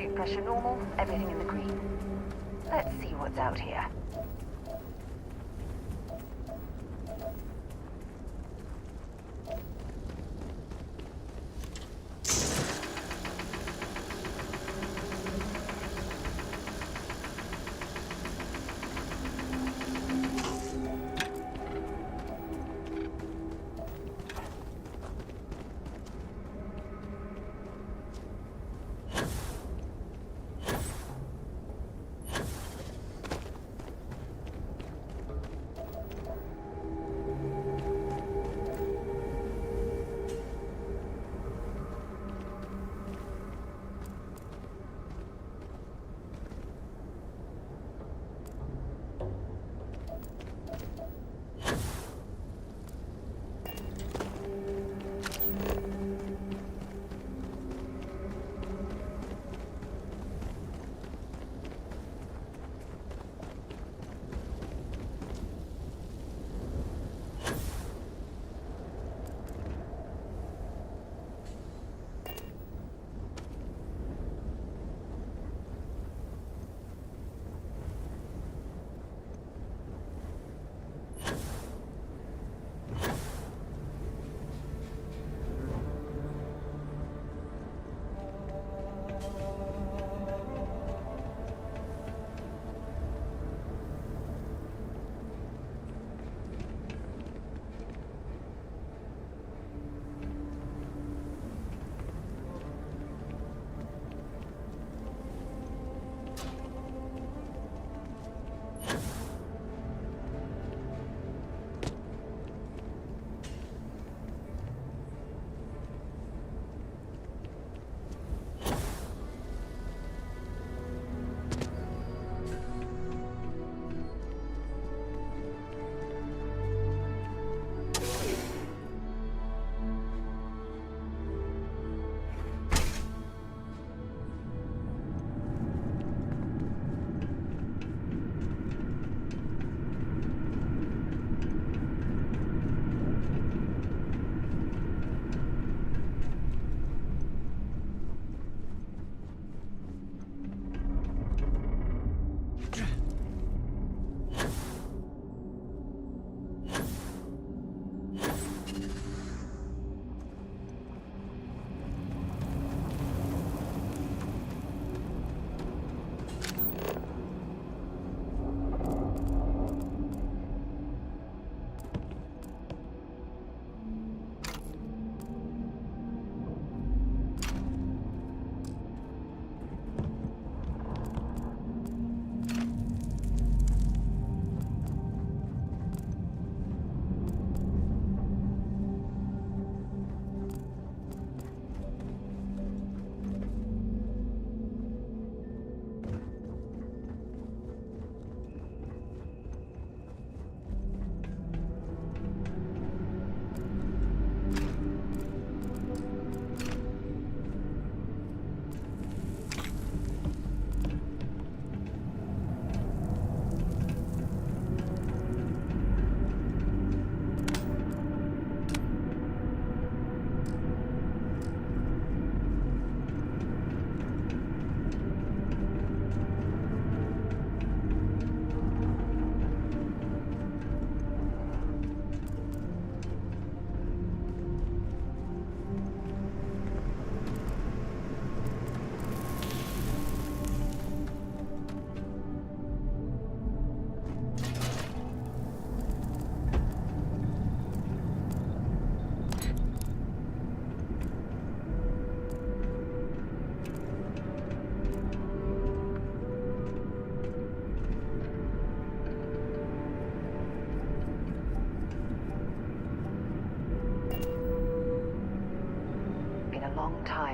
Atmospheric pressure normal, everything in the green. Let's see what's out here.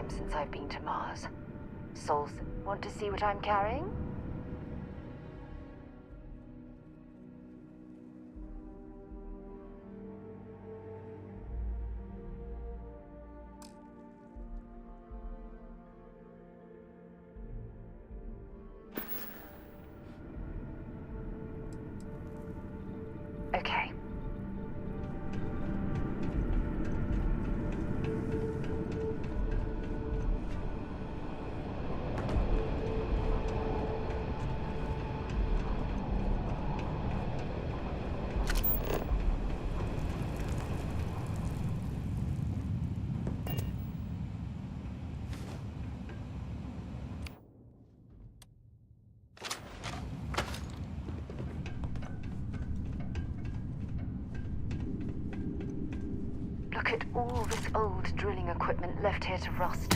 Since I've been to Mars. Souls, want to see what I'm carrying? Okay. Look at all this old drilling equipment left here to rust.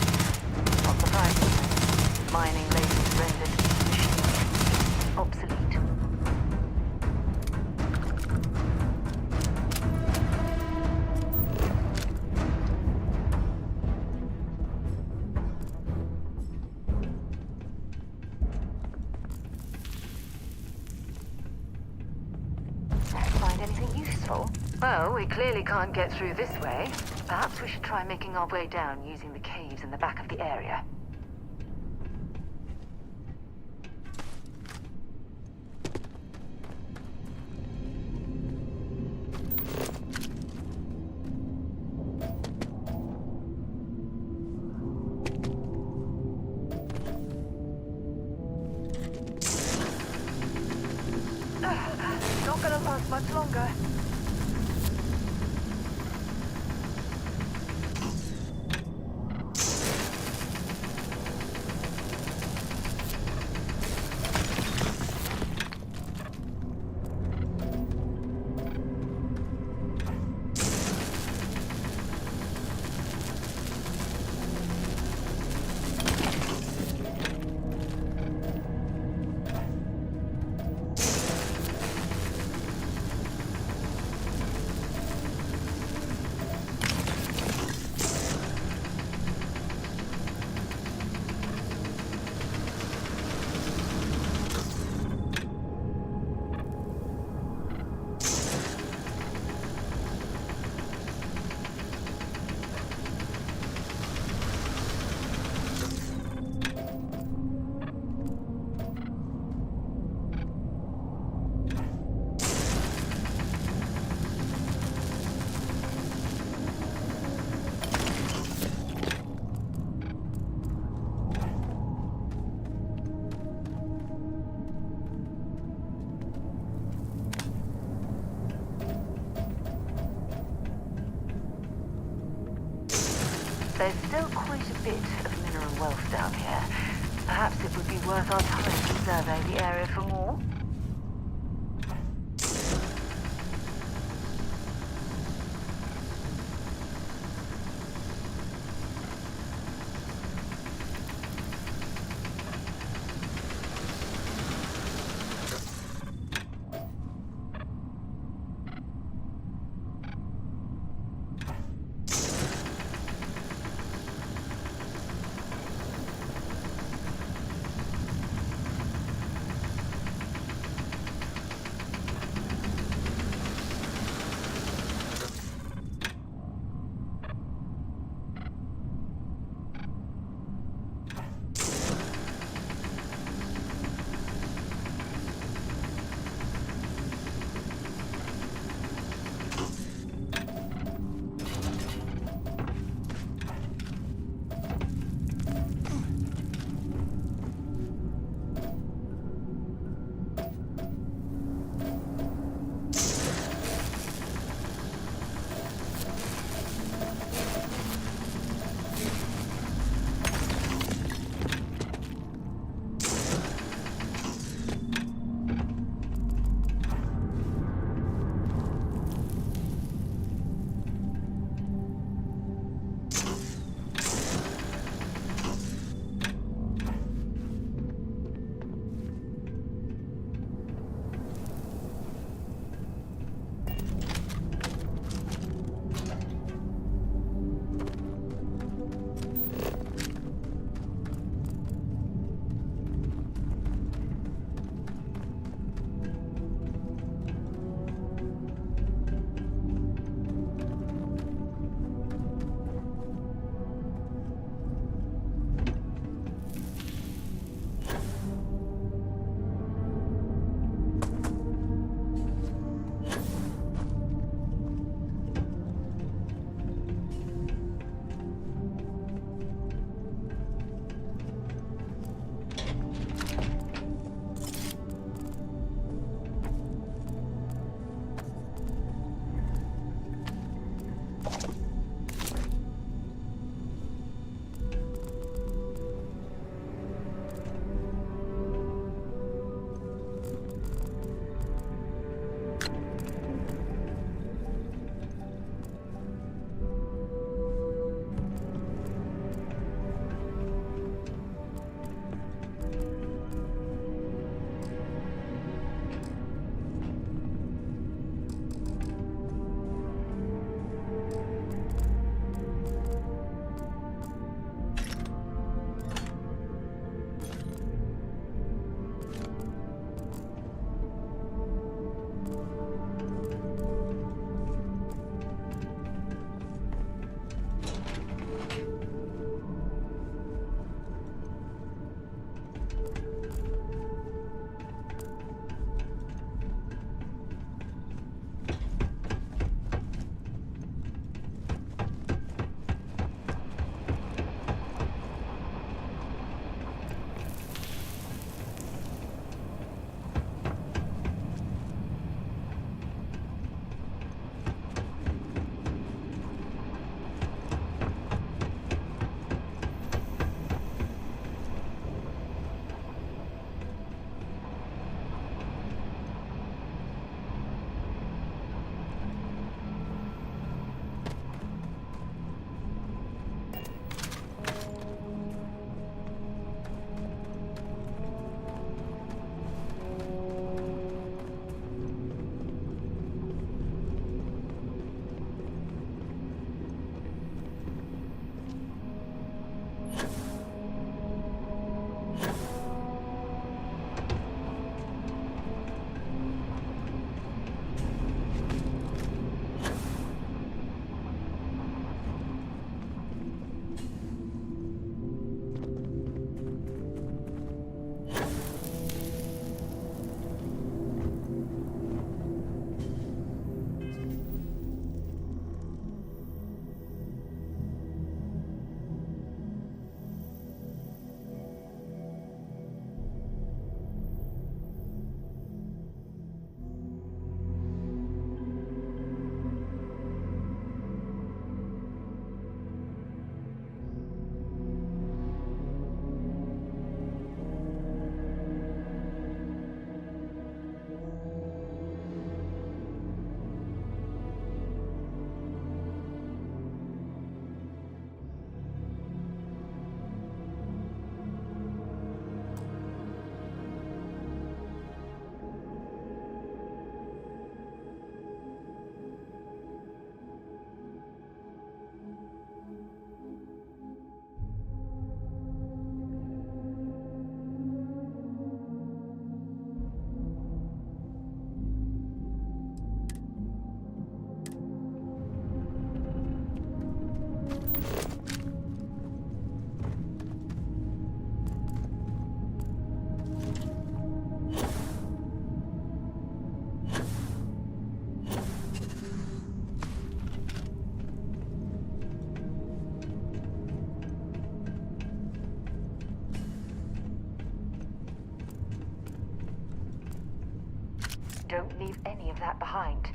Not surprising. Mining lasers rendered machines obsolete. Find anything useful? Well, we clearly can't get through this way. Perhaps we should try making our way down using the caves in the back of the area. Not gonna last much longer. There's still quite a bit of mineral wealth down here. Perhaps it would be worth our time to survey the area for more. Don't leave any of that behind.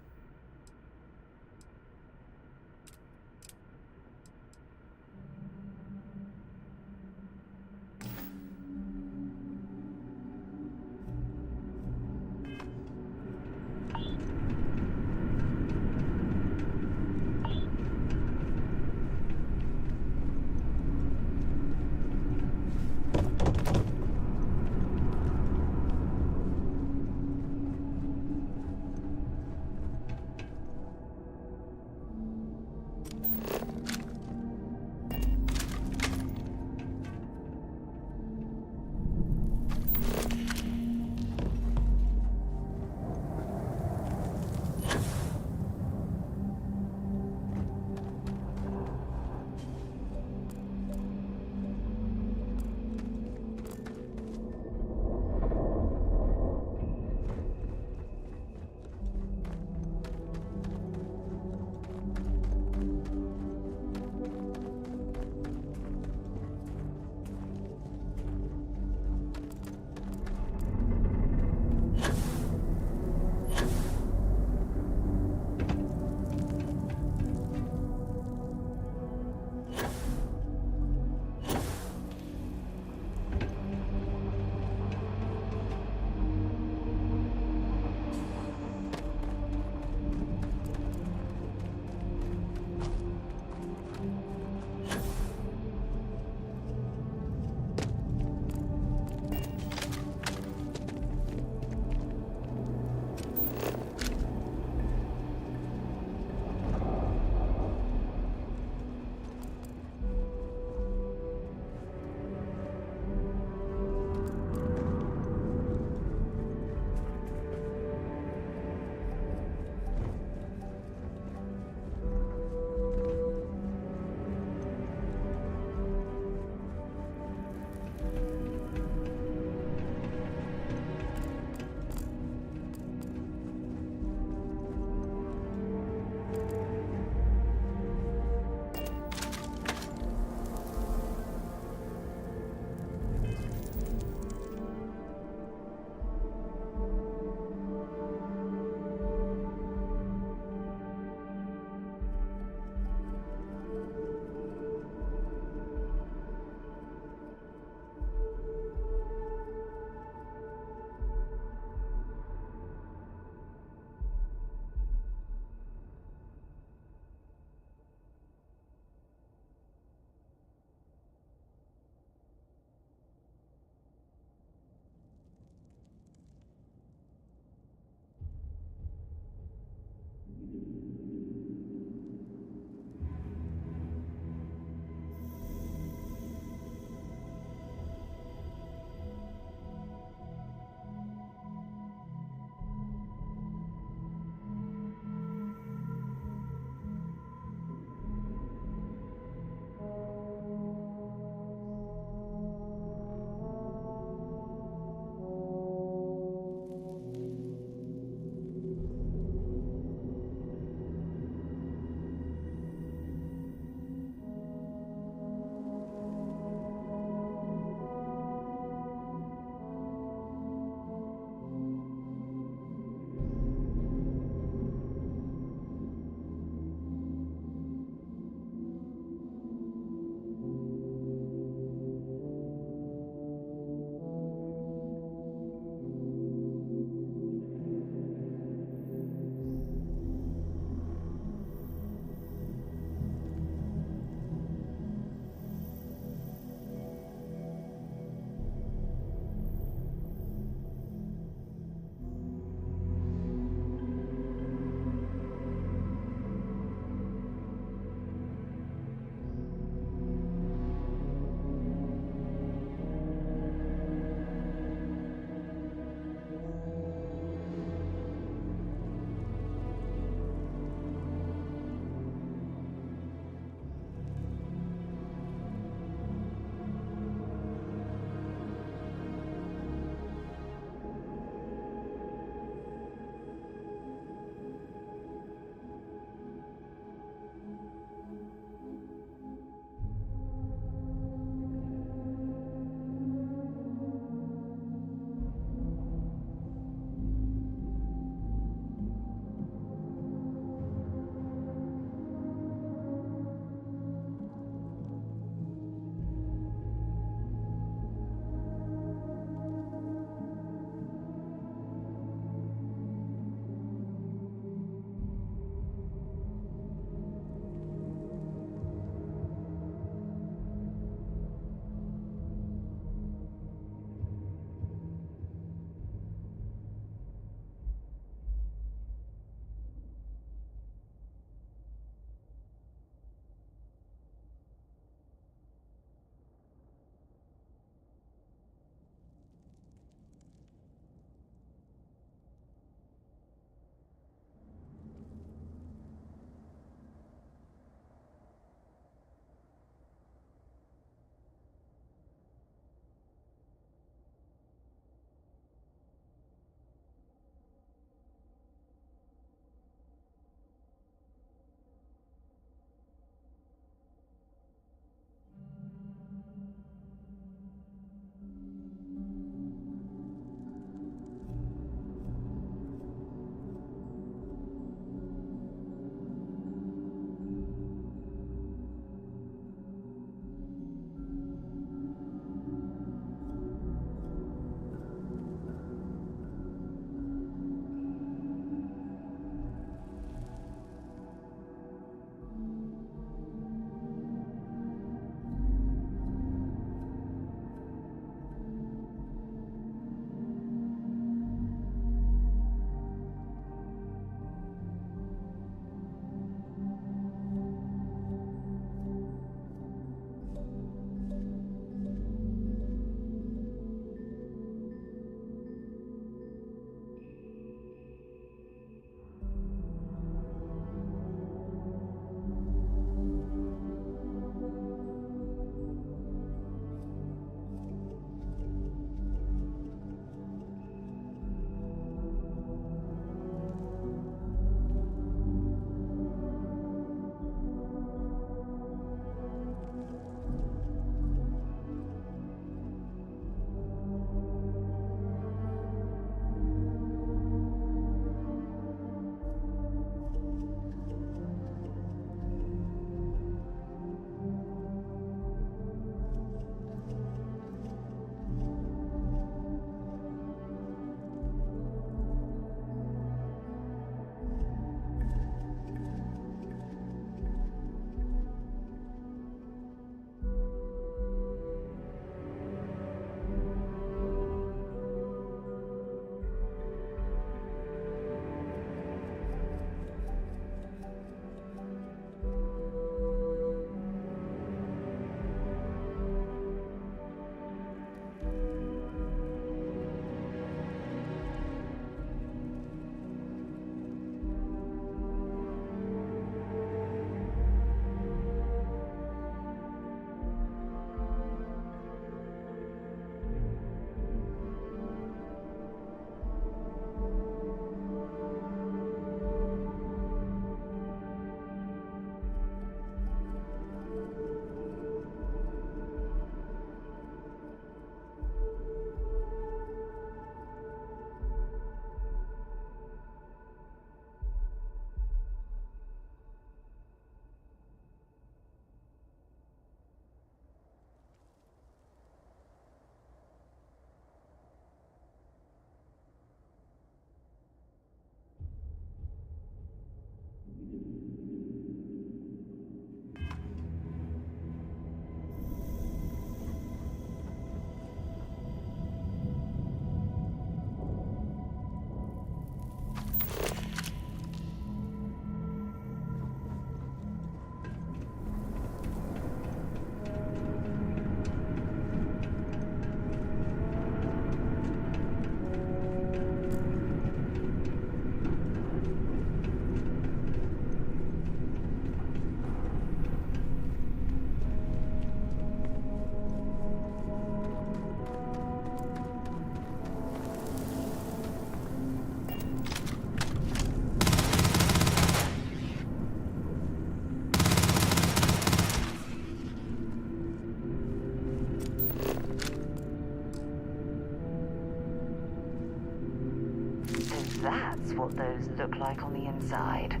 what those look like on the inside.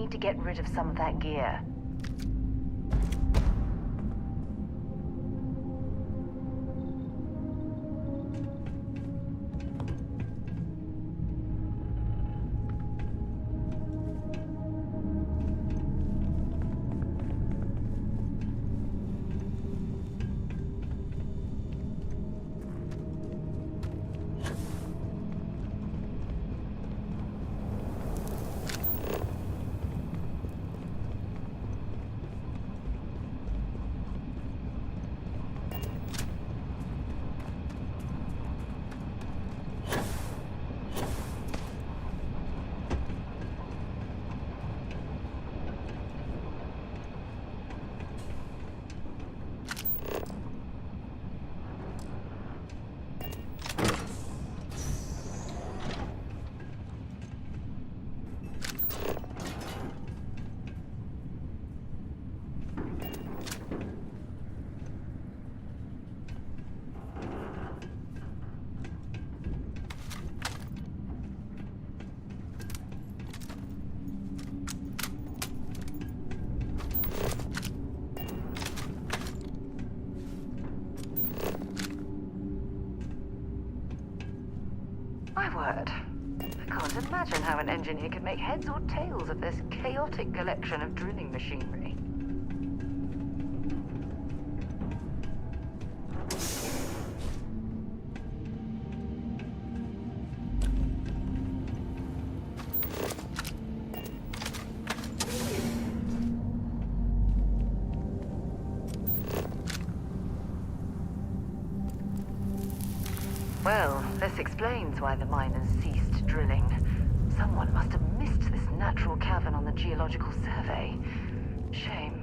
need to get rid of some of that gear. My word. I can't imagine how an engineer could make heads or tails of this chaotic collection of drilling machinery. Well, this explains why the miners ceased drilling. Someone must have missed this natural cavern on the geological survey. Shame.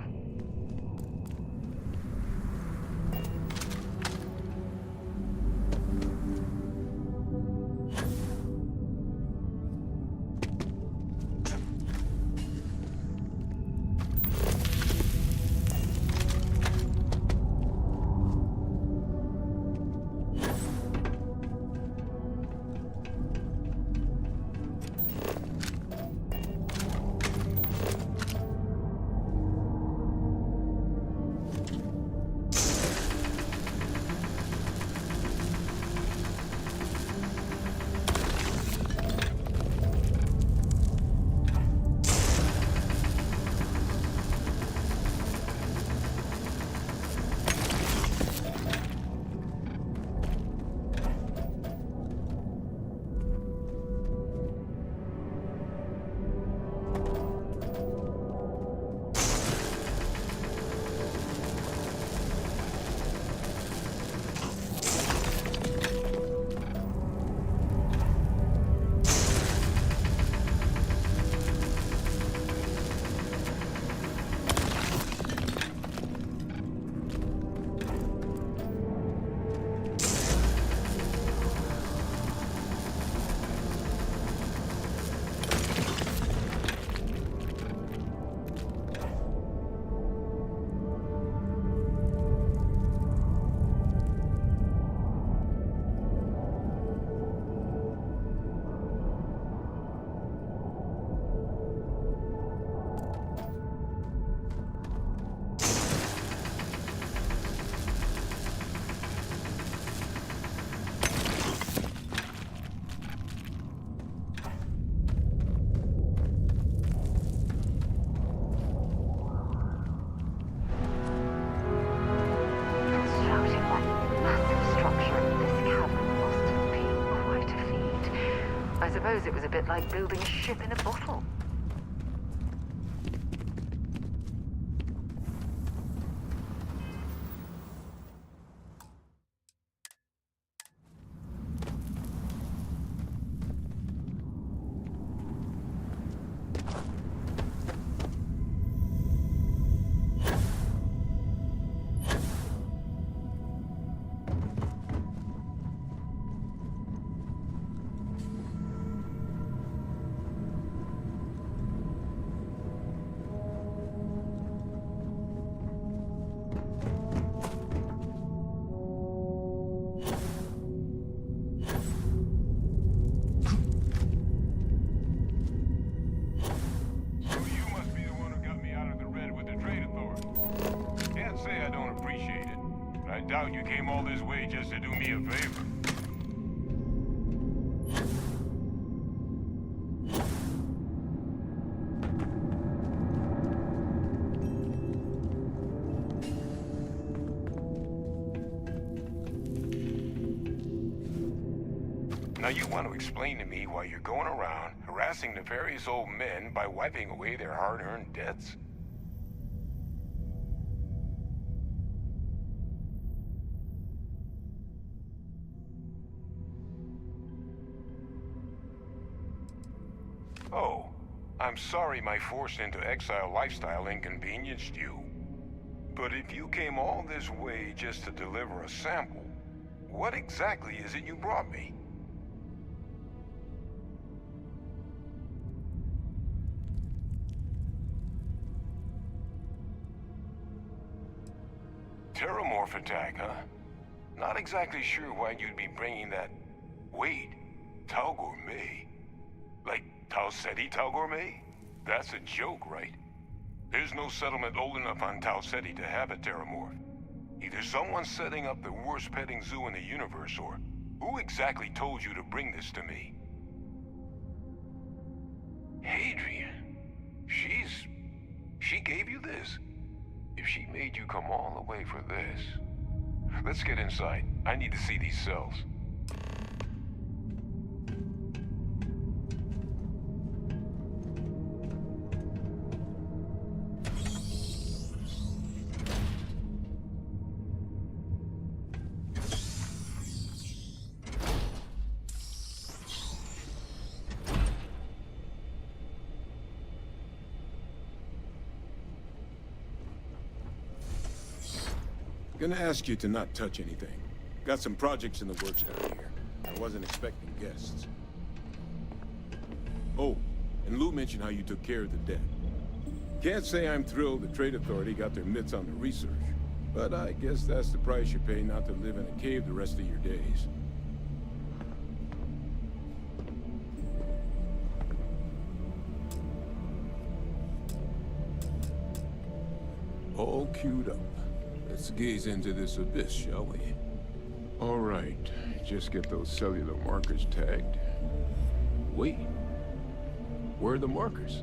It was a bit like building a ship in a bottle. doubt you came all this way just to do me a favor. Now you want to explain to me why you're going around harassing nefarious old men by wiping away their hard-earned debts? Oh, I'm sorry my forced into exile lifestyle inconvenienced you. But if you came all this way just to deliver a sample, what exactly is it you brought me? Terramorph attack, huh? Not exactly sure why you'd be bringing that... Wait, Tau Gourmet? Like Tau Ceti Tau Gourmet? That's a joke, right? There's no settlement old enough on Tau Ceti to have a Terramorph. Either someone's setting up the worst petting zoo in the universe, or who exactly told you to bring this to me? Hadrian. She gave you this? If she made you come all the way for this... Let's get inside. I need to see these cells. Gonna ask you to not touch anything. Got some projects in the works down here. I wasn't expecting guests. Oh, and Lou mentioned how you took care of the debt. Can't say I'm thrilled the Trade Authority got their mitts on the research, but I guess that's the price you pay not to live in a cave the rest of your days. All queued up. Let's gaze into this abyss, shall we? All right, just get those cellular markers tagged. Wait, where are the markers?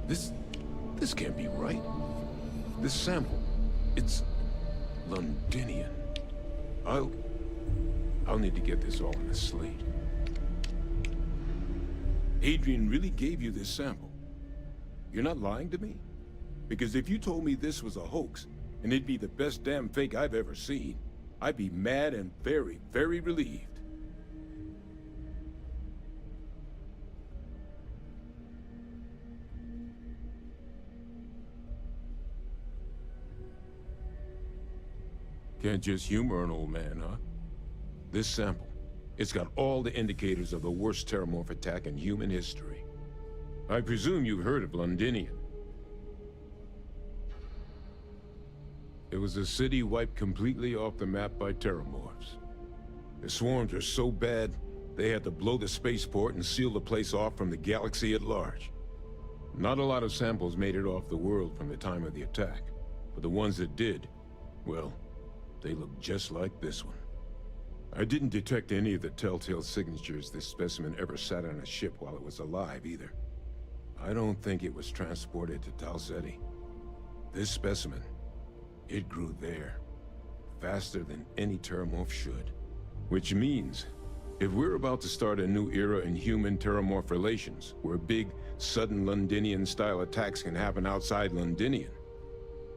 This can't be right. This sample, it's Londinian. I'll need to get this all on a slate. Adrian really gave you this sample. You're not lying to me? Because if you told me this was a hoax, and it'd be the best damn fake I've ever seen, I'd be mad and very, very relieved. Can't just humor an old man, huh? This sample, it's got all the indicators of the worst Terramorph attack in human history. I presume you've heard of Londinian. It was a city wiped completely off the map by Terramorphs. The swarms were so bad, they had to blow the spaceport and seal the place off from the galaxy at large. Not a lot of samples made it off the world from the time of the attack, but the ones that did, well, they look just like this one. I didn't detect any of the telltale signatures this specimen ever sat on a ship while it was alive, either. I don't think it was transported to Tau Ceti. This specimen, it grew there, faster than any Terramorph should. Which means, if we're about to start a new era in human-Terramorph relations, where big, sudden Londinian-style attacks can happen outside Londinian,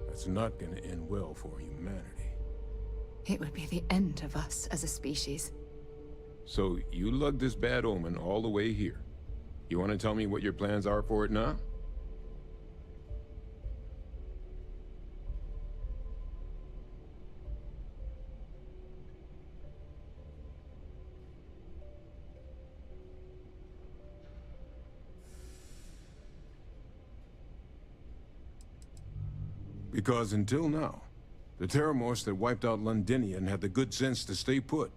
that's not gonna end well for humanity. It would be the end of us as a species. So, you lugged this bad omen all the way here. You want to tell me what your plans are for it now? Because until now, the Terramorphs that wiped out Londinian had the good sense to stay put.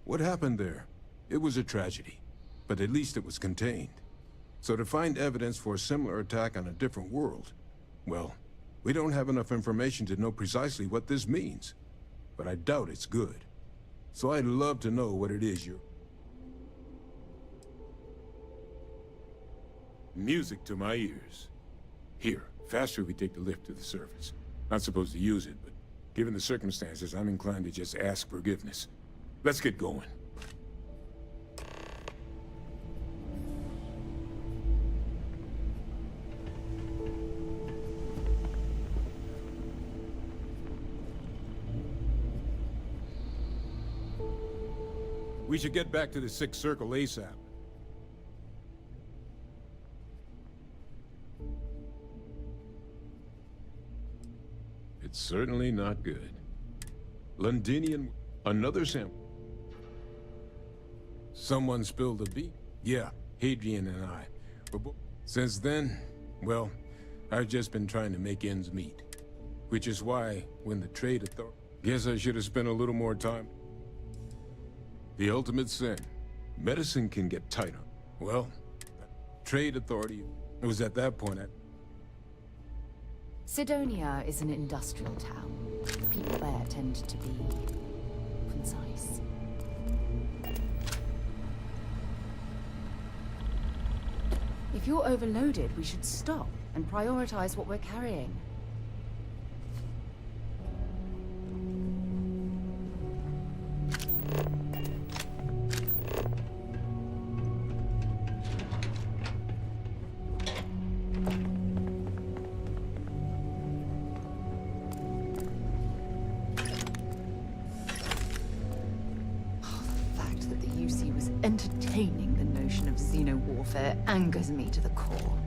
What happened there? It was a tragedy, but at least it was contained. So to find evidence for a similar attack on a different world, well, we don't have enough information to know precisely what this means. but I doubt it's good. So I'd love to know what it is you're... Music to my ears. Here, faster we take the lift to the surface. Not supposed to use it, but given the circumstances, I'm inclined to just ask forgiveness. Let's get going. We should get back to the Sixth Circle ASAP. It's certainly not good. Londinian... Another sample. Someone spilled a beat. Yeah, Hadrian and I. Since then, well, I've just been trying to make ends meet. Which is why, when the trade authority... Guess I should have spent a little more time. The ultimate sin. Medicine can get tighter. Well, trade authority... It was at that point I... Sidonia is an industrial town. The people there tend to be concise. If you're overloaded, we should stop and prioritize what we're carrying. Entertaining the notion of xeno-warfare angers me to the core.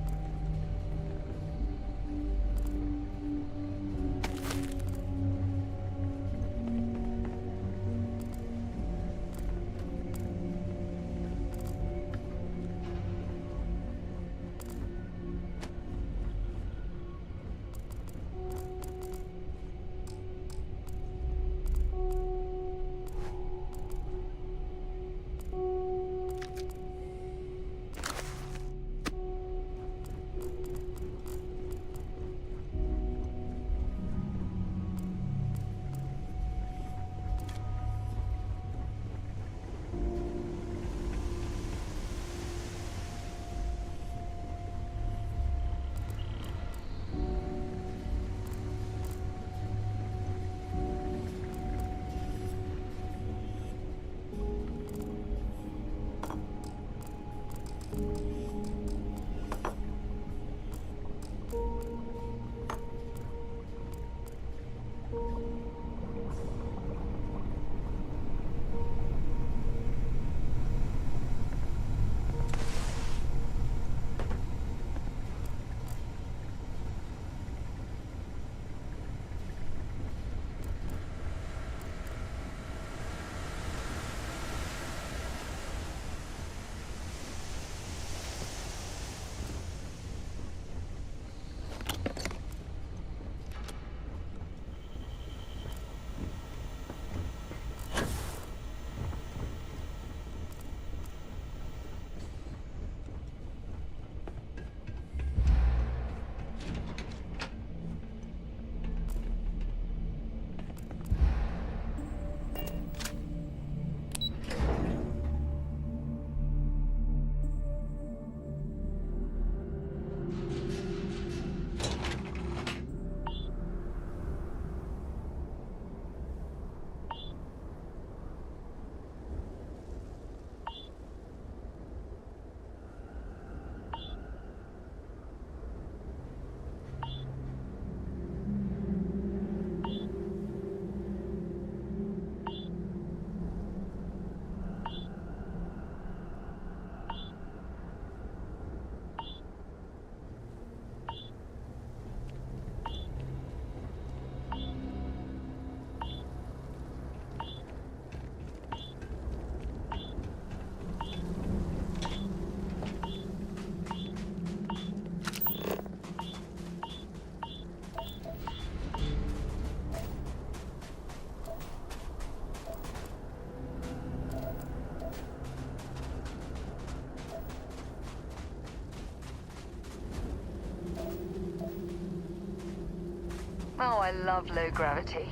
Oh, I love low gravity.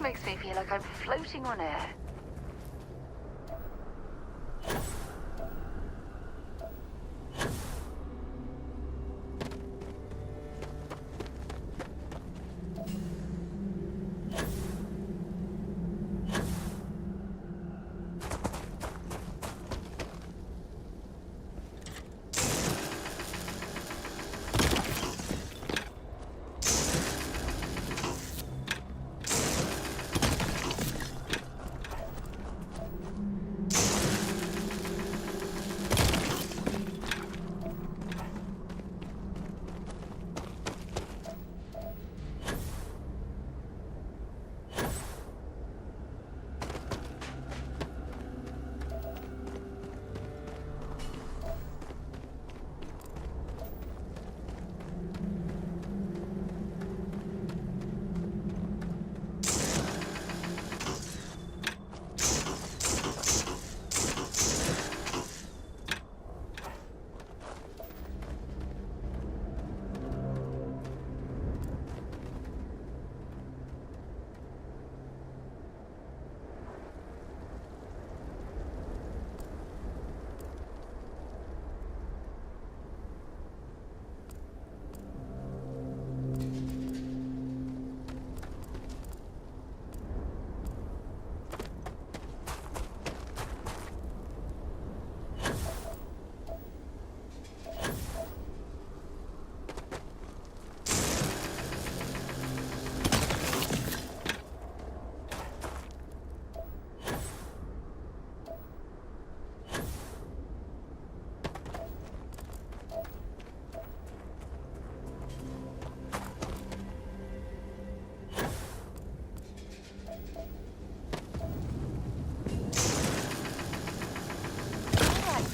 Makes me feel like I'm floating on air.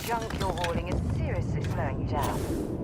Junk you're hauling is seriously slowing you down.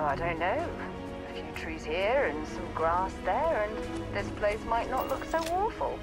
Oh, I don't know. A few trees here and some grass there, and this place might not look so awful.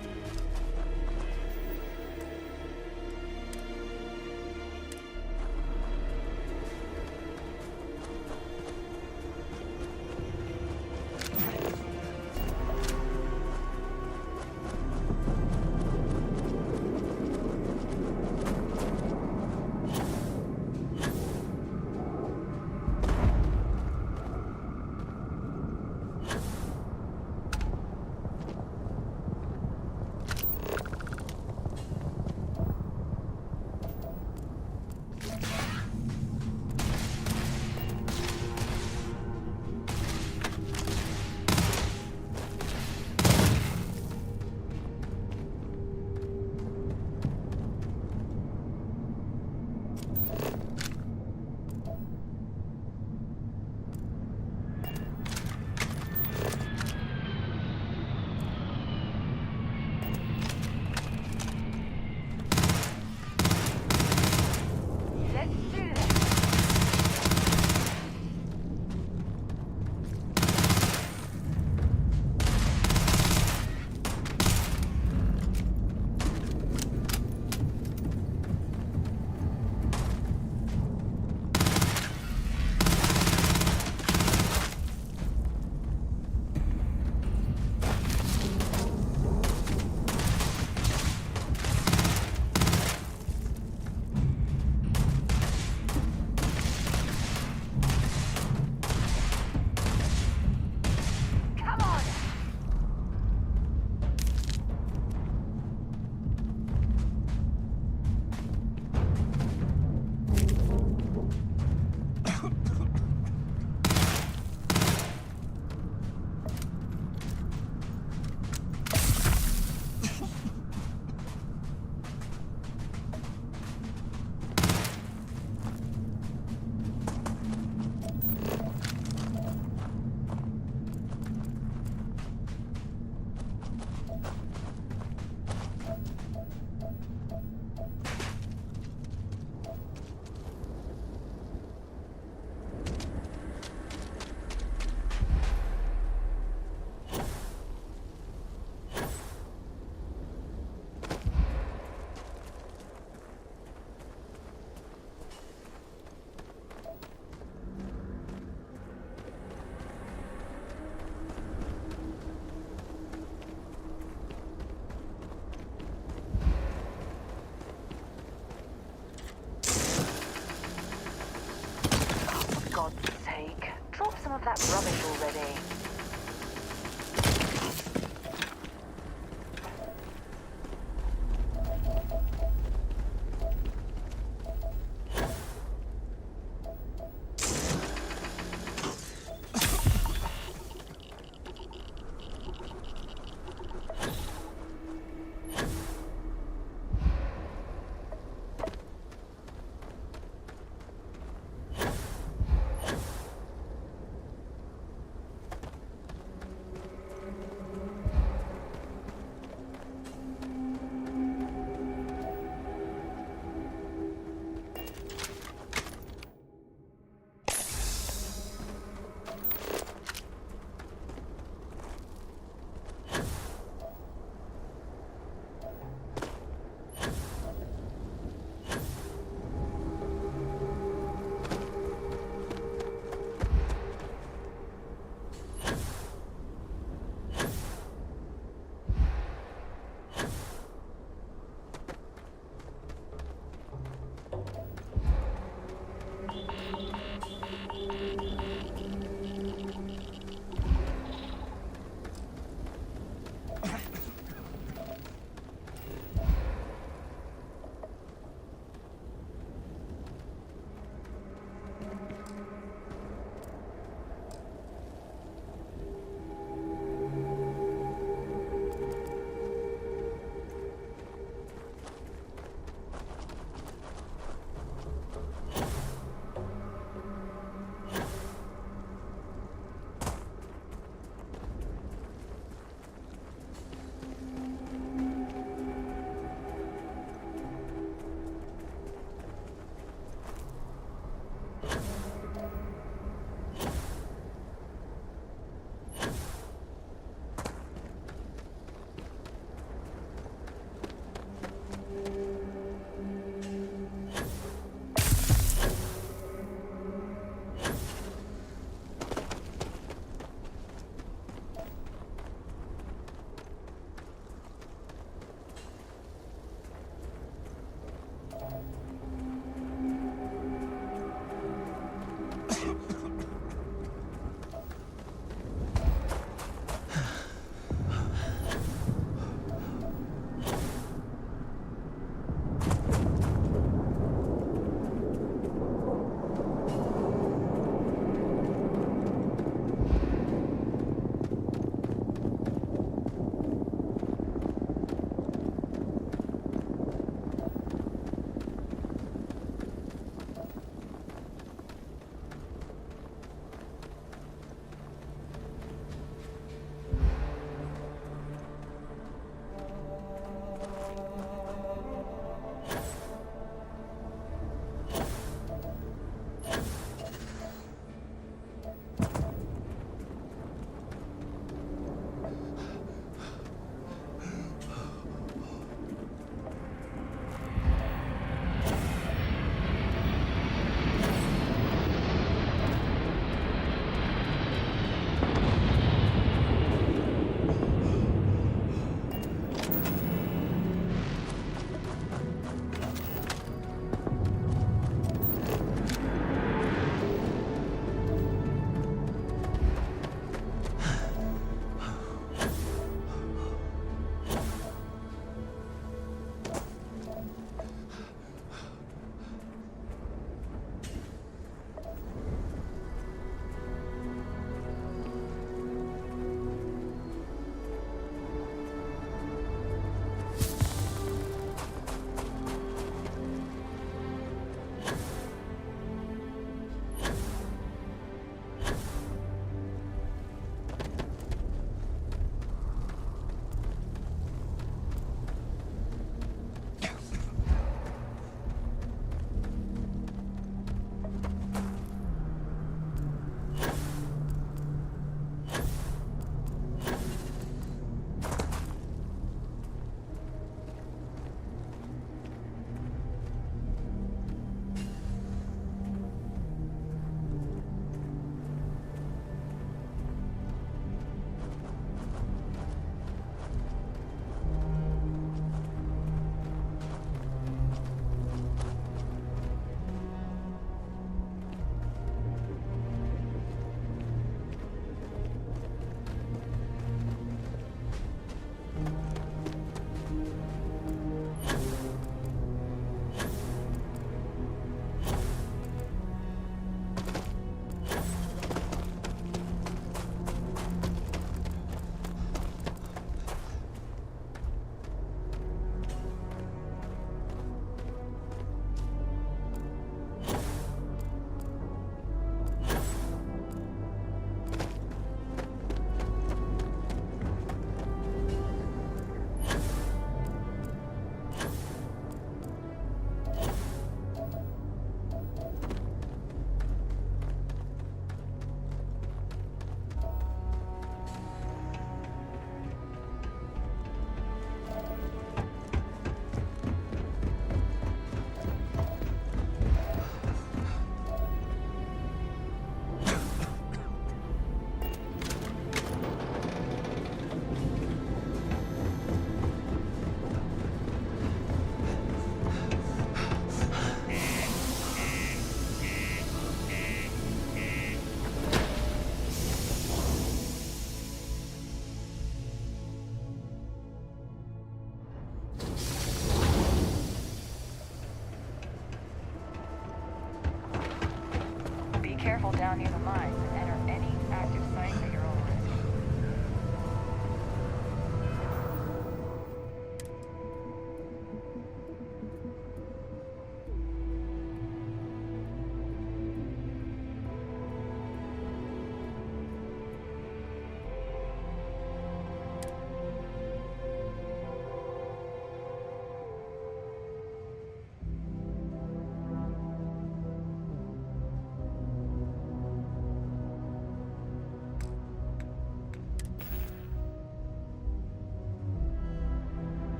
down near the mines and enter any active site at your own risk.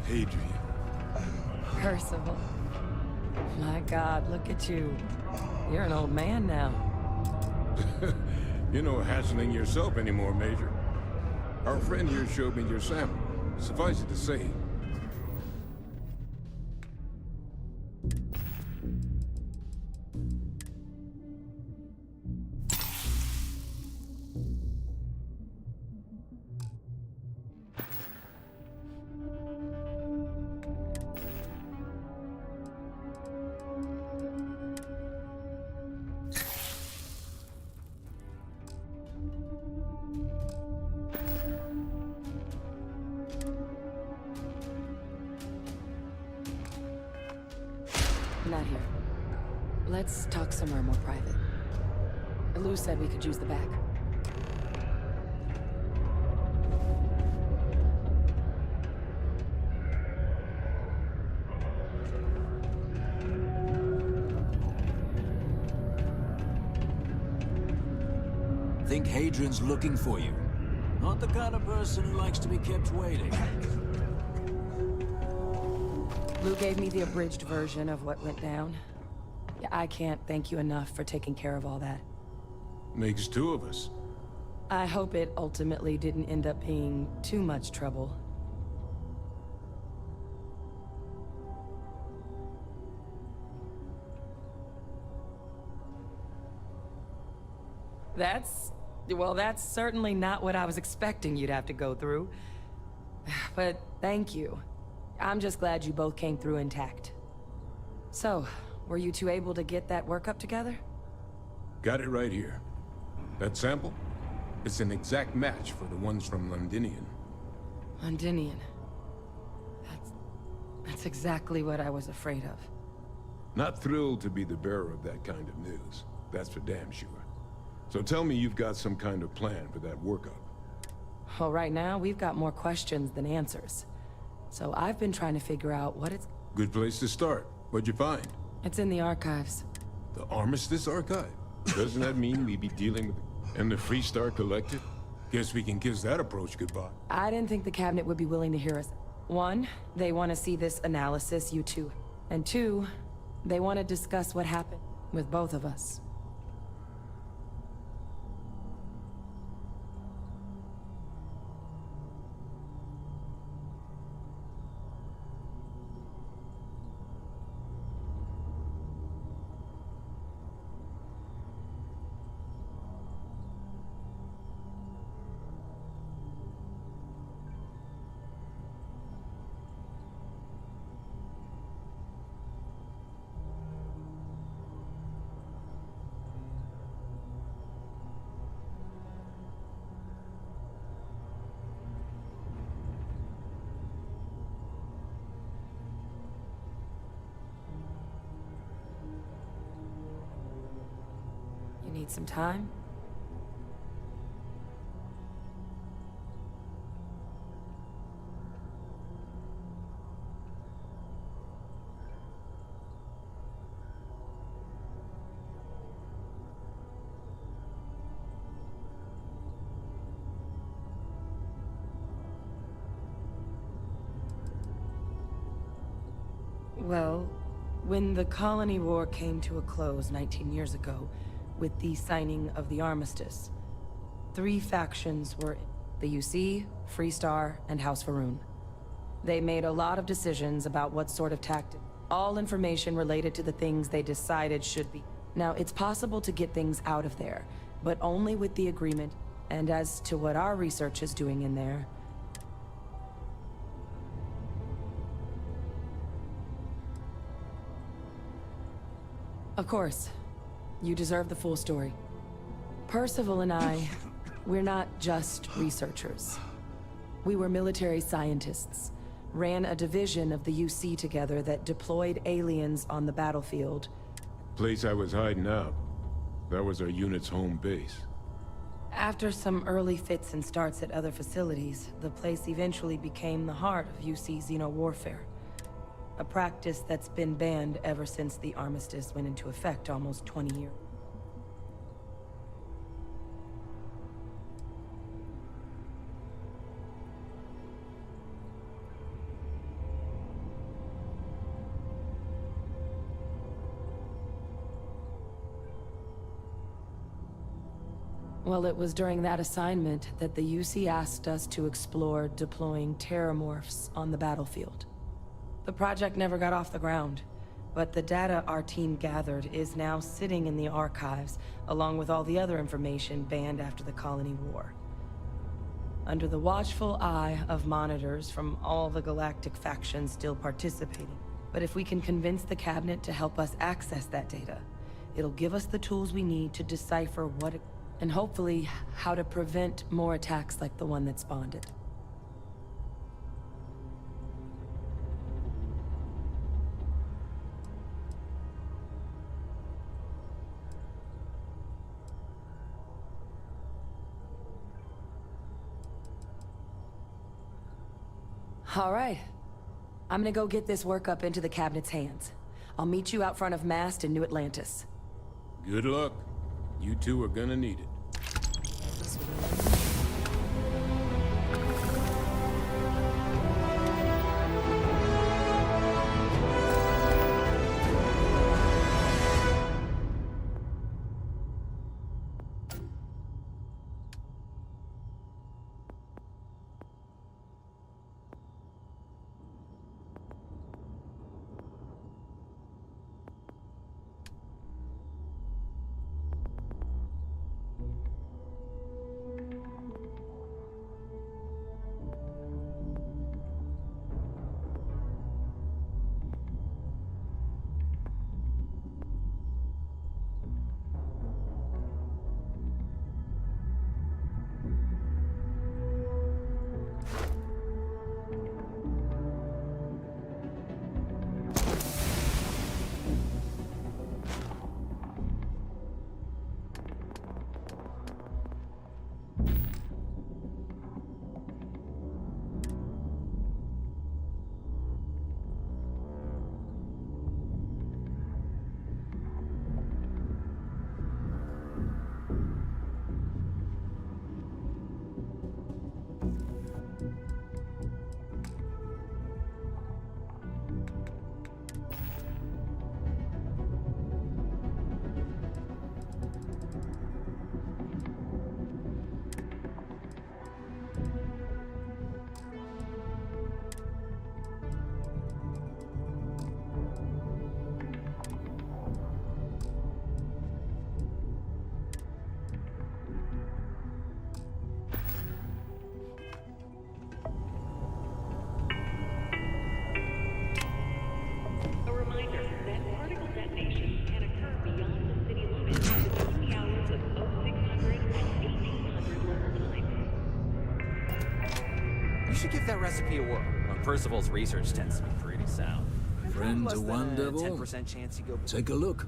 Adrian. Percival. My God, look at you. You're an old man now. You're no hatchling yourself anymore, Major. Our friend here showed me your sample. Suffice it to say, Not here. Let's talk somewhere more private. Lou said we could use the back. Think Hadrian's looking for you. Not the kind of person who likes to be kept waiting. Lou gave me the abridged version of what went down. Yeah, I can't thank you enough for taking care of all that. Makes two of us. I hope it ultimately didn't end up being too much trouble. That's certainly not what I was expecting you'd have to go through. But thank you. I'm just glad you both came through intact. So, were you two able to get that workup together? Got it right here. That sample? It's an exact match for the ones from Londinian. Londinian. That's exactly what I was afraid of. Not thrilled to be the bearer of that kind of news. That's for damn sure. So tell me you've got some kind of plan for that workup. Well, right now, we've got more questions than answers. So I've been trying to figure out what it's... Good place to start. What'd you find? It's in the archives. The Armistice Archive? Doesn't that mean we'd be dealing with... And the Freestar Collective? Guess we can kiss that approach goodbye. I didn't think the cabinet would be willing to hear us. One, they want to see this analysis, you two. And two, they want to discuss what happened with both of us. Need some time? Well, when the Colony War came to a close 19 years ago, with the signing of the armistice, 3 factions were the UC, Freestar, and House Va'ruun. They made a lot of decisions about what sort of tactic. All information related to the things they decided should be. Now, it's possible to get things out of there, but only with the agreement. And as to what our research is doing in there... Of course. You deserve the full story. Percival and I, we're not just researchers. We were military scientists, ran a division of the UC together that deployed aliens on the battlefield. Place I was hiding out. That was our unit's home base. After some early fits and starts at other facilities, the place eventually became the heart of UC xeno-warfare. A practice that's been banned ever since the armistice went into effect almost 20 years. Well, it was during that assignment that the UC asked us to explore deploying terramorphs on the battlefield. The project never got off the ground, but the data our team gathered is now sitting in the archives, along with all the other information banned after the Colony War. Under the watchful eye of monitors from all the galactic factions still participating. But if we can convince the cabinet to help us access that data, it'll give us the tools we need to decipher what it... and hopefully, how to prevent more attacks like the one that spawned it. All right. I'm gonna go get this work up into the cabinet's hands. I'll meet you out front of Mast in New Atlantis. Good luck. You two are gonna need it. should give that recipe a whirl. Well, Percival's research tends to be pretty sound. Friend Less to than one a devil? 10% chance you go. Take a look.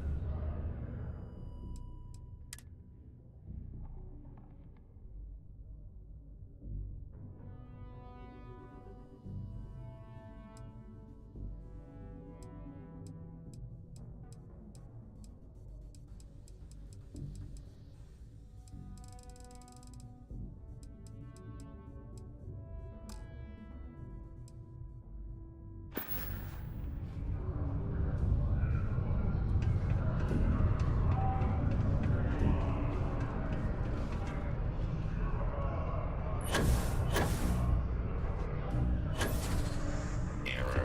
Error.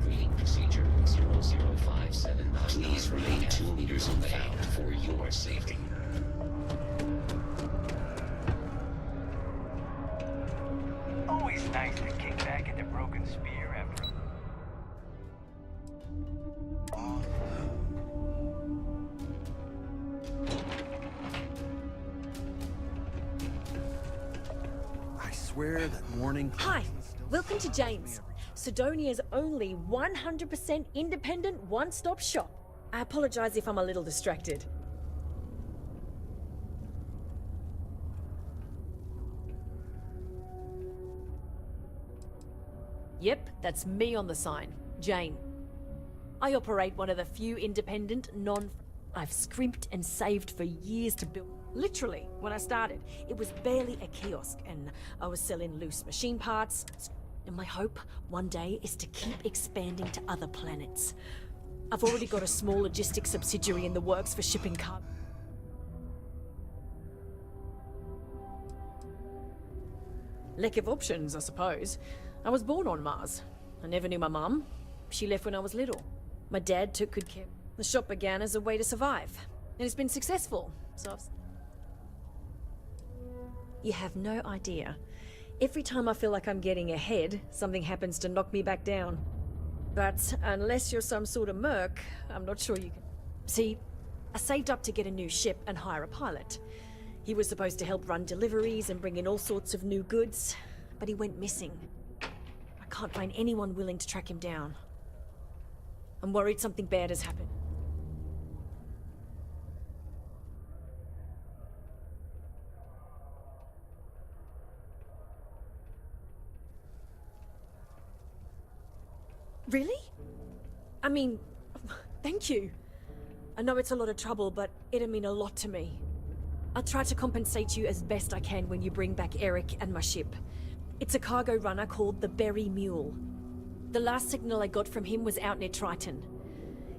Reading procedure 0057. Please remain 2 meters away for your safety. Always nice to kick back at the broken spear after. I swear that morning. Hi, welcome to Jane's, Sidonia's only 100% independent one-stop shop. I apologize if I'm a little distracted. Yep, that's me on the sign, Jane. I operate one of the few independent, I've scrimped and saved for years to build. Literally, when I started, it was barely a kiosk, and I was selling loose machine parts. And my hope, one day, is to keep expanding to other planets. I've already got a small logistics subsidiary in the works for shipping cargo. Lack of options, I suppose. I was born on Mars. I never knew my mum. She left when I was little. My dad took good care. The shop began as a way to survive, and it's been successful, so I've... You have no idea. Every time I feel like I'm getting ahead, something happens to knock me back down. But unless you're some sort of merc, I'm not sure you can... See, I saved up to get a new ship and hire a pilot. He was supposed to help run deliveries and bring in all sorts of new goods, but he went missing. I can't find anyone willing to track him down. I'm worried something bad has happened. Really? I mean, thank you. I know it's a lot of trouble, but it'll mean a lot to me. I'll try to compensate you as best I can when you bring back Eric and my ship. It's a cargo runner called the Berry Mule. The last signal I got from him was out near Triton.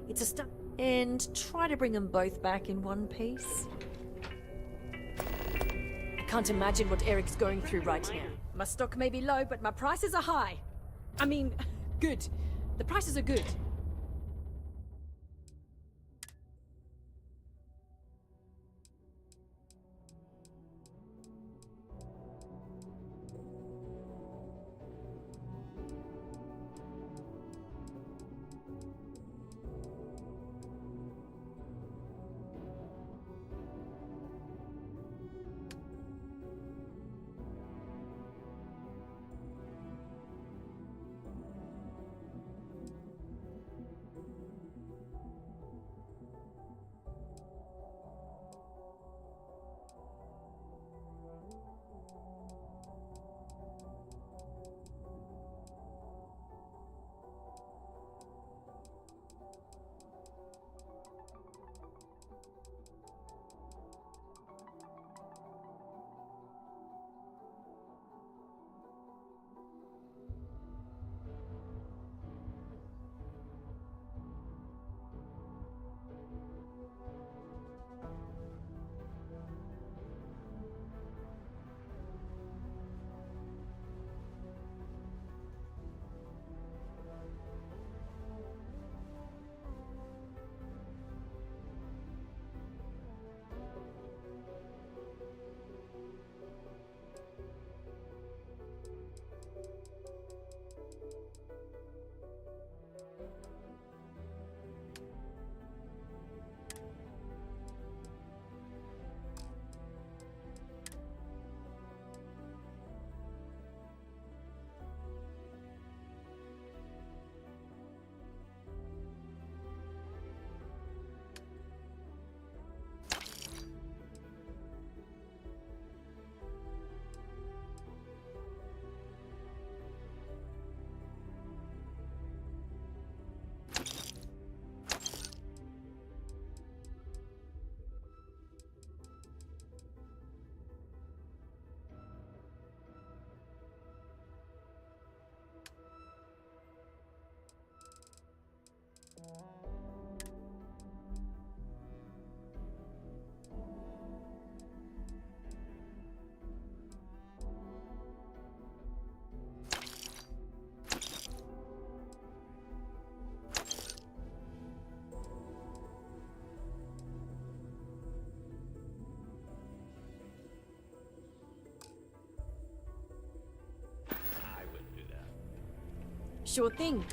It's a and try to bring them both back in one piece. I can't imagine what Eric's going through right now. My stock may be low, but my prices are high. I mean, good. The prices are good. Sure thing.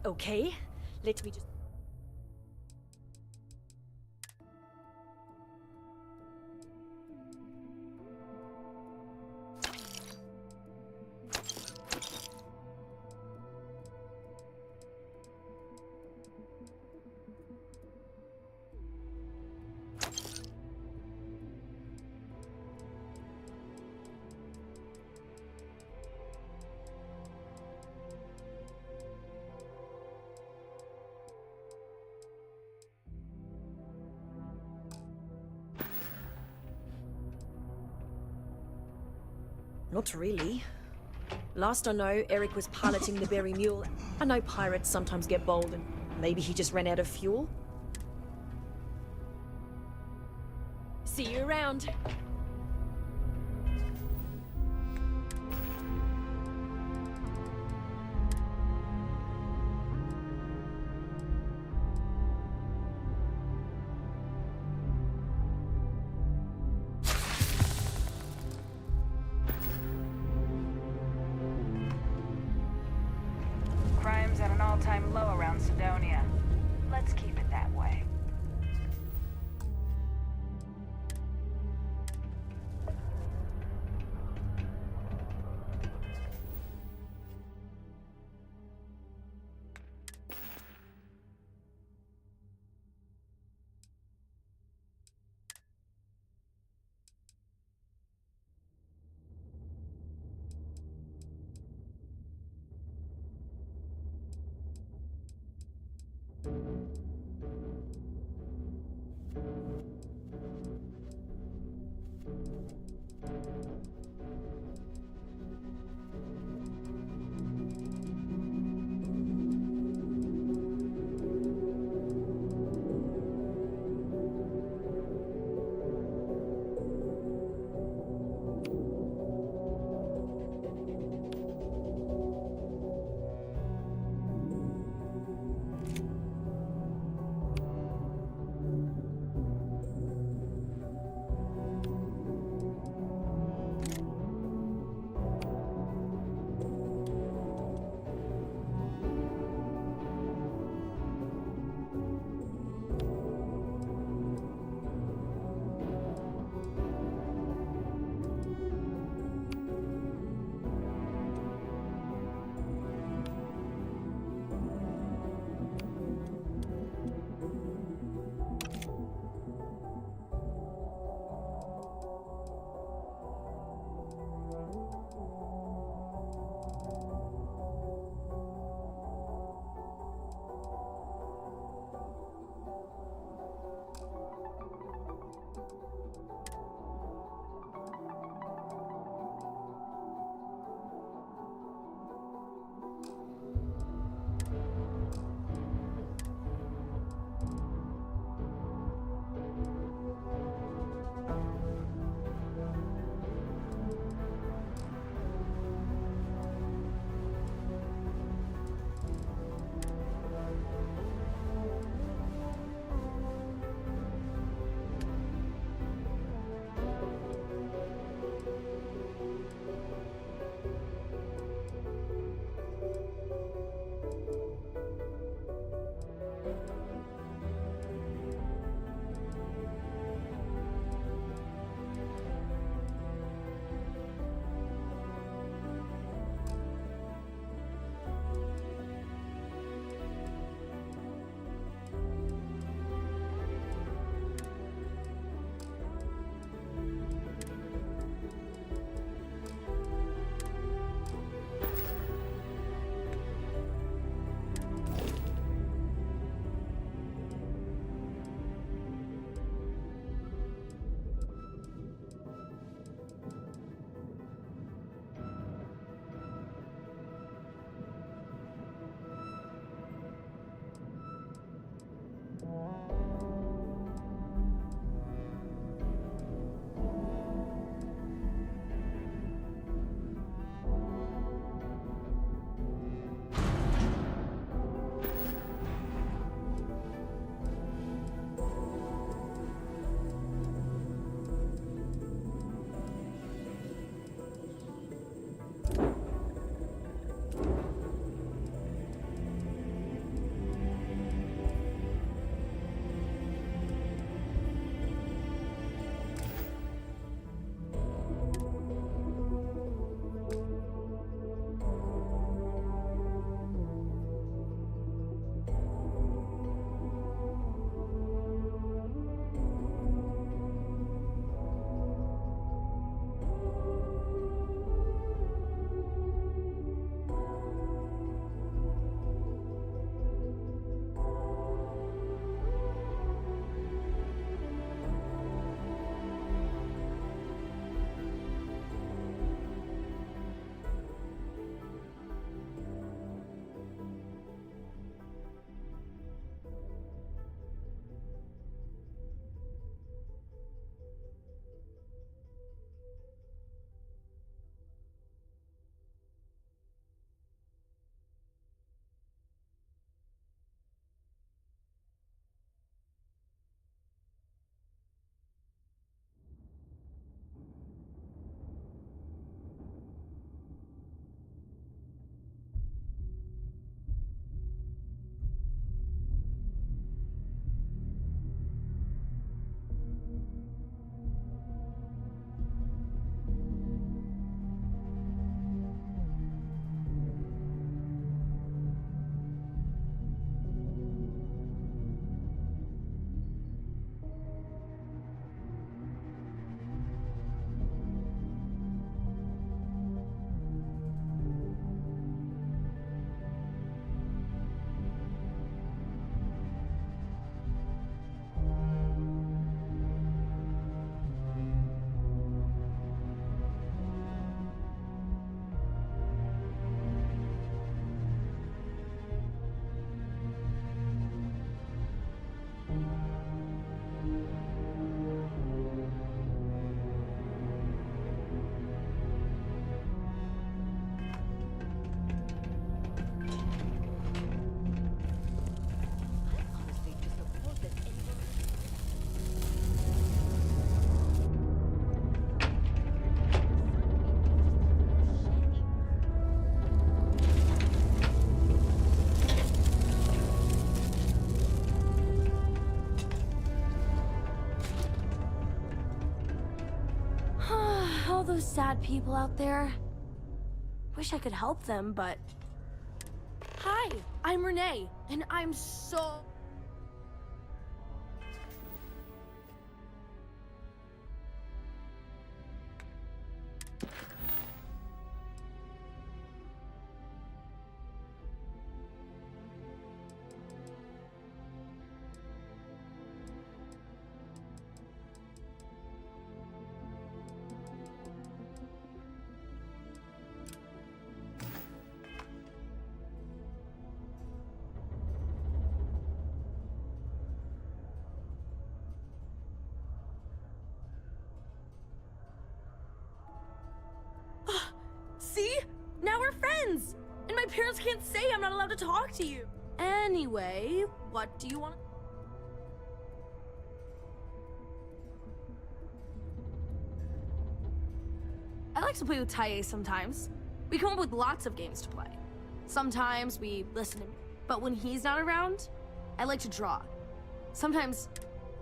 Okay, let me just... Not really. Last I know, Eric was piloting the Berry Mule. I know pirates sometimes get bold and maybe he just ran out of fuel. See you around. Crime's at an all-time low around Sidonia. Let's keep it that way. all those sad people out there? Wish I could help them, but... Hi, I'm Renee, and I'm so... See? Now we're friends! And my parents can't say I'm not allowed to talk to you. Anyway, what do you want? I like to play with Tae sometimes. We come up with lots of games to play. Sometimes we listen to me. But when he's not around, I like to draw. Sometimes...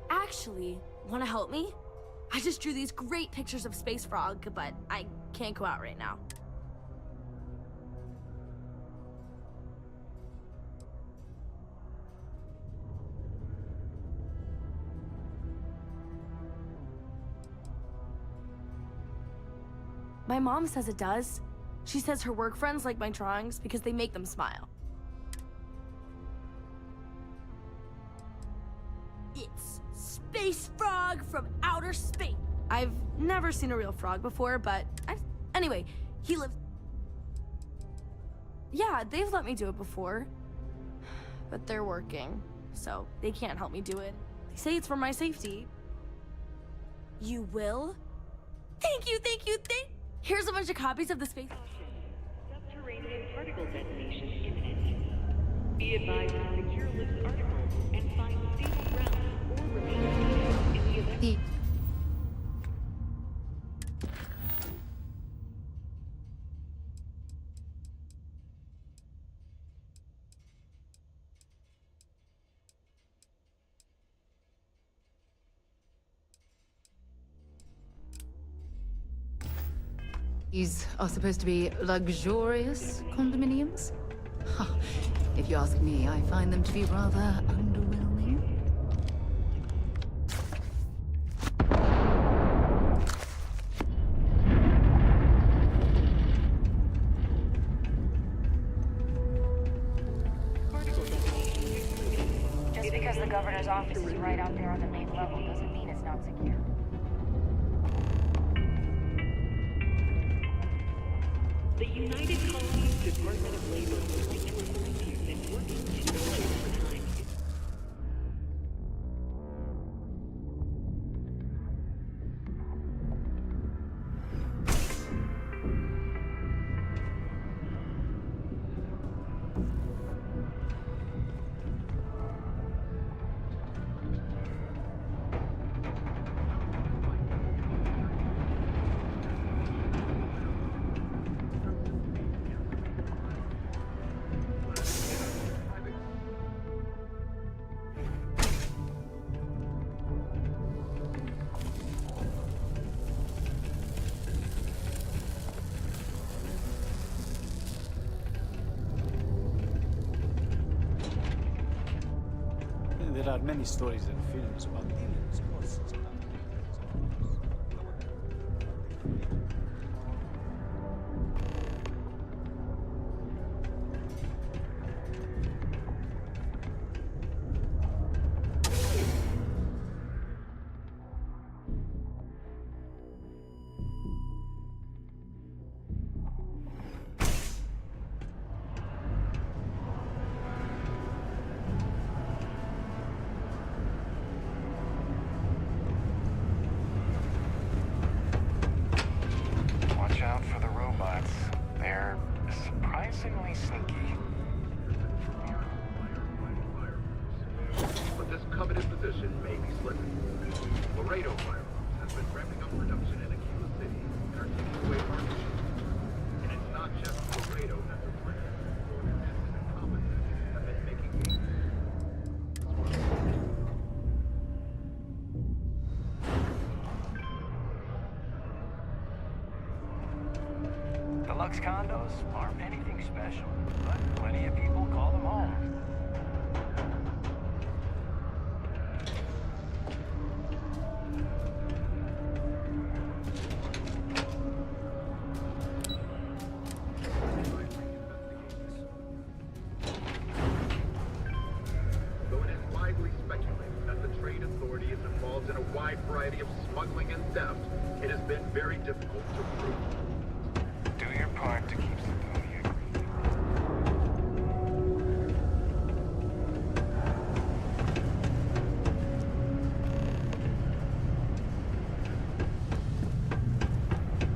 Actually, wanna help me? I just drew these great pictures of Space Frog, but I can't go out right now. My mom says it does. She says her work friends like my drawings because they make them smile. It's Space Frog from outer space. I've never seen a real frog before, but anyway, he lives... Yeah, they've let me do it before. But they're working, so they can't help me do it. They say it's for my safety. You will? Thank you, thank you, Here's a bunch of copies of the space... Subterranean particle detonation imminent. Be advised to secure Lift's articles and find stable ground or remain seated in the event... These are supposed to be luxurious condominiums? Huh. If you ask me, I find them to be rather underwhelming. Just because the governor's office is right out there on the main level doesn't mean it's not secure. The United Colonies Department of Labor would like to remind you that working to delay overtime is... There are many stories and films about demons, ghosts, and deluxe condos aren't anything special, but plenty of people call them home. Though it is widely speculated that the Trade Authority is involved in a wide variety of smuggling and theft, it has been very difficult to prove. Do your part to keep Sidonia green.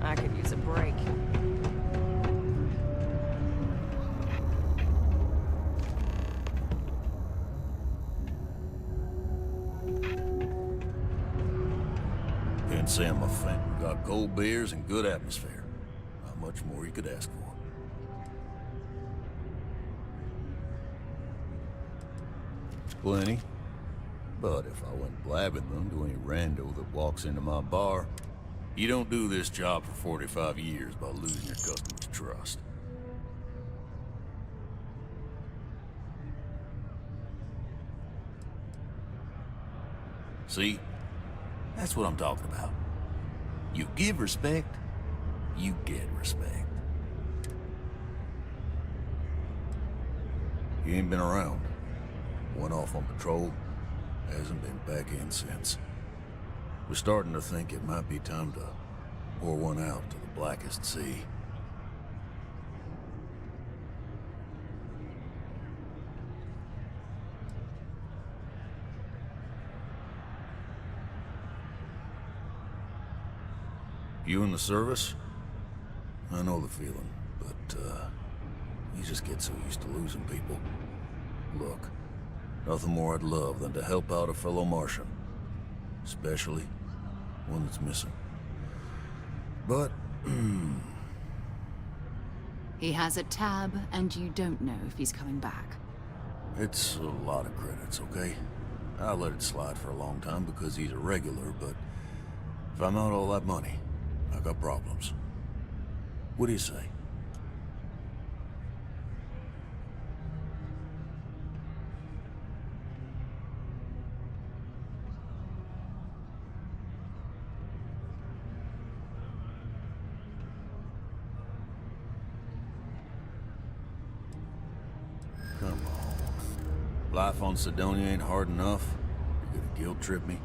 I could use a break. Can't say I'm a fan. Got cold beers and good atmosphere. Not much more you could ask for. Plenty. But if I went blabbing them to any rando that walks into my bar, you don't do this job for 45 years by losing your customers' trust. See? That's what I'm talking about. You give respect, you get respect. He ain't been around. Went off on patrol, hasn't been back in since. We're starting to think it might be time to pour one out to the blackest sea. You in the service? I know the feeling, but, you just get so used to losing people. Look, nothing more I'd love than to help out a fellow Martian. Especially one that's missing. But, He has a tab, and you don't know if he's coming back. it's a lot of credits, okay? I let it slide for a long time because he's a regular, but if I'm out all that money, I got problems. What do you say? Come on. Life on Sidonia ain't hard enough. You're gonna guilt trip me?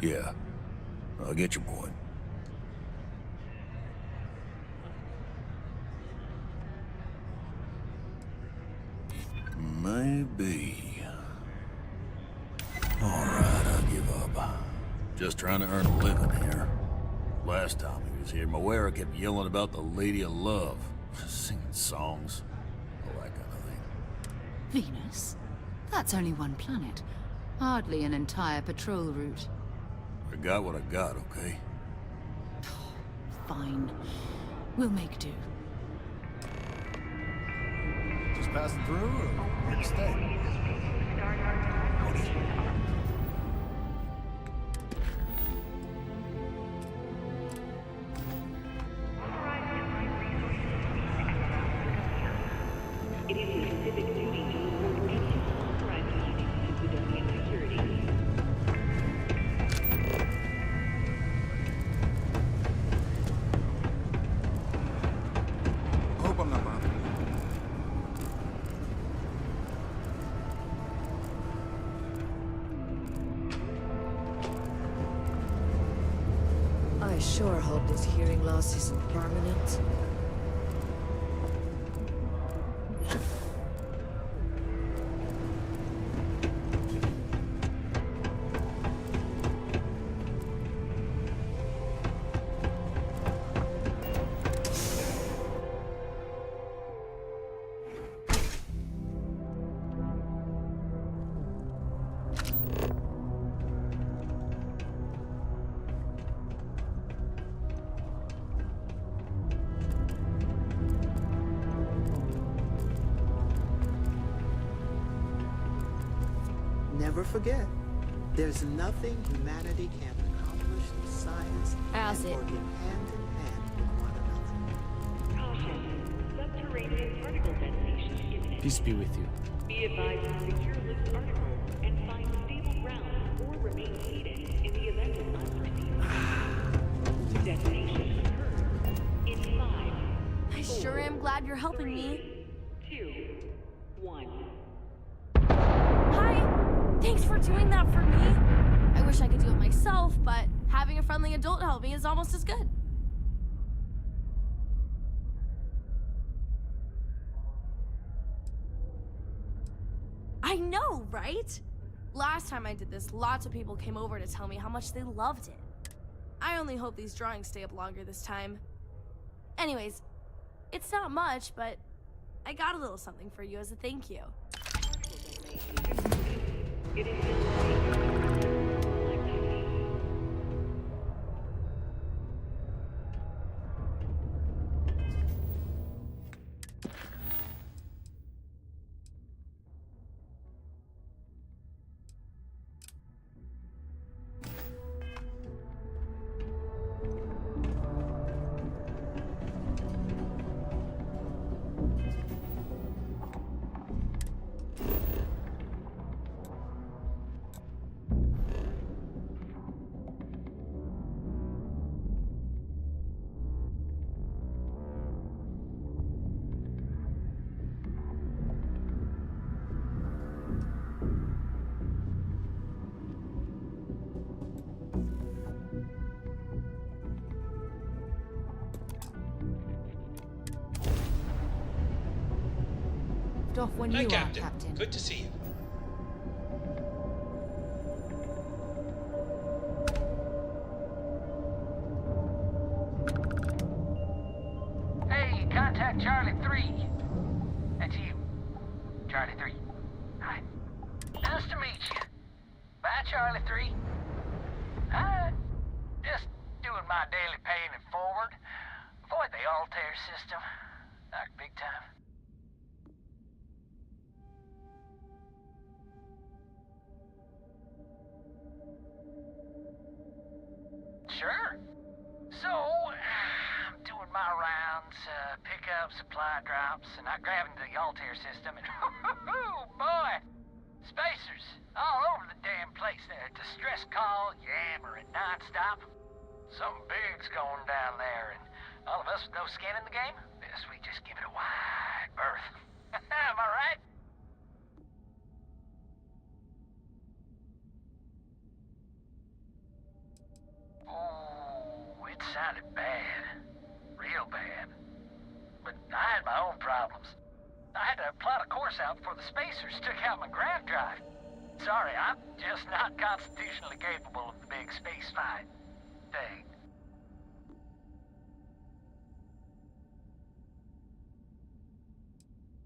Yeah, I get your point. Maybe. Alright, I give up. Just trying to earn a living here. Last time he was here, Moira kept yelling about the Lady of Love. Singing songs. All that kind of thing. Venus? That's only one planet. Hardly an entire patrol route. I got what I got, okay? Fine. We'll make do. Just passing through, or here to stay? It is your civic duty to report any unauthorized meetings to Sidonian security. I hope I'm not bothering you. I sure hope this hearing loss isn't permanent. Never forget, there's nothing humanity can't accomplish of science How's and it? working hand in hand with one another. Caution. Subterranean particle detonation imminent. Peace be with you. Be advised to secure loose articles and find stable ground or remain seated in the event of unforeseen events. Detonation occurs in 5. I sure am glad you're helping me. 2, 1. Hi! Thanks for doing that for me. I wish I could do it myself, but having a friendly adult help me is almost as good. I know, right? Last time I did this, lots of people came over to tell me how much they loved it. I only hope these drawings stay up longer this time. Anyways, it's not much, but I got a little something for you as a thank you. It is activity. Off when Hi, you Captain. are, Captain. Good to see you. Hey, contact Charlie 3. That's you. Charlie 3. Hi. Nice to meet you. Bye, Charlie 3. Hi. Just doing my daily paying it forward. Avoid the Altair system. Like big time. Sure. So, I'm doing my rounds, pick up supply drops, and I grab into the Altair system, and boy, spacers all over the damn place there. Distress call, yammering nonstop. Something big's going down there, and all of us with no skin in the game, best we just give it a wide berth. Am I right? Oh, it sounded bad. Real bad. But I had my own problems. I had to plot a course out before the spacers took out my grav drive. Sorry, I'm just not constitutionally capable of the big space fight thing.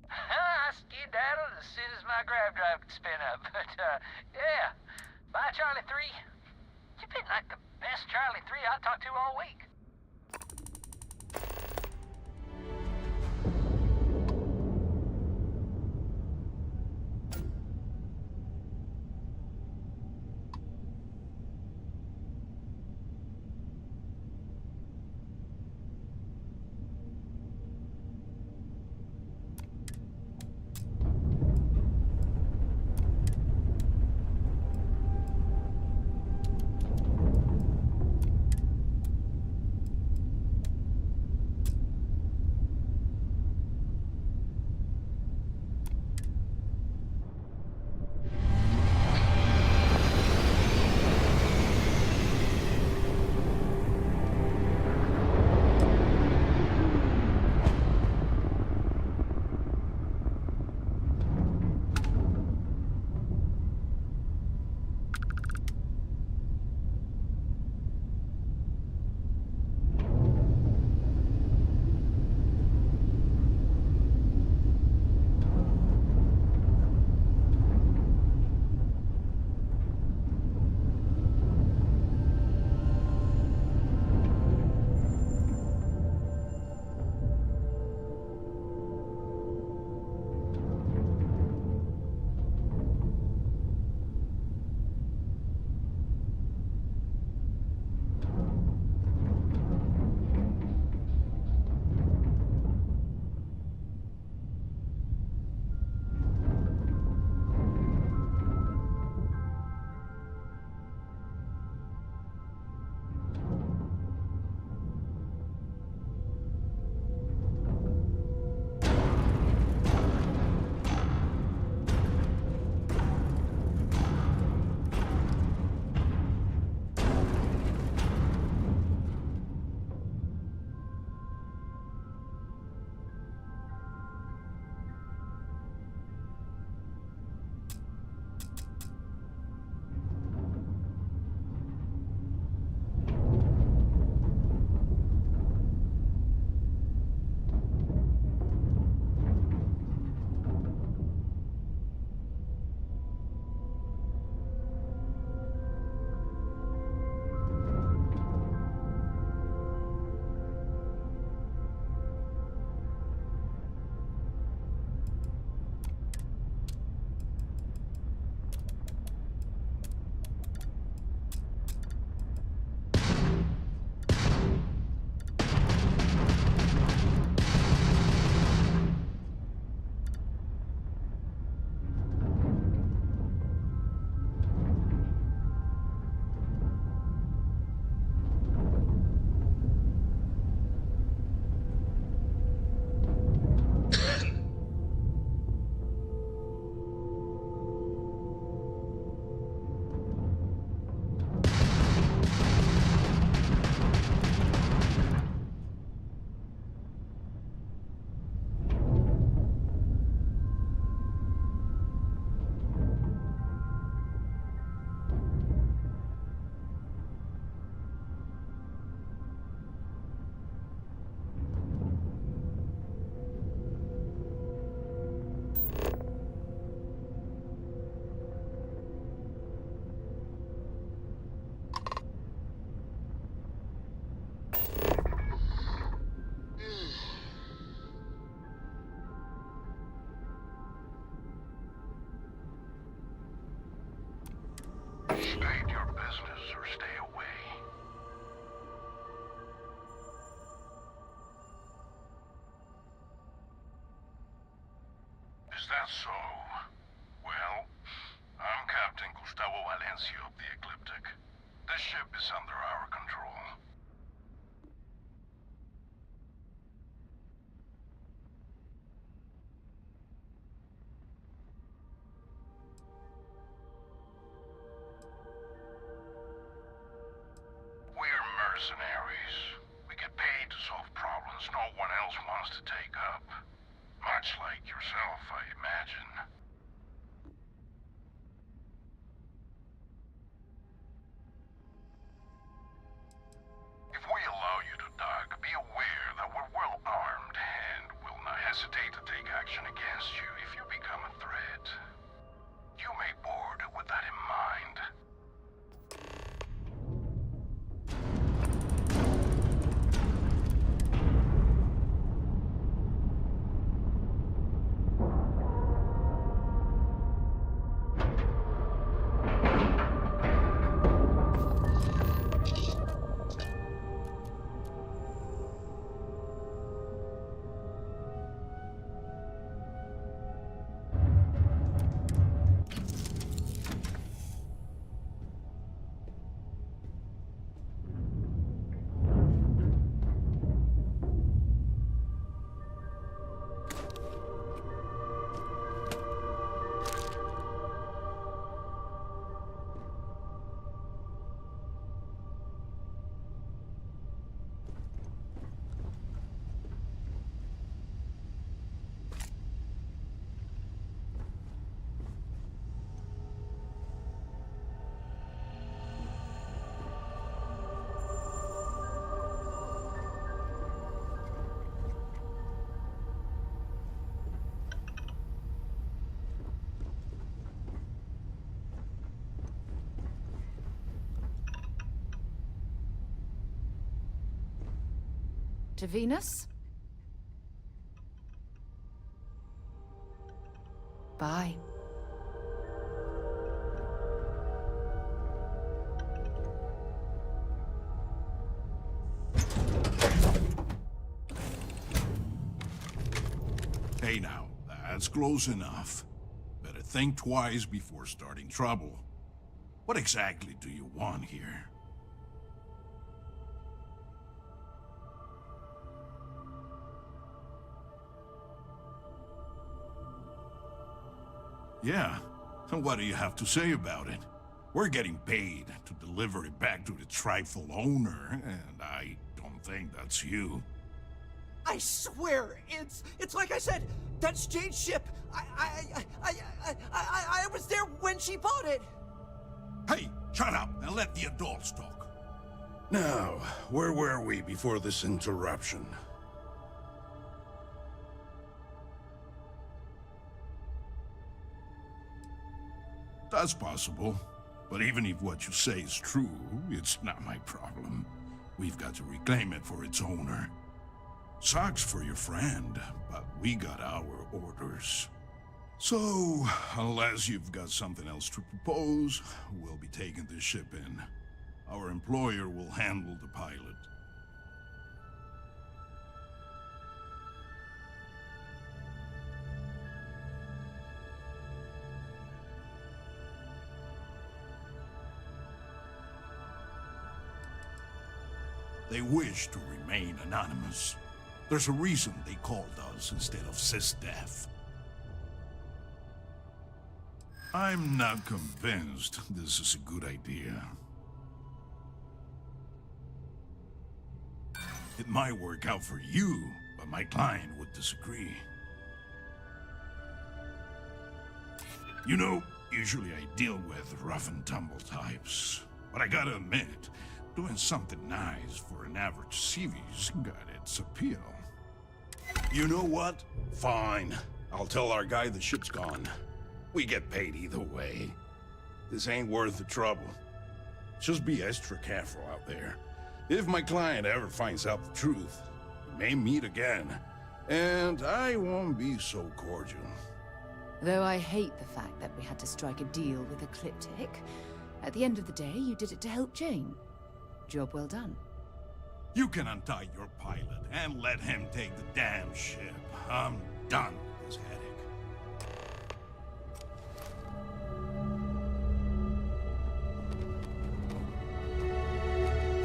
I skedaddled as soon as my grav drive could spin up, but, yeah. Bye, Charlie 3. You've been like the best Charlie 3 I talked to all week. business or stay away. Is that so? Well, I'm Captain Gustavo Valencia of the Ecliptic. This ship is under our control. We're mercenaries. We get paid to solve problems no one else wants to take up. Much like yourself, I imagine. If we allow you to dock, be aware that we're well armed and will not hesitate to take action against you if you become a threat. You may board with that in mind. To Venus? Bye. Hey now, that's close enough. Better think twice before starting trouble. What exactly do you want here? Yeah, and what do you have to say about it? We're getting paid to deliver it back to the trifle owner, and I don't think that's you. I swear, it's like I said, that's Jade's ship. I was there when she bought it. Hey, shut up and let the adults talk. Now, where were we before this interruption? That's possible. But even if what you say is true, it's not my problem. We've got to reclaim it for its owner. Sucks for your friend, but we got our orders. So, unless you've got something else to propose, we'll be taking this ship in. Our employer will handle the pilot. They wish to remain anonymous. There's a reason they called us instead of SysDef. I'm not convinced this is a good idea. It might work out for you, but my client would disagree. You know, usually I deal with rough and tumble types, but I gotta admit, doing something nice for an average CV's got its appeal. You know what? Fine. I'll tell our guy the ship's gone. We get paid either way. This ain't worth the trouble. Just be extra careful out there. If my client ever finds out the truth, we may meet again. And I won't be so cordial. Though I hate the fact that we had to strike a deal with Ecliptic, At the end of the day, you did it to help Jane. Job well done. You can untie your pilot and let him take the damn ship. I'm done with this headache.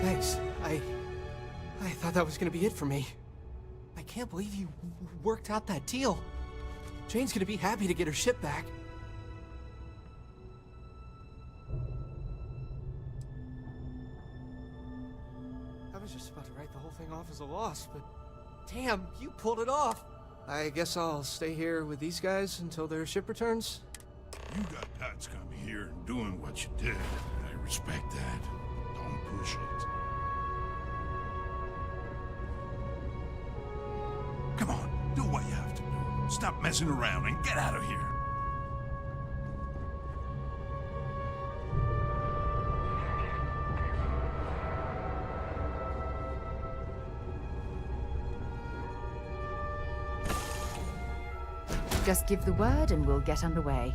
Thanks. I thought that was gonna be it for me. I can't believe you worked out that deal. Jane's gonna be happy to get her ship back. I was just about to write the whole thing off as a loss, but damn, you pulled it off. I guess I'll stay here with these guys until their ship returns. You got guts coming here and doing what you did. I respect that. Don't push it. Come on, do what you have to do. Stop messing around and get out of here. Just give the word and we'll get underway.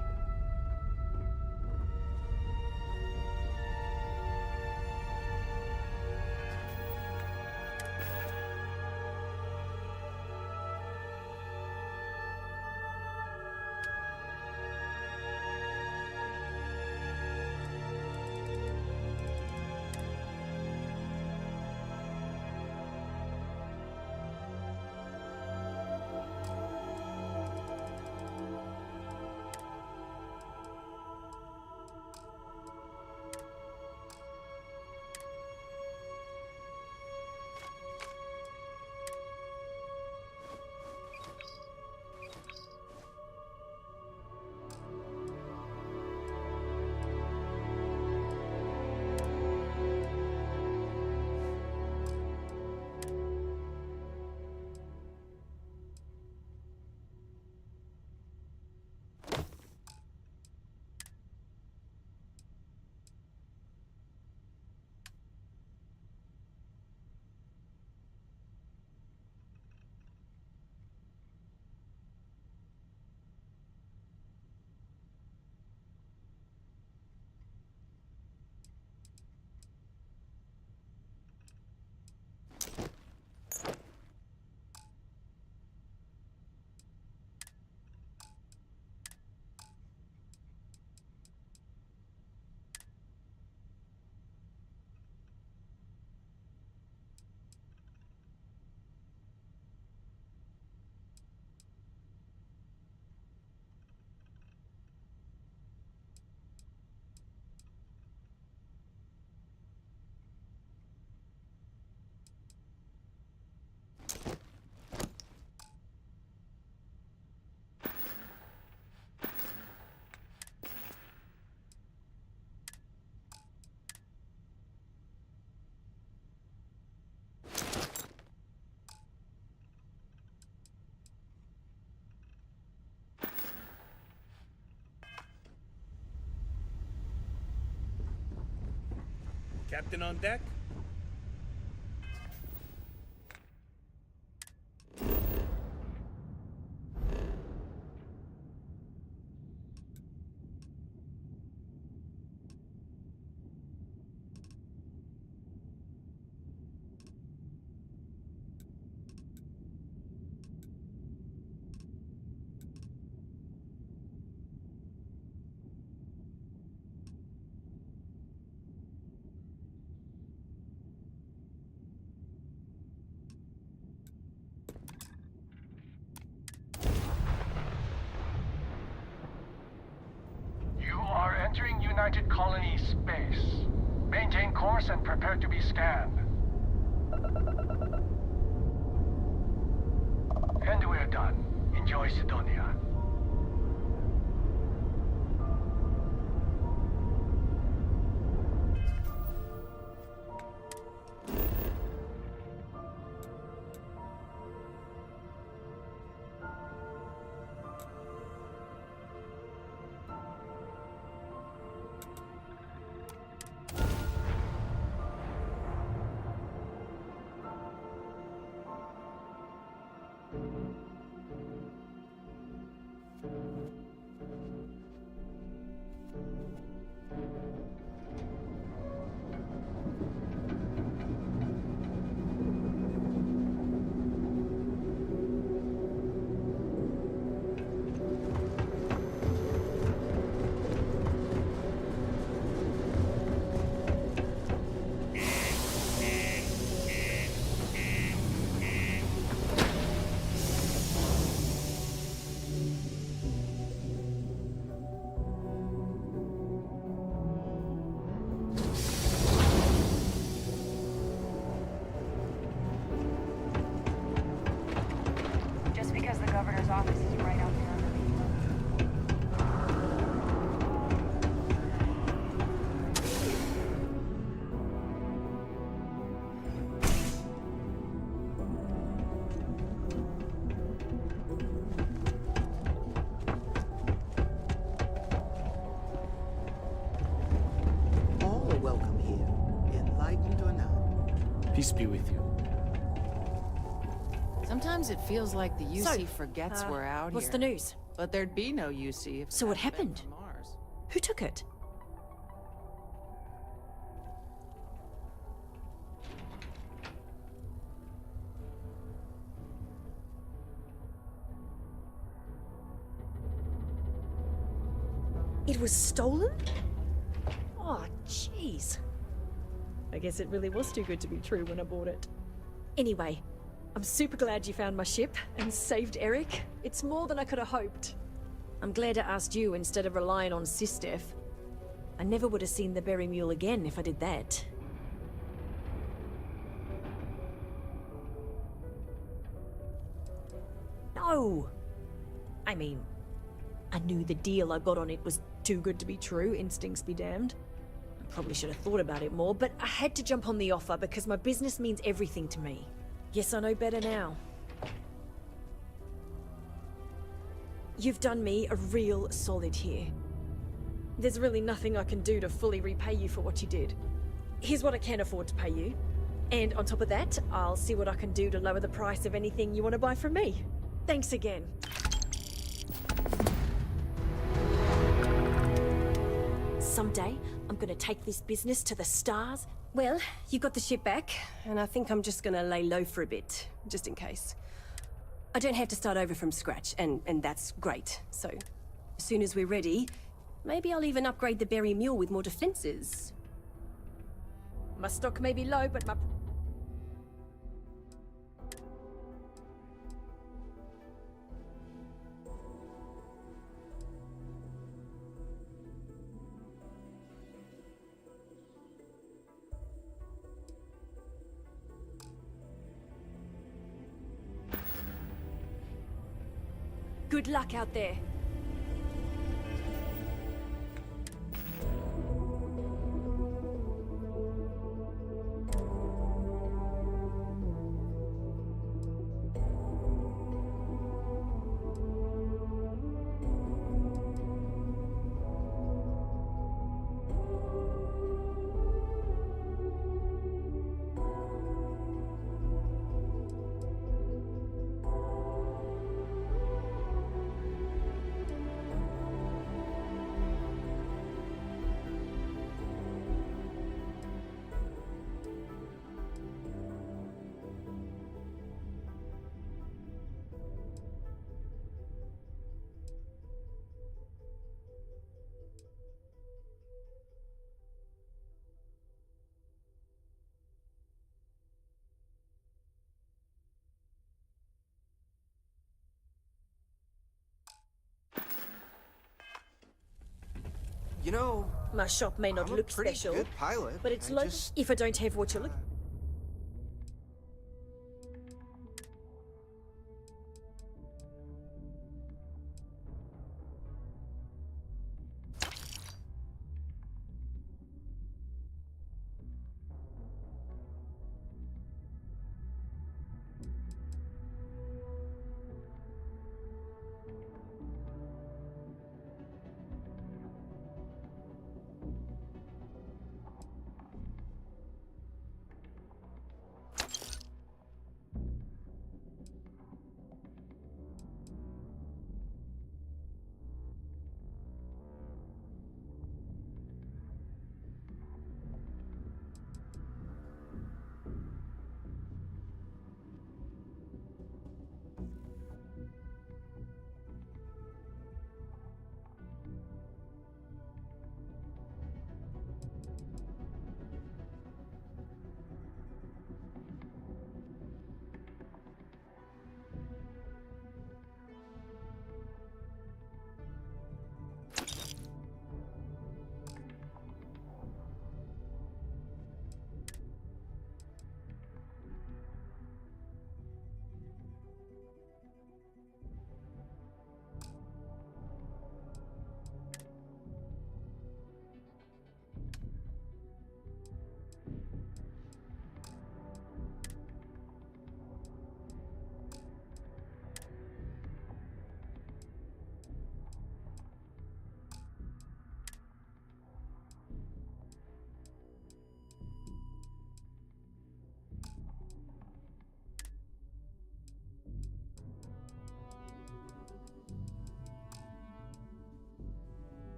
Captain on deck? Entering United Colony space. Maintain course and prepare to be scanned. And we're done. Enjoy Sidonia. Peace be with you. Sometimes it feels like the UC forgets we're out what's here. the news? But there'd be no UC if So what happened? Mars. Who took it? It was stolen? Oh, jeez. I guess it really was too good to be true when I bought it. Anyway, I'm super glad you found my ship and saved Eric. It's more than I could have hoped. I'm glad I asked you instead of relying on Sistef. I never would have seen the Berry Mule again if I did that. No! I mean, I knew the deal I got on it was too good to be true, instincts be damned. I probably should have thought about it more, but I had to jump on the offer because my business means everything to me. Yes, I know better now. You've done me a real solid here. There's really nothing I can do to fully repay you for what you did. Here's what I can afford to pay you. And on top of that, I'll see what I can do to lower the price of anything you want to buy from me. Thanks again. Someday, I'm gonna take this business to the stars. Well, you got the ship back, and I think I'm just gonna lay low for a bit, just in case. I don't have to start over from scratch, and that's great. So, as soon as we're ready, maybe I'll even upgrade the Berry Mule with more defenses. My stock may be low, but my... Good luck out there. You know, my shop may not I'm a look pretty special, good pilot. but it's I low just- if I don't have what you're looking.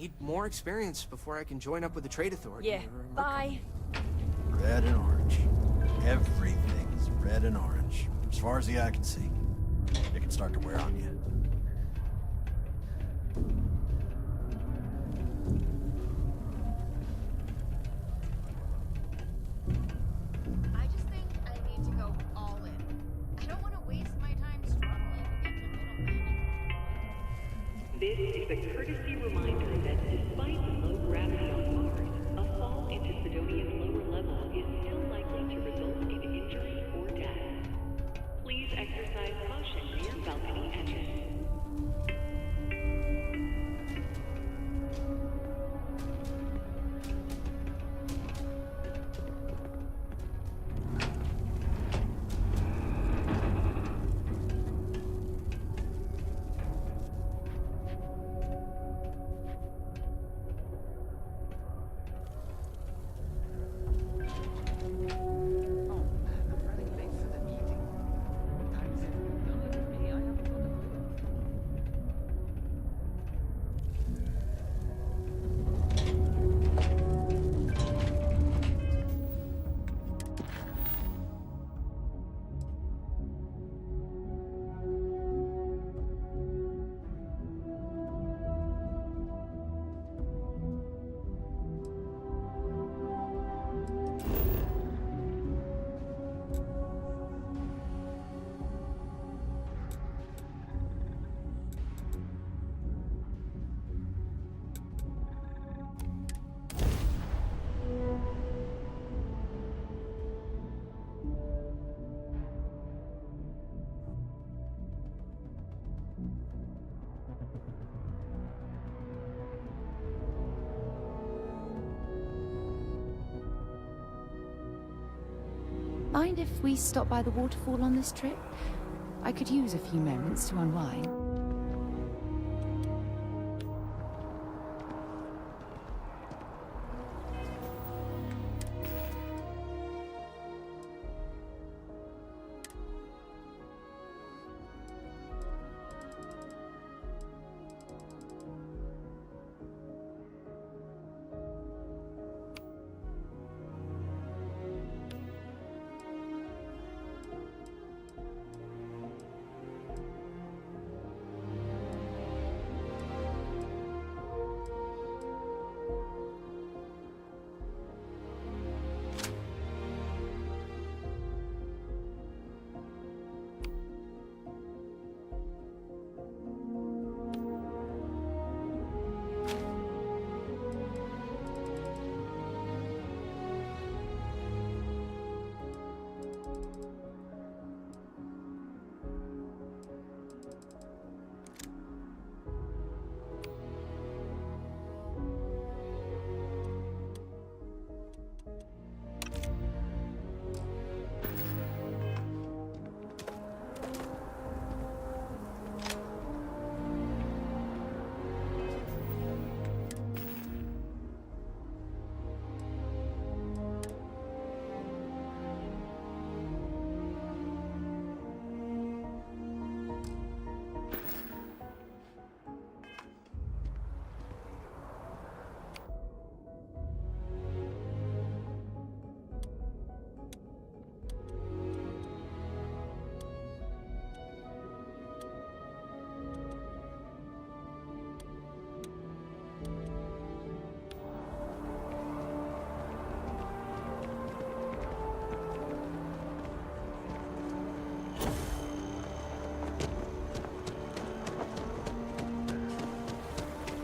Need more experience before I can join up with the Trade Authority. Yeah, bye. Red and orange. Everything's red and orange. As far as the eye can see. It can start to wear on you. I just think I need to go all in. I don't want to waste my time struggling against the middleman. This is a courtesy reminder that despite the low gravity on Mars, a fall into Sidonia's lower level is still likely to result in injury or death. Please exercise caution near balcony edges. Mind if we stop by the waterfall on this trip? I could use a few moments to unwind.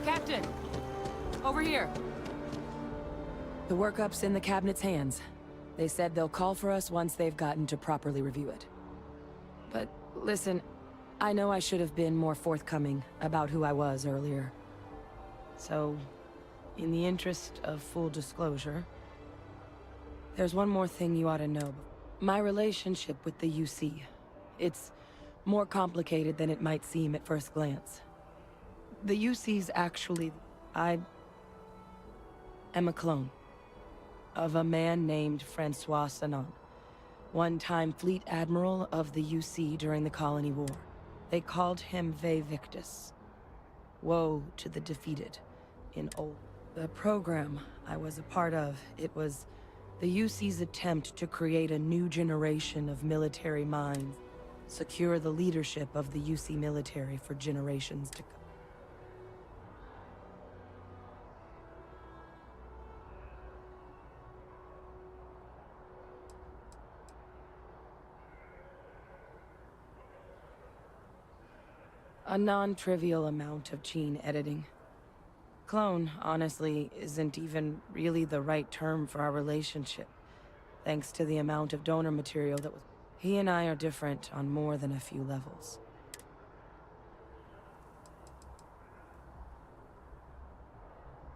Captain! Over here. The workup's in the cabinet's hands. They said they'll call for us once they've gotten to properly review it. But listen, I know I should have been more forthcoming about who I was earlier. So, in the interest of full disclosure, there's one more thing you ought to know. My relationship with the UC. It's more complicated than it might seem at first glance. The UC's actually... I am a clone of a man named Francois Sanon, one-time fleet admiral of the UC during the Colony War. They called him Ve Victus. Woe to the defeated, in old. The program I was a part of, it was the UC's attempt to create a new generation of military minds, secure the leadership of the UC military for generations to come. A non-trivial amount of gene editing. Clone, honestly, isn't even really the right term for our relationship, thanks to the amount of donor material that was... He and I are different on more than a few levels.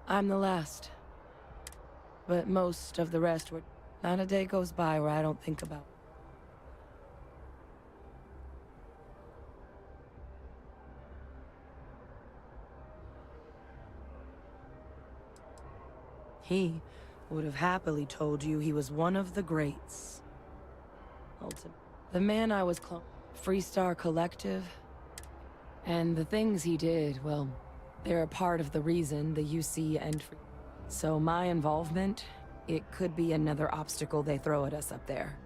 I'm the last. But most of the rest were... Not a day goes by where I don't think about. He would have happily told you he was one of the greats. The man I was Freestar Collective. And the things he did, well, they're a part of the reason the UC and... So my involvement, it could be another obstacle they throw at us up there.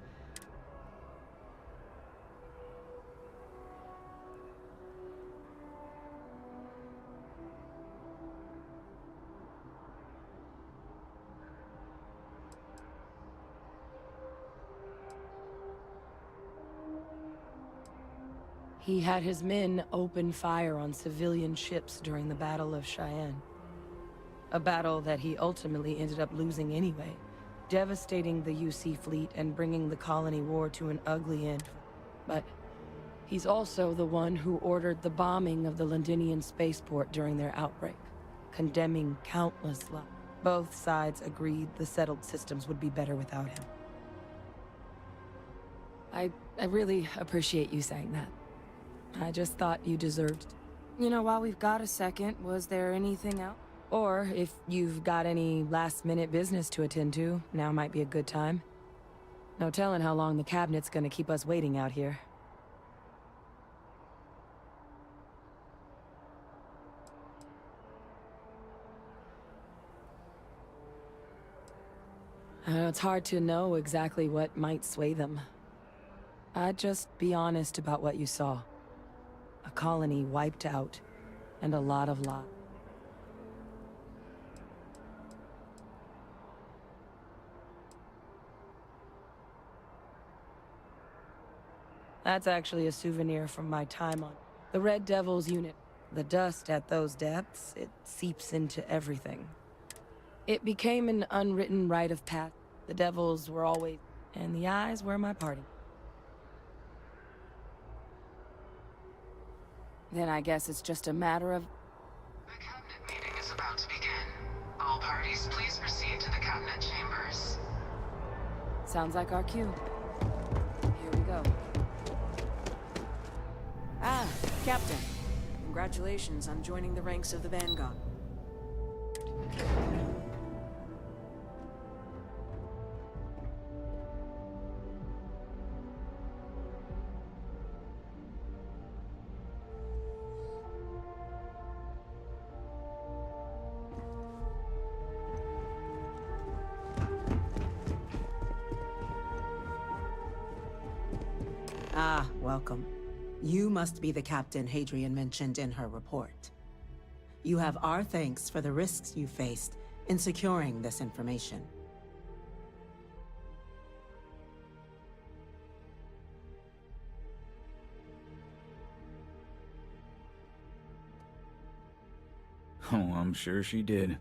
He had his men open fire on civilian ships during the Battle of Cheyenne. A battle that he ultimately ended up losing anyway, devastating the UC fleet and bringing the colony war to an ugly end. But he's also the one who ordered the bombing of the Londinian spaceport during their outbreak, condemning countless lives. Both sides agreed the settled systems would be better without him. I really appreciate you saying that. I just thought you deserved... You know, while we've got a second, was there anything else? Or, if you've got any last-minute business to attend to, now might be a good time. No telling how long the cabinet's gonna keep us waiting out here. It's hard to know exactly what might sway them. I'd just be honest about what you saw. A colony wiped out, and a lot of lives. That's actually a souvenir from my time on the Red Devils unit. The dust at those depths, it seeps into everything. It became an unwritten rite of passage. The Devils were always... and the eyes were my party. Then I guess it's just a matter of... The cabinet meeting is about to begin. All parties, please proceed to the cabinet chambers. Sounds like our cue. Here we go. Ah, Captain. Congratulations on joining the ranks of the Vanguard. Ah, welcome. You must be the captain Hadrian mentioned in her report. You have our thanks for the risks you faced in securing this information. Oh, I'm sure she did.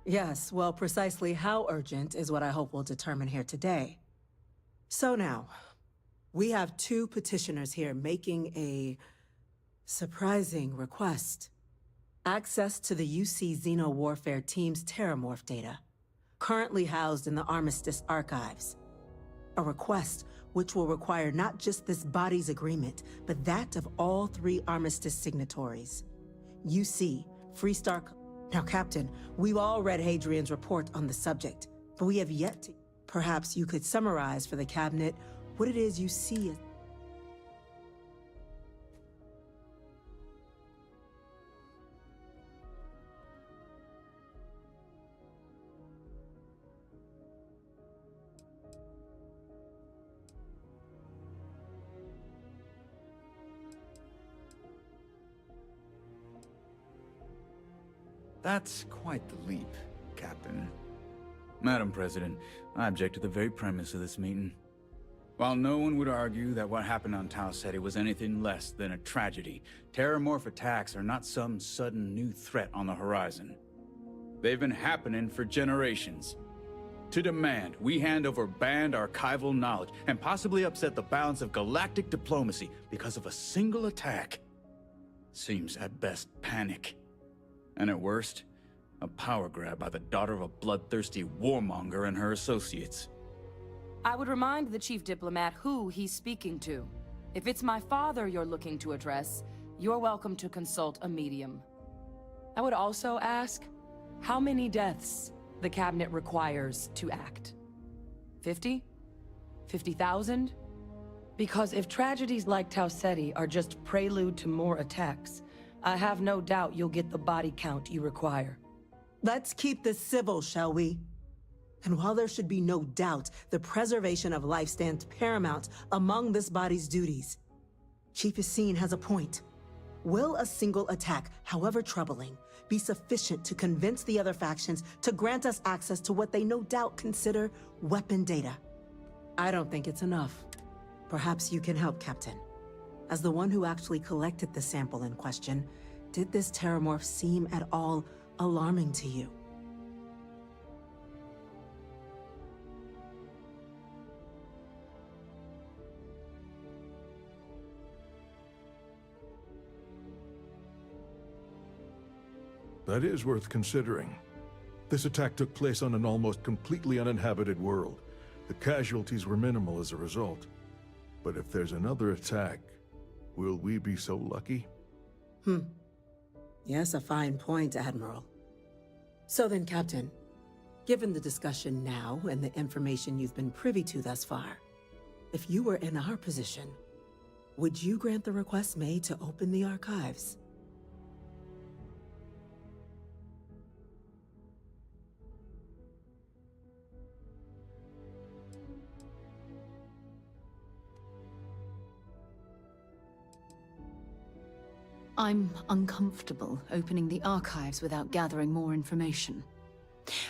Yes, well, precisely how urgent is what I hope will determine here today. So now, we have two petitioners here making a surprising request. Access to the UC Xeno-Warfare Team's Terramorph data, currently housed in the Armistice archives. A request which will require not just this body's agreement, but that of all 3 Armistice signatories. UC, Freestar... Now, Captain, we've all read Hadrian's report on the subject, but we have yet to... Perhaps you could summarize for the Cabinet what it is you see as... That's quite the leap, Captain. Madam President, I object to the very premise of this meeting. While no one would argue that what happened on Tau Ceti was anything less than a tragedy, terramorph attacks are not some sudden new threat on the horizon. They've been happening for generations. To demand we hand over banned archival knowledge and possibly upset the balance of galactic diplomacy because of a single attack seems at best panic. And at worst, a power grab by the daughter of a bloodthirsty warmonger and her associates. I would remind the chief diplomat who he's speaking to. If it's my father you're looking to address, you're welcome to consult a medium. I would also ask how many deaths the cabinet requires to act. 50? 50,000? Because if tragedies like Tau Ceti are just prelude to more attacks, I have no doubt you'll get the body count you require. Let's keep this civil, shall we? And while there should be no doubt the preservation of life stands paramount among this body's duties, Chief Yassine has a point. Will a single attack, however troubling, be sufficient to convince the other factions to grant us access to what they no doubt consider weapon data? I don't think it's enough. Perhaps you can help, Captain. As the one who actually collected the sample in question, did this terramorph seem at all alarming to you? That is worth considering. This attack took place on an almost completely uninhabited world. The casualties were minimal as a result. But if there's another attack, will we be so lucky? Yes, a fine point, Admiral. So then, Captain, given the discussion now and the information you've been privy to thus far, if you were in our position, would you grant the request made to open the archives? I'm uncomfortable opening the archives without gathering more information.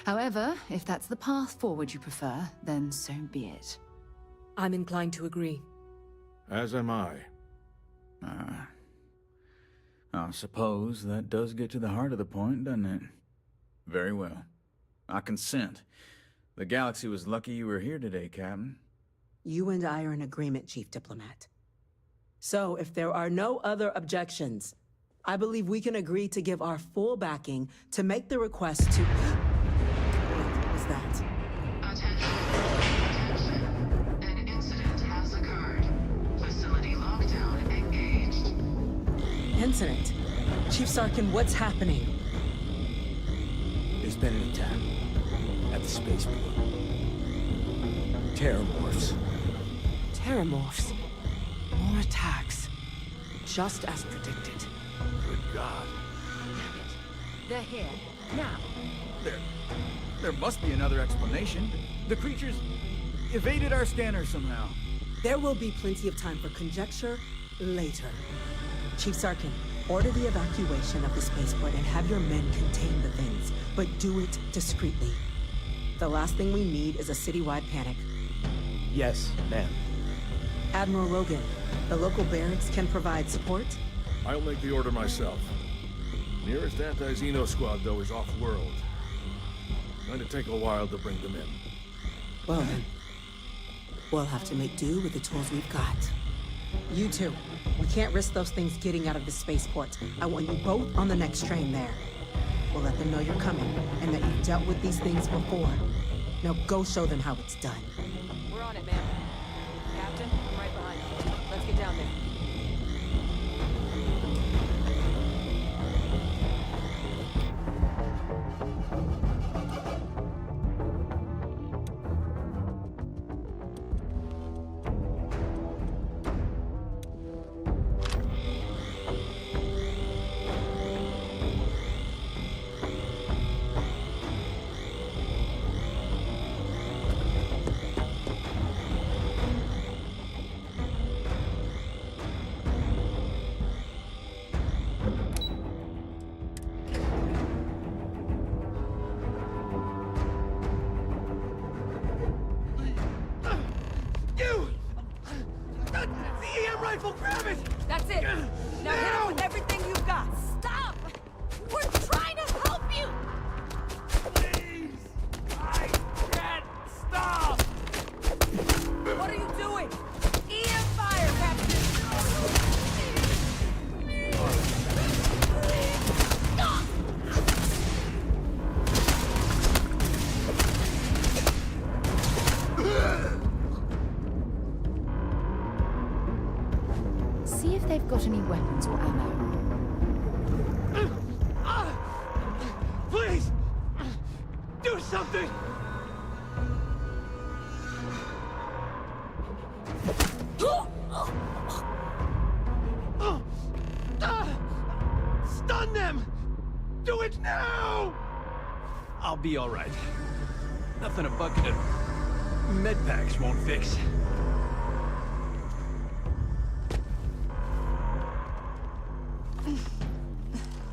However, if that's the path forward you prefer, then so be it. I'm inclined to agree. As am I. I suppose that does get to the heart of the point, doesn't it? Very well. I consent. The galaxy was lucky you were here today, Captain. You and I are in agreement, Chief Diplomat. So, if there are no other objections, I believe we can agree to give our full backing to make the request to... What was that? Attention. An incident has occurred. Facility lockdown engaged. Incident? Chief Sarkin, what's happening? There's been an attack at the spaceport. Terramorphs. Terramorphs. More attacks. Just as predicted. Good God. They're here, now. There must be another explanation. The creatures evaded our scanner somehow. There will be plenty of time for conjecture later. Chief Sarkin, order the evacuation of the spaceport and have your men contain the things, but do it discreetly. The last thing we need is a citywide panic. Yes, ma'am. Admiral Logan, the local barracks can provide support? I'll make the order myself. Nearest anti-Xeno squad, though, is off-world. Going to take a while to bring them in. Well then, we'll have to make do with the tools we've got. You two, we can't risk those things getting out of the spaceport. I want you both on the next train there. We'll let them know you're coming, and that you've dealt with these things before. Now go show them how it's done. We're on it, ma'am. Captain, I'm right behind you. Let's get down there. something! Stun them! Do it now! I'll be all right. Nothing a bucket of med packs won't fix.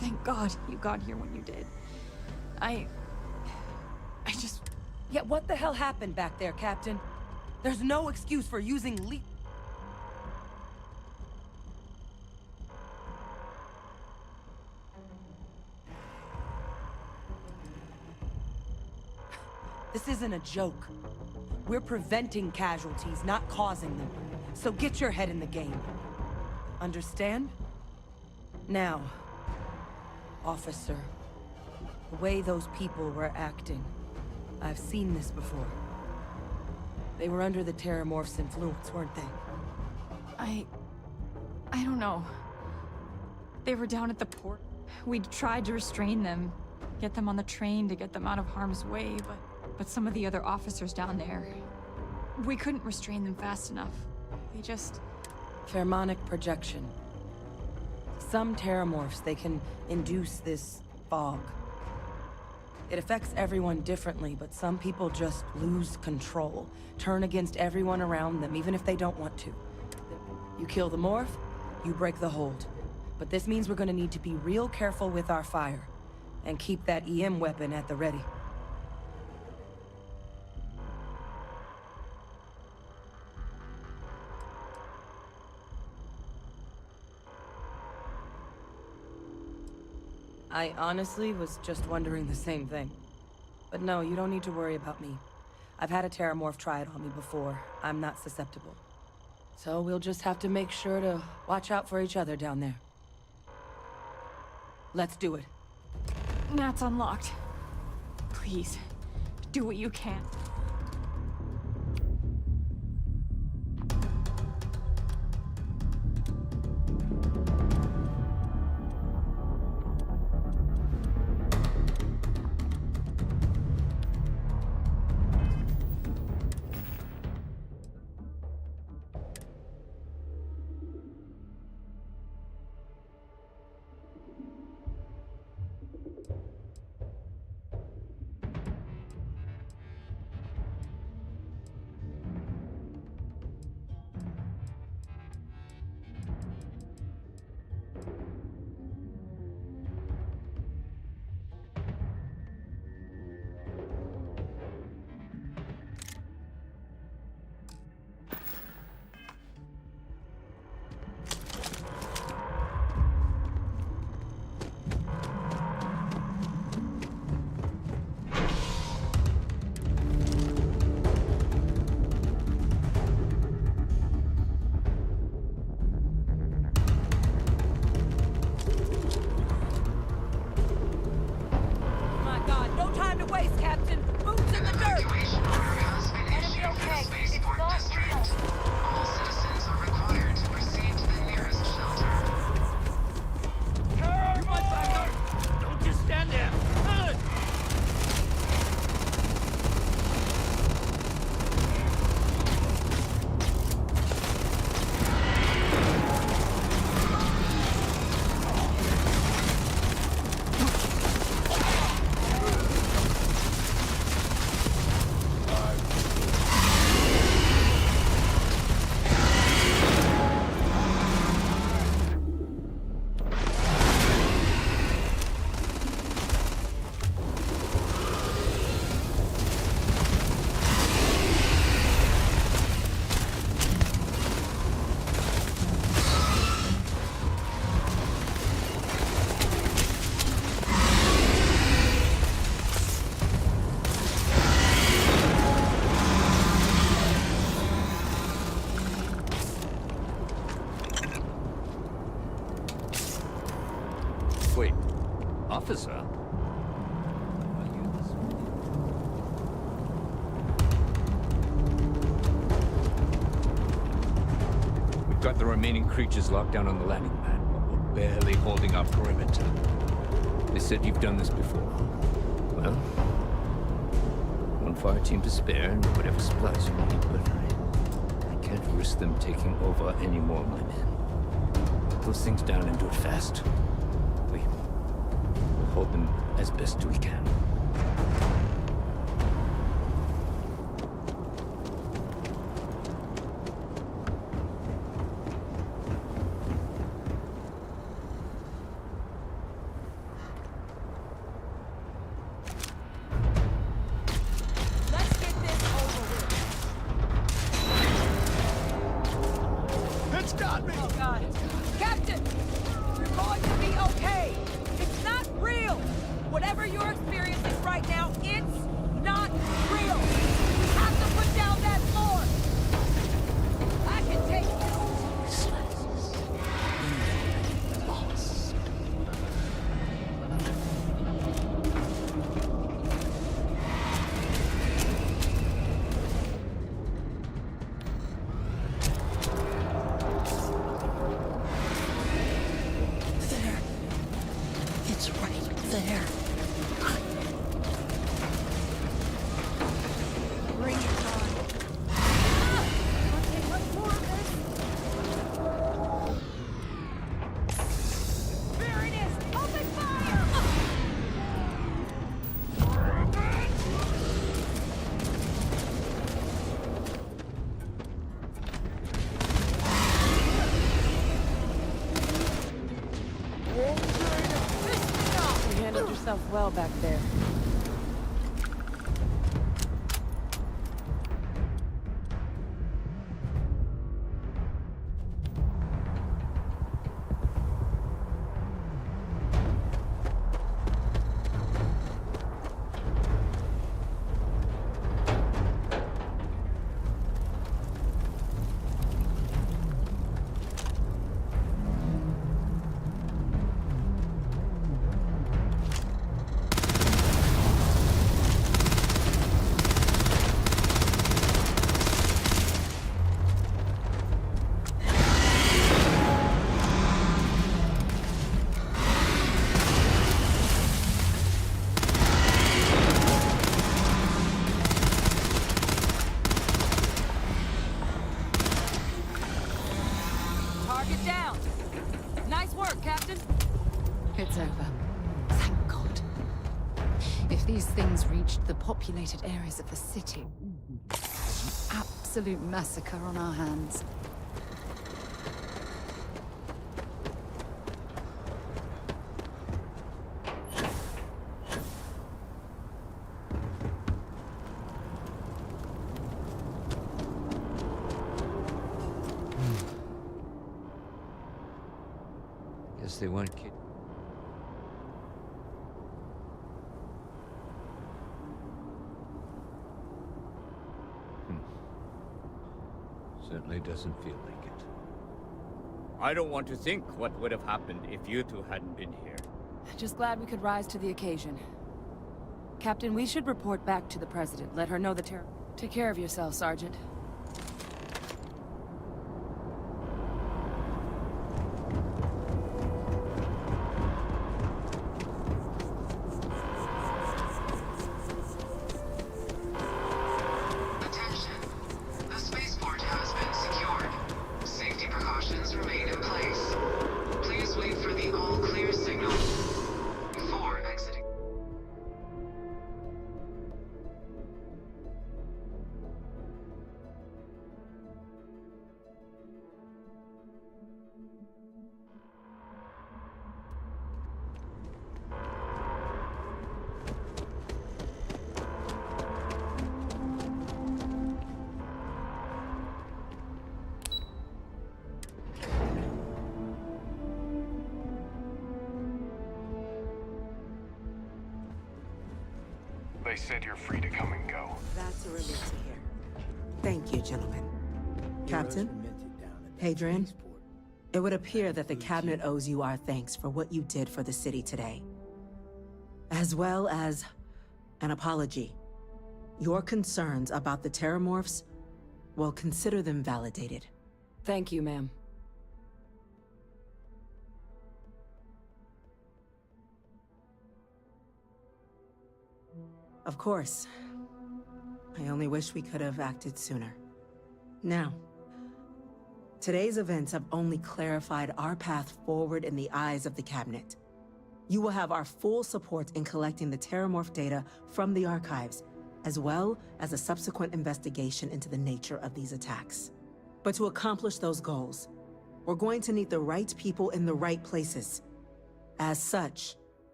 Thank God you got here when you did. I just... Yeah, what the hell happened back there, Captain? There's no excuse for using This isn't a joke. We're preventing casualties, not causing them. So get your head in the game. Understand? Now, officer, the way those people were acting, I've seen this before. They were under the Terramorph's influence, weren't they? I don't know. They were down at the port. We'd tried to restrain them, get them on the train to get them out of harm's way, but some of the other officers down there, we couldn't restrain them fast enough. They just... Pheromonic projection. Some Terramorphs, they can induce this fog. It affects everyone differently, but some people just lose control, turn against everyone around them, even if they don't want to. You kill the morph, you break the hold. But this means we're gonna need to be real careful with our fire, and keep that EM weapon at the ready. I honestly was just wondering the same thing. But no, you don't need to worry about me. I've had a Terramorph try it on me before. I'm not susceptible. So we'll just have to make sure to watch out for each other down there. Let's do it. Nat's unlocked. Please, do what you can. Wait, officer? We've got the remaining creatures locked down on the landing pad, but we're barely holding our perimeter. They said you've done this before. Well, one fire team to spare and whatever supplies you need, but I can't risk them taking over any more of my men. Put those things down and do it fast. We'll hold them as best we can. Well back there. The populated areas of the city. An absolute massacre on our hands. Guess they weren't kidding. Certainly doesn't feel like it. I don't want to think what would have happened if you two hadn't been here. Just glad we could rise to the occasion. Captain, we should report back to the President. Let her know the terror. Take care of yourself, Sergeant. They said you're free to come and go. That's a relief to hear. Thank you, gentlemen. Captain? Hadrian? It would appear that the Cabinet owes you our thanks for what you did for the city today. As well as an apology. Your concerns about the Terramorphs, well, consider them validated. Thank you, ma'am. Of course. I only wish we could have acted sooner. Now, today's events have only clarified our path forward in the eyes of the Cabinet. You will have our full support in collecting the Terramorph data from the archives, as well as a subsequent investigation into the nature of these attacks. But to accomplish those goals, we're going to need the right people in the right places. As such,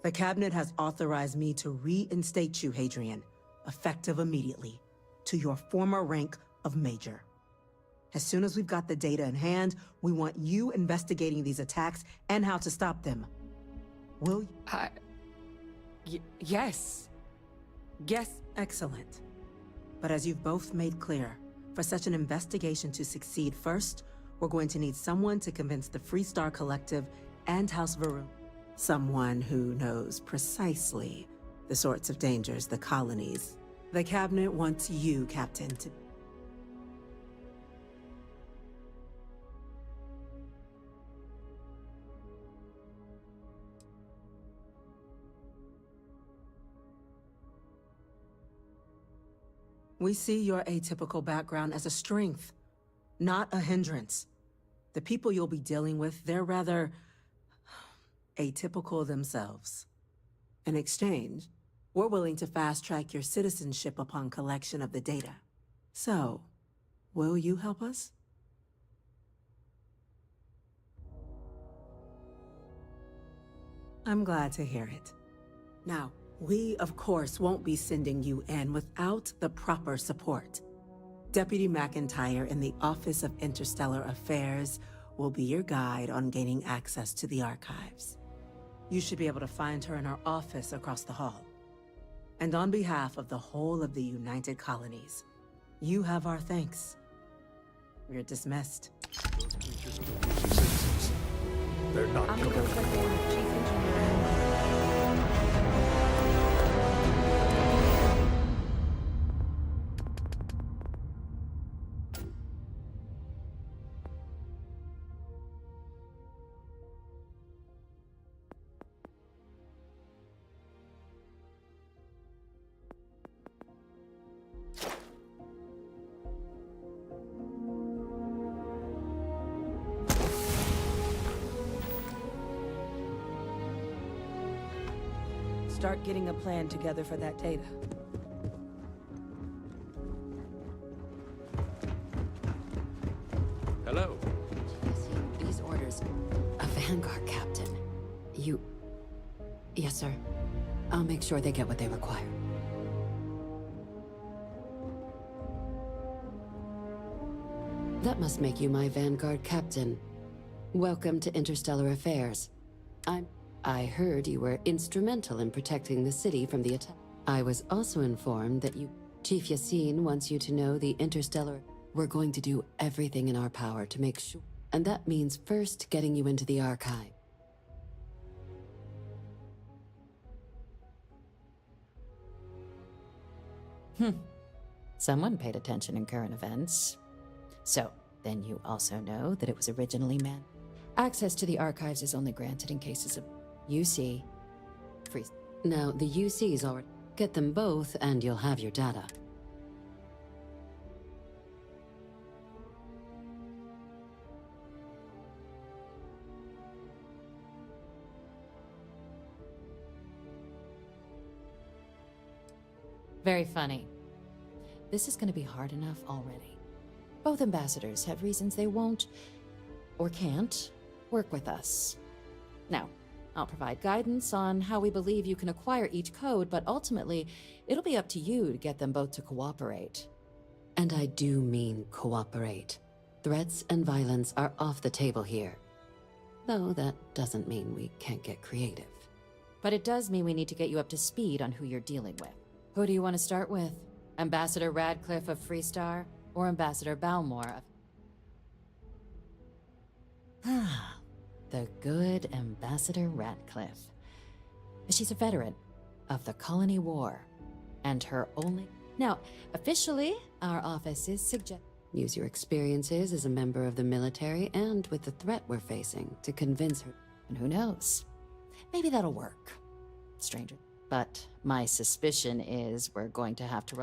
the Cabinet has authorized me to reinstate you, Hadrian, effective immediately, to your former rank of Major. As soon as we've got the data in hand, we want you investigating these attacks and how to stop them. Will you? Yes. Yes. Excellent. But as you've both made clear, for such an investigation to succeed first, we're going to need someone to convince the Freestar Collective and House Varun. Someone who knows precisely the sorts of dangers the colonies. The Cabinet wants you, Captain, to... We see your atypical background as a strength, not a hindrance. The people you'll be dealing with, they're rather atypical themselves. In exchange, we're willing to fast-track your citizenship upon collection of the data. So, will you help us? I'm glad to hear it. Now, we, of course, won't be sending you in without the proper support. Deputy McIntyre in the Office of Interstellar Affairs will be your guide on gaining access to the archives. You should be able to find her in her office across the hall. And on behalf of the whole of the United Colonies, you have our thanks. You're dismissed. Those creatures are easy citizens. They're not I'm coming. gonna go check in with Chief Engineer. Start getting a plan together for that data. Hello. These orders. A Vanguard captain. You... Yes, sir. I'll make sure they get what they require. That must make you my Vanguard captain. Welcome to Interstellar Affairs. I heard you were instrumental in protecting the city from the attack. I was also informed that Chief Yassine wants you to know the Interstellar... We're going to do everything in our power to make sure... And that means first getting you into the archive. Someone paid attention in current events. So, then you also know that it was originally meant. Access to the archives is only granted in cases of UC. Free. Now, the UCs already... Get them both, and you'll have your data. Very funny. This is going to be hard enough already. Both ambassadors have reasons they won't, or can't, work with us. Now, I'll provide guidance on how we believe you can acquire each code, but ultimately, it'll be up to you to get them both to cooperate. And I do mean cooperate. Threats and violence are off the table here. Though that doesn't mean we can't get creative. But it does mean we need to get you up to speed on who you're dealing with. Who do you want to start with? Ambassador Radcliffe of Freestar, or Ambassador Balmore of... The good Ambassador Radcliffe. She's a veteran of the Colony War, and her only... Now, officially, our office is use your experiences as a member of the military and with the threat we're facing to convince her. And who knows? Maybe that'll work. Stranger. But my suspicion is we're going to have to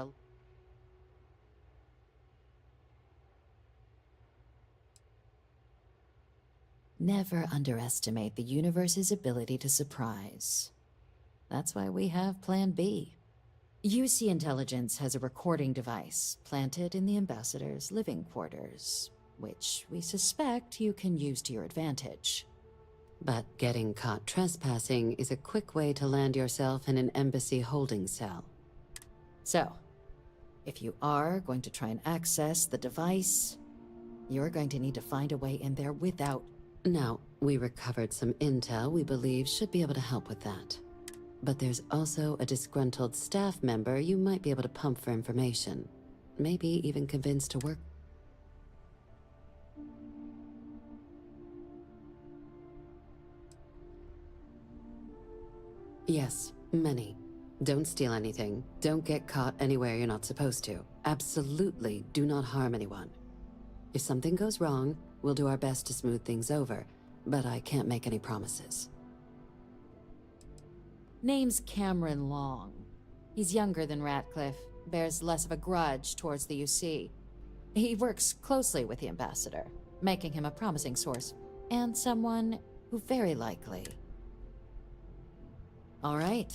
Never underestimate the universe's ability to surprise. That's why we have Plan B. UC Intelligence has a recording device planted in the ambassador's living quarters, which we suspect you can use to your advantage. But getting caught trespassing is a quick way to land yourself in an embassy holding cell. So, if you are going to try and access the device, you're going to need to find a way in there without... Now, we recovered some intel we believe should be able to help with that. But there's also a disgruntled staff member you might be able to pump for information. Maybe even convince to work. Yes, many. Don't steal anything. Don't get caught anywhere you're not supposed to. Absolutely do not harm anyone. If something goes wrong, we'll do our best to smooth things over, but I can't make any promises. Name's Cameron Long. He's younger than Ratcliffe, bears less of a grudge towards the UC. He works closely with the ambassador, making him a promising source, and someone who very likely... All right.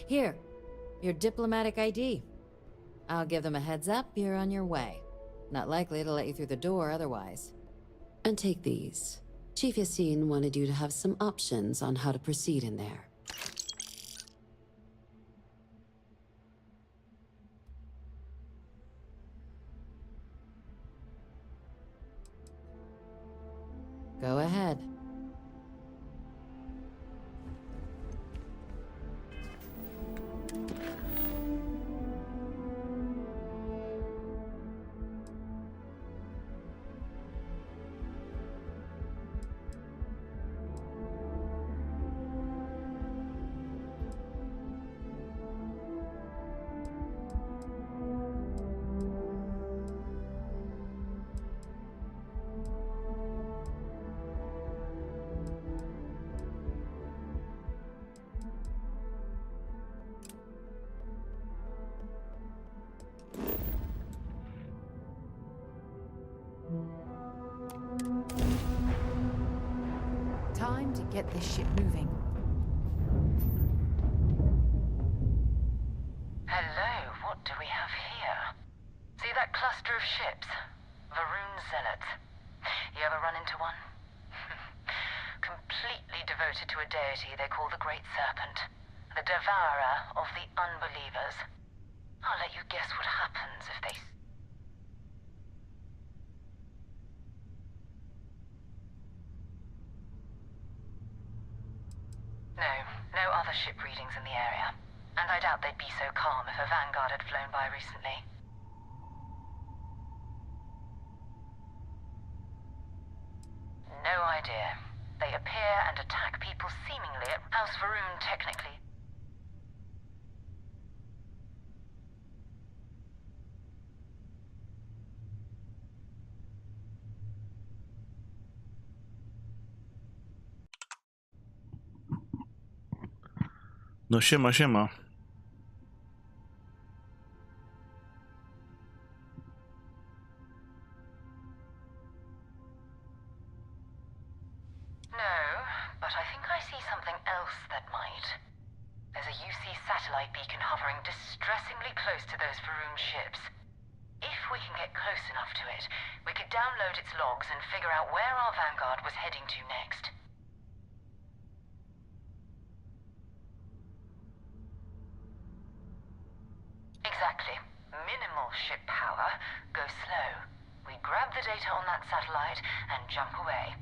Here, your diplomatic ID. I'll give them a heads up, you're on your way. Not likely to let you through the door otherwise. And take these. Chief Yassine wanted you to have some options on how to proceed in there. Go ahead. Time to get this ship moving. Hello, what do we have here? See that cluster of ships? Varun Zealots. You ever run into one? Completely devoted to a deity they call the Great Serpent. The devourer of the unbelievers. I'll let you guess what happens if they... No other ship readings in the area. And I doubt they'd be so calm if a Vanguard had flown by recently. No idea. They appear and attack people seemingly at House Varun, technically. No siema, siema. No, but I think I see something else that might. There's a UC satellite beacon hovering distressingly close to those Varun ships. If we can get close enough to it, we could download its logs and figure out where our Vanguard was heading to next. Exactly. Minimal ship power. Go slow. We grab the data on that satellite and jump away.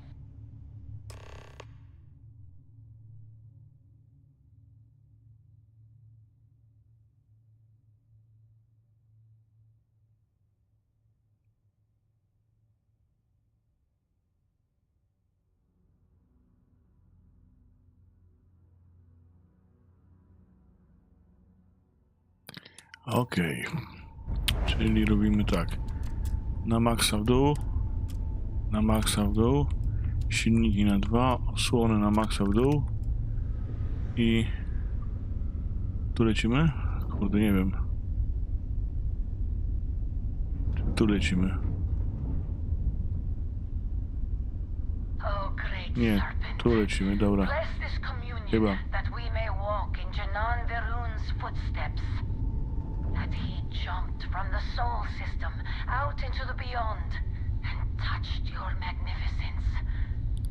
Okej. Czyli robimy tak. Na maksa w dół. Na maksa w dół. Silniki na 2. Osłony na maksa w dół. I... Tu lecimy? Kurde, nie wiem. Tu lecimy. Oh, Nie, tu lecimy, dobra. Bless this communion Chyba. that we may walk in Janan Verun's footsteps. That he jumped from the soul system out into the beyond and touched your magnificence.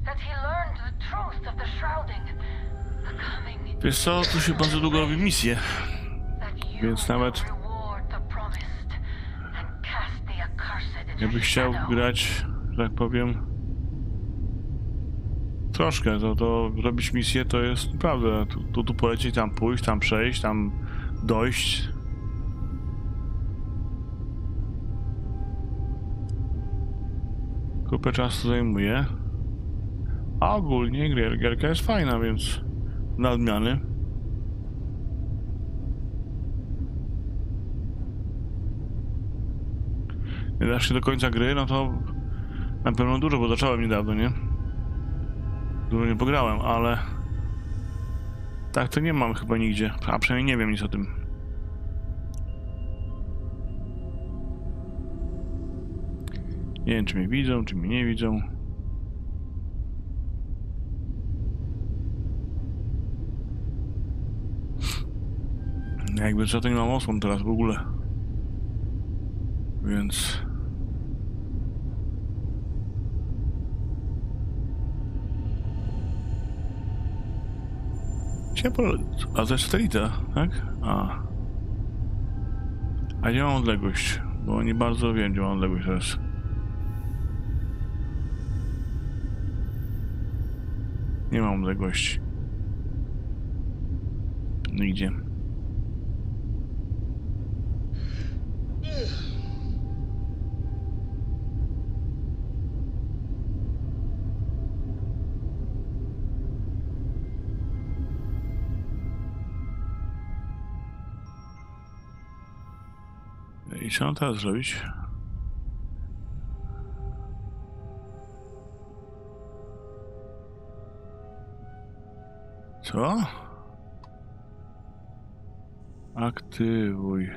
That he learned the truth of the shrouding, the coming. Wiesz co, tu się bardzo długo robi misję. Więc nawet jakbyś chciał grać, że tak powiem, troszkę, to robić misję to jest naprawdę tu polecieć, tam pójść, tam przejść, tam dojść. Kupę czasu zajmuje. A ogólnie gierka jest fajna, więc na odmiany. Nie dasz się do końca gry, no to na pewno dużo, bo zacząłem niedawno, nie? Dużo nie pograłem, ale tak to nie mam chyba nigdzie, a przynajmniej nie wiem nic o tym. Nie wiem, czy mnie widzą, czy mnie nie widzą. Jakby co, to nie mam osłon teraz w ogóle. Więc... A to jest satelita, tak? A gdzie mam odległość? Bo nie bardzo wiem, gdzie mam odległość teraz. Nie mam odległości. Nigdzie. I co mam teraz zrobić? Co? Aktywuj.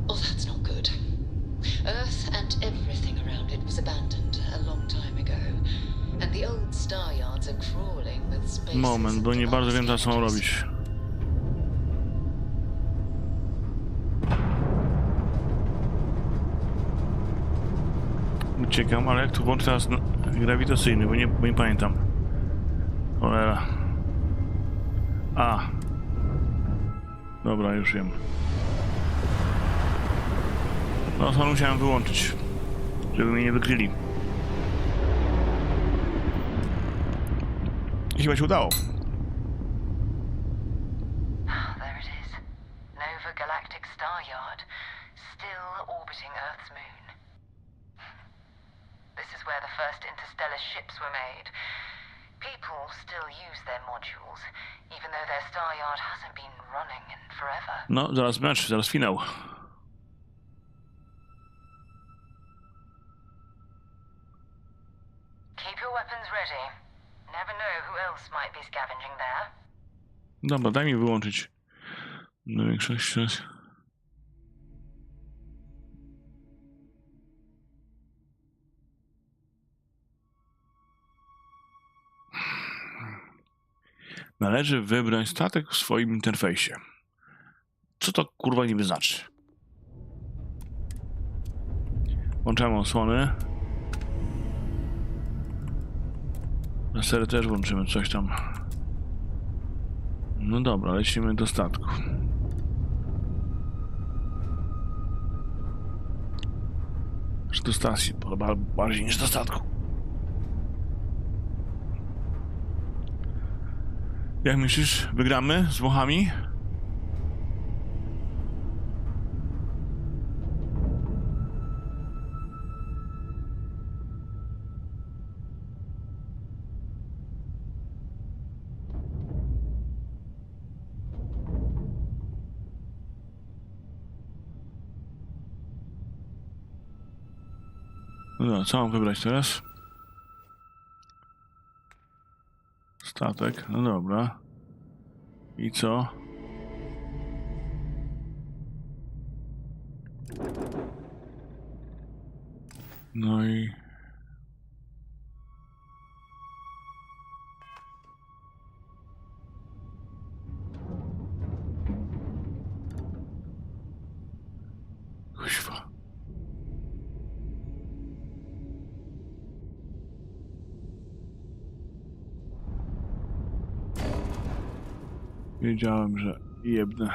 Oh, that's not good. Earth and everything around it was abandoned a long time ago. And the old star yards are crawling with space. Moment, bo nie bardzo wiem, co mam robić. Uciekam, ale jak tu włączę teraz grawitacyjny, bo nie pamiętam. Cholera. Dobra, już wiem. No, to musiałem wyłączyć, żeby mnie nie wykryli. I chyba się udało. There it is. Nova Galactic Star Yard, still orbiting Earth's moon. This is where the first interstellar ships were made. People still use their modules, even though their star yard hasn't been running in forever. No, zaraz mecz, zaraz finał. Keep your weapons ready. Never know who else might be scavenging there. Dobra, daj mi wyłączyć. Do większości. Należy wybrać statek w swoim interfejsie. Co to kurwa niby znaczy? Włączamy osłony. Na sery też włączymy coś tam. No dobra, lecimy do statku. Czy do stacji? Podoba bardziej niż do statku. Jak myślisz, wygramy z Włochami? No, co mam wybrać teraz? Statek, no dobra. I co? No i... Kuźwa. Wiedziałem, że jebnę.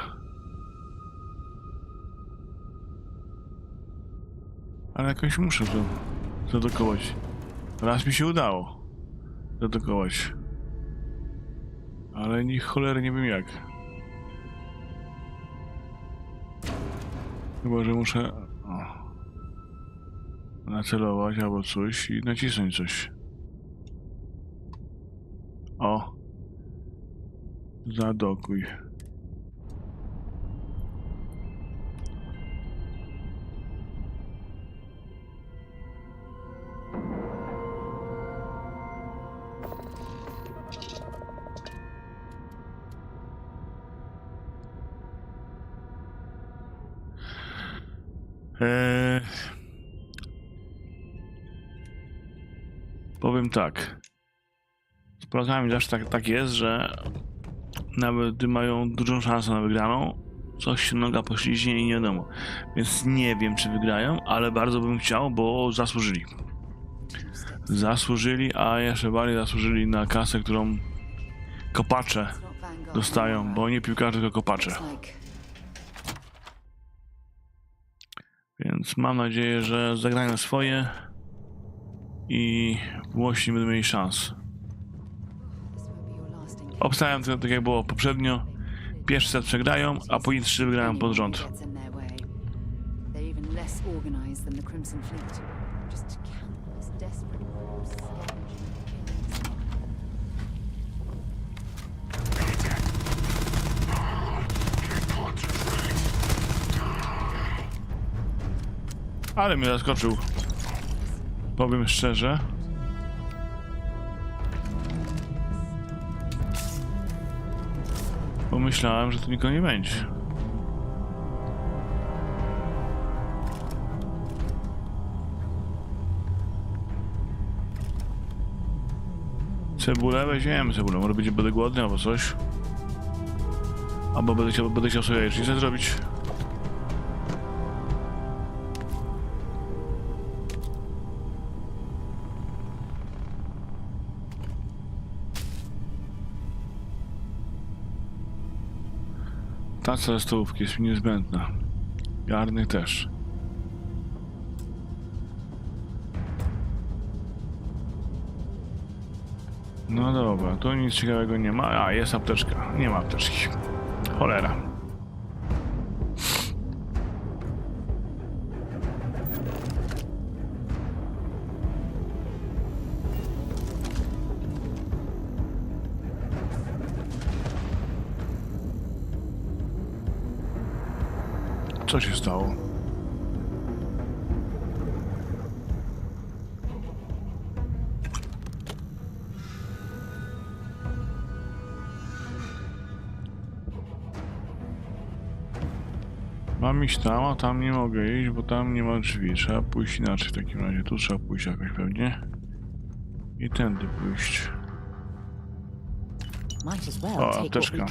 Ale jakoś muszę to zadokować. Raz mi się udało zadokować. Ale ni cholery nie wiem jak. Chyba, że muszę nacelować albo coś i nacisnąć coś. O! Zadokuj. Powiem tak. Z Polakami zawsze tak jest, że nawet gdy mają dużą szansę na wygraną, coś się noga pośliźnie i nie wiadomo. Więc nie wiem, czy wygrają, ale bardzo bym chciał, bo zasłużyli. Zasłużyli, a jeszcze bardziej zasłużyli na kasę, którą kopacze dostają, bo nie piłkarze, tylko kopacze. Więc mam nadzieję, że zagrają swoje i Włosi będą mieli szans. Obstawiam to tak jak było poprzednio. Pierwszy set przegrają, a później 3 wygrają pod rząd. Ale mnie zaskoczył. Powiem szczerze. Pomyślałem, że tu nikogo nie będzie. Cebulę weźmiemy, cebulę. Może będę głodny albo coś. Albo będę chciał sobie jajecznicę zrobić. Taca ze stołówki jest mi niezbędna. Garnek też. No dobra, tu nic ciekawego nie ma. A, jest apteczka. Nie ma apteczki. Cholera. Co się stało? Mam iść tam, a tam nie mogę iść, bo tam nie ma drzwi. Trzeba pójść inaczej w takim razie. Tu trzeba pójść jakoś pewnie. I tędy pójść. O, apteczka.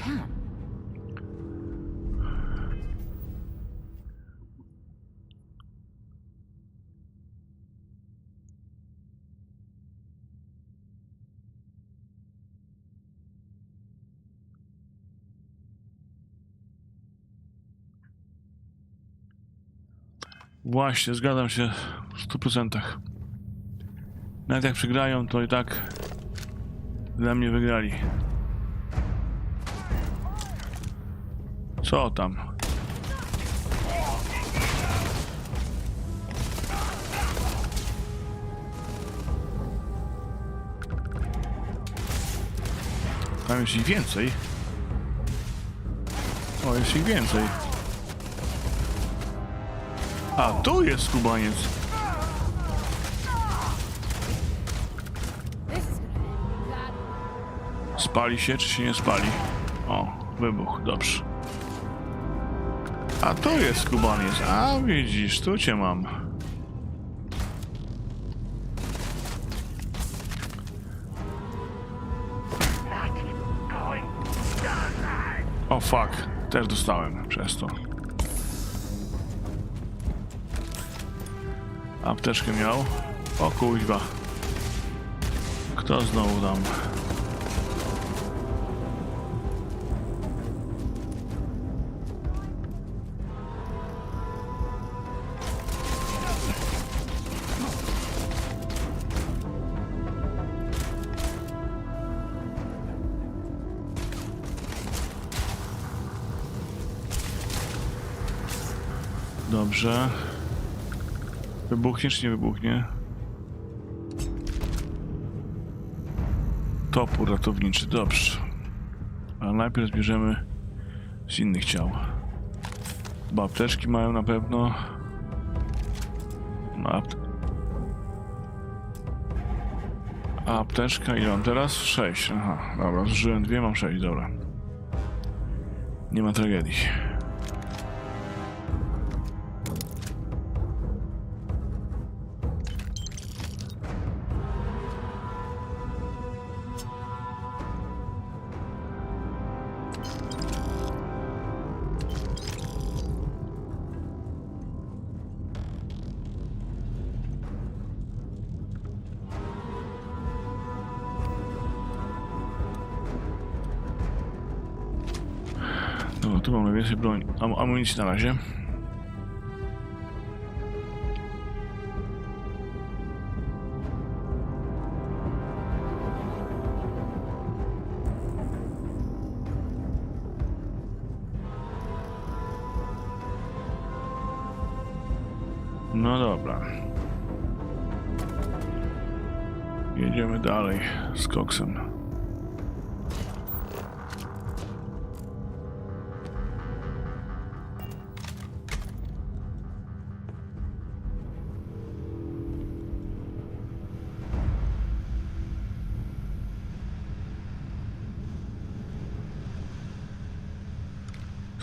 Właśnie, zgadzam się w 100%. Nawet jak przegrają, to i tak dla mnie wygrali. Co tam? Tam jest ich więcej. O, jest ich więcej. A, tu jest skubaniec. Spali się, czy się nie spali? O, wybuch, dobrze. A to jest skubaniec. A widzisz, tu cię mam. O fuck, też dostałem przez to. Apteczkę miał. O kuźwa. Kto znowu tam? Dobrze. Wybuchnie czy nie wybuchnie? Topór ratowniczy, dobrze. Ale najpierw zbierzemy z innych ciał. Bo apteczki mają na pewno. No, a apteczka ile mam teraz? 6. Aha, dobra, zużyłem 2, mam 6, dobra. Nie ma tragedii. No, tu mamy więcej broni, amunicji na razie. No dobra. Jedziemy dalej z koksem.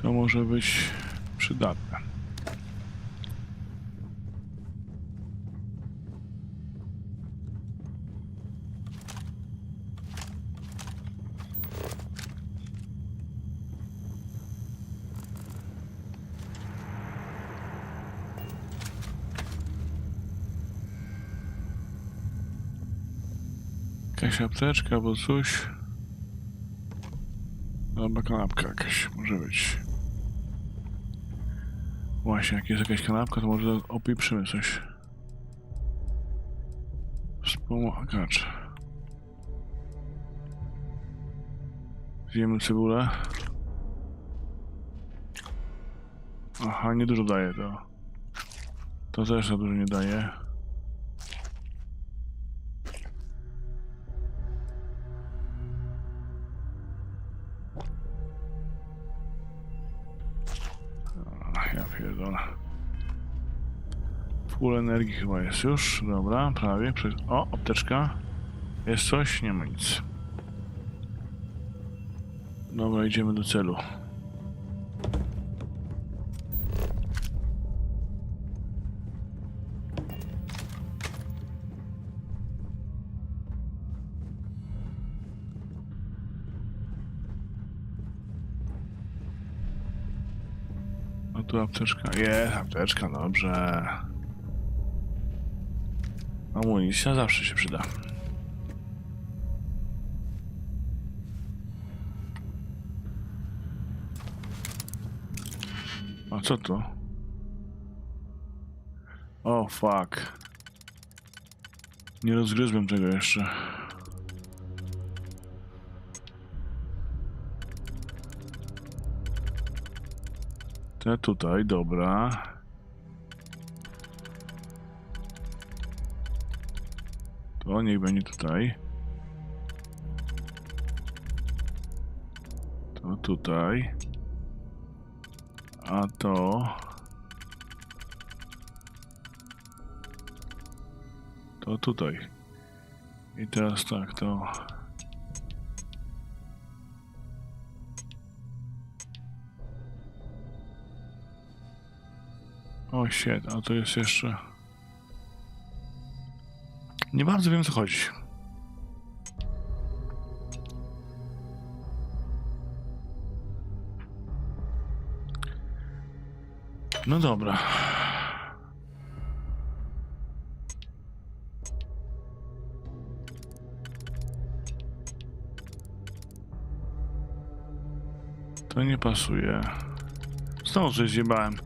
To może być przydatne. Jakaś apteczka albo coś. Albo kanapka jakaś może być. Właśnie, jak jest jakaś kanapka, to może opieprzymy coś. Wspomagacz. Zjemy cebulę. Aha, nie dużo daje to. To też za dużo nie daje. Ja pierdolę. Full energii chyba jest już. Dobra, prawie. O, apteczka. Jest coś? Nie ma nic. Dobra, idziemy do celu. A tu apteczka. Jest apteczka, dobrze. Amunicja zawsze się przyda. A co to? O, fuck. Nie rozgryzłem tego jeszcze. Te tutaj, dobra. To niech będzie tutaj. To tutaj. A to... To tutaj. I teraz tak, to... O shit, a to jest jeszcze... Nie bardzo wiem, co chodzi. No dobra. To nie pasuje. Znowu coś zjebałem.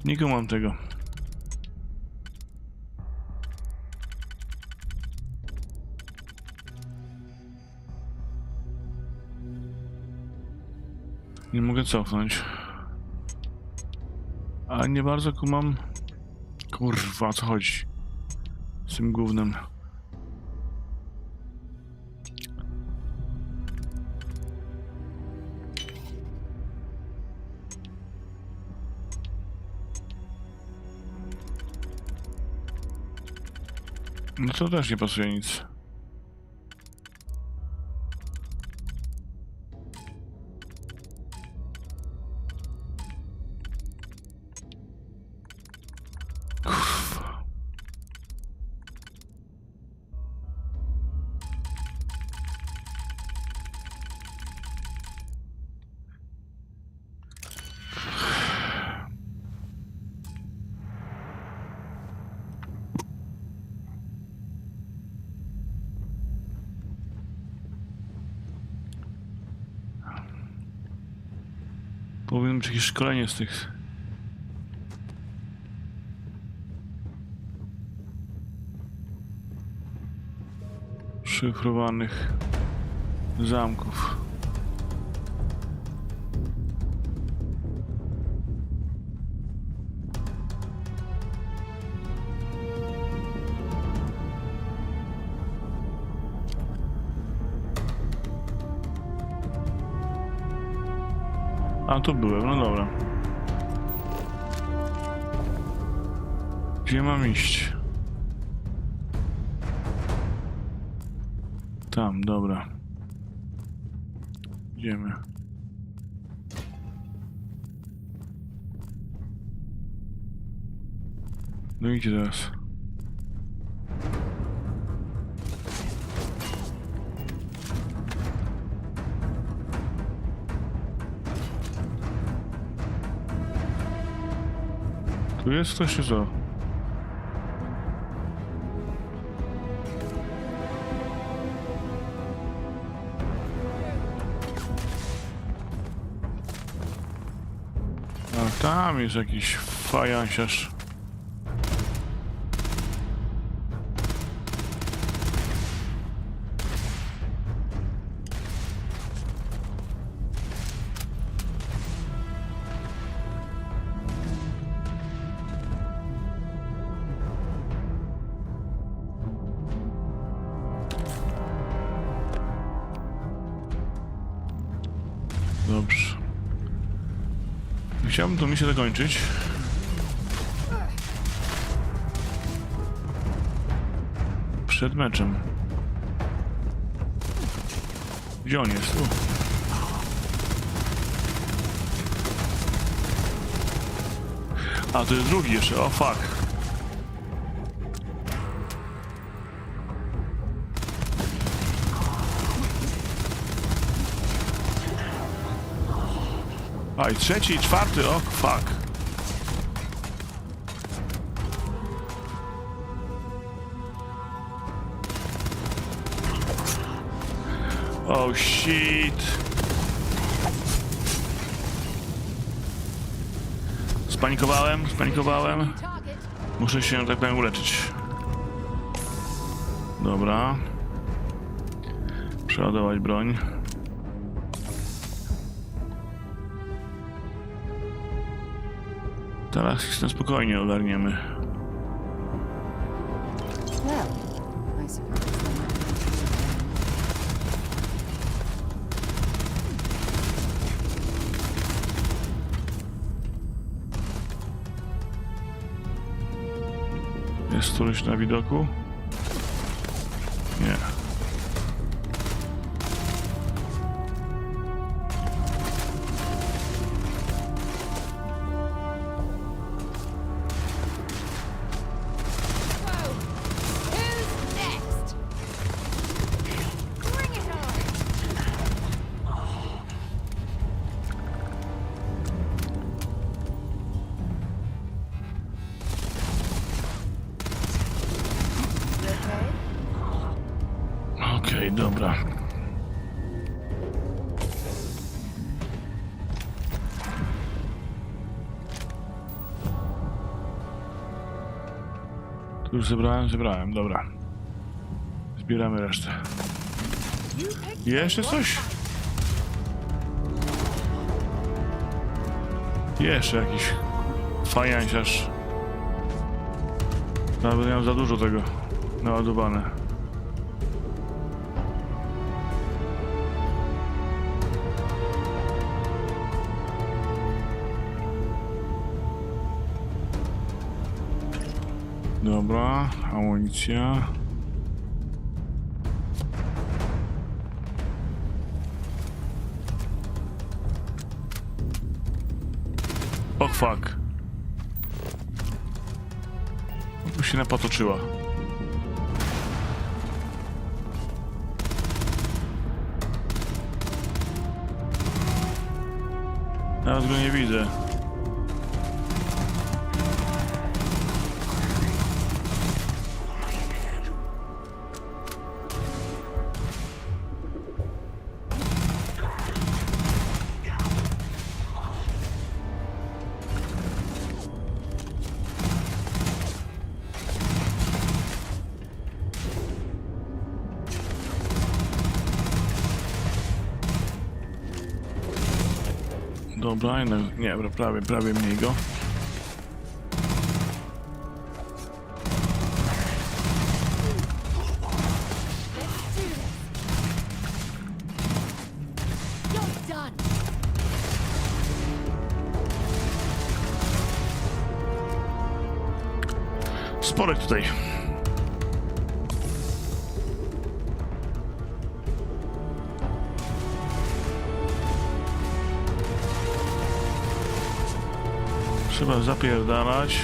Nie kumam tego. Nie mogę cofnąć. A nie bardzo kumam. Kurwa, o co chodzi? Z tym głównym. No to też nie pasuje nic. Powinno być jakieś szkolenie z tych szyfrowanych zamków. A, tu byłem, no dobra. Gdzie mam iść? Tam, dobra. Idziemy. No idź teraz. Tu jest ktoś, czy co? A tam jest jakiś fajansiarz. Dobrze. Chciałbym tą misję dokończyć. Przed meczem. Gdzie on jest? A, to jest drugi jeszcze, o fuck. A i trzeci, i czwarty, o fuck. Oh shit. Spanikowałem. Muszę się, tak powiem, uleczyć. Dobra. Przeładować broń. Teraz się spokojnie ogarniemy. Jest któryś na widoku? Nie. dobra. Tu już zebrałem, dobra. Zbieramy resztę. Jeszcze coś? Jeszcze jakiś fajanciarz. Nawet miałem za dużo tego naładowane. Dobra, amunicja. Och, fuck. Tu się napatoczyła. Nawet go nie widzę. Dobra, nie, prawie mniej go. Sporek tutaj. Trzeba zapierdalać.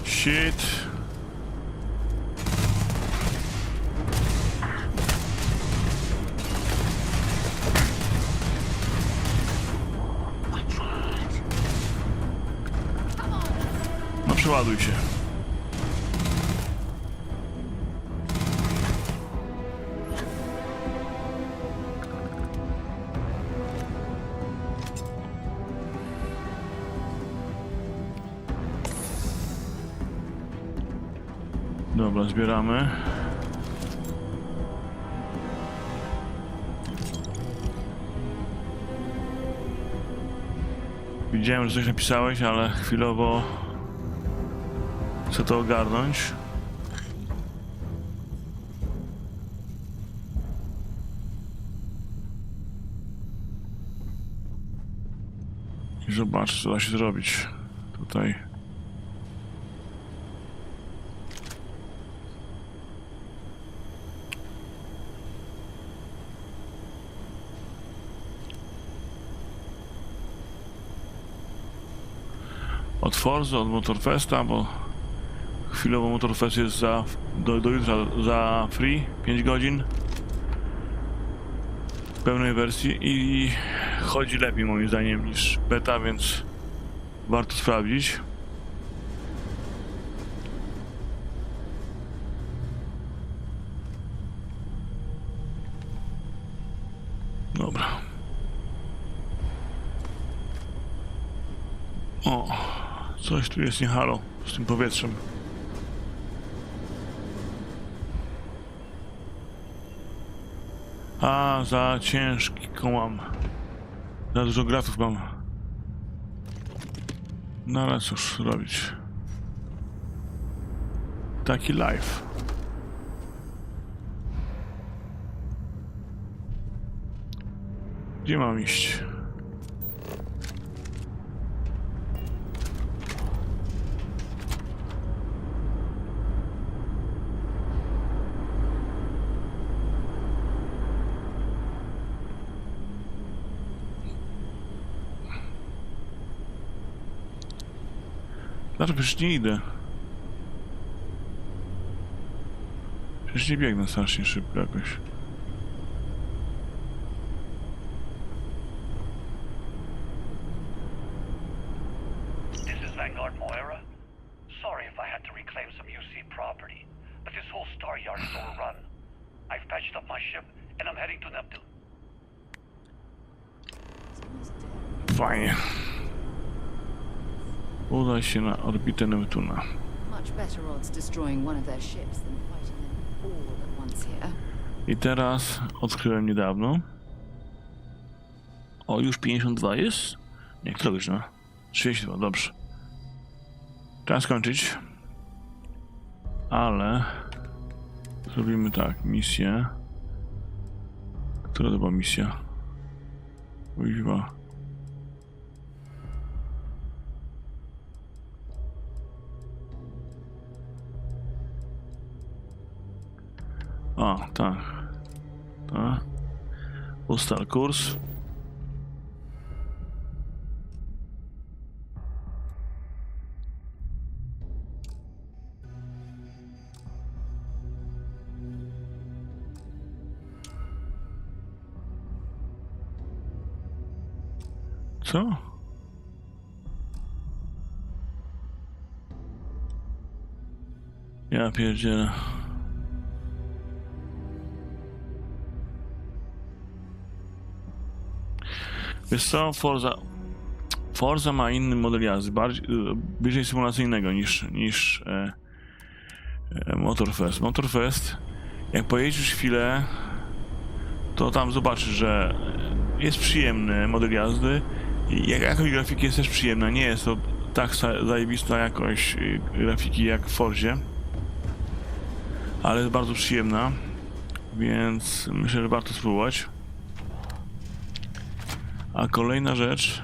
Shit. No przeładuj się. Dobra, zbieramy. Widziałem, że coś napisałeś, ale chwilowo chcę to ogarnąć. I zobacz, co da się zrobić tutaj. Od Forzy, od Motorfesta, bo chwilowo Motorfest jest do jutra za free, 5 godzin w pełnej wersji i chodzi lepiej moim zdaniem niż beta, więc warto sprawdzić. Dobra. O, coś tu jest nie halo z tym powietrzem. A, za ciężką mam. Za dużo gratów mam. No ale cóż robić. Taki live. Gdzie mam iść? Znaczy, przecież nie idę. Przecież nie biegnę strasznie szybko jakoś. This is Vanguard Moira. Sorry if I had to reclaim some UC property, but this whole star yard is overrun. I've patched up my ship and I'm heading to Neptune. Fajnie. Udaj się na orbitę Neptuna. Much better odds destroying one of their ships than fighting them all at once here. I teraz odkryłem niedawno. O, już 52 jest? Nie, która godzina? 32, dobrze. Trzeba skończyć. Ale zrobimy tak, misję. Która to była misja? Kuźwa. A, tak. Tak. Ustal kurs. Co? Ja pierdzielę. Wiesz co, Forza ma inny model jazdy, bliżej symulacyjnego niż Motorfest. Motorfest, jak pojedziesz chwilę, to tam zobaczysz, że jest przyjemny model jazdy i jakość grafiki jest też przyjemna. Nie jest to tak zajebista jakość grafiki jak w Forzie, ale jest bardzo przyjemna, więc myślę, że warto spróbować. A kolejna rzecz,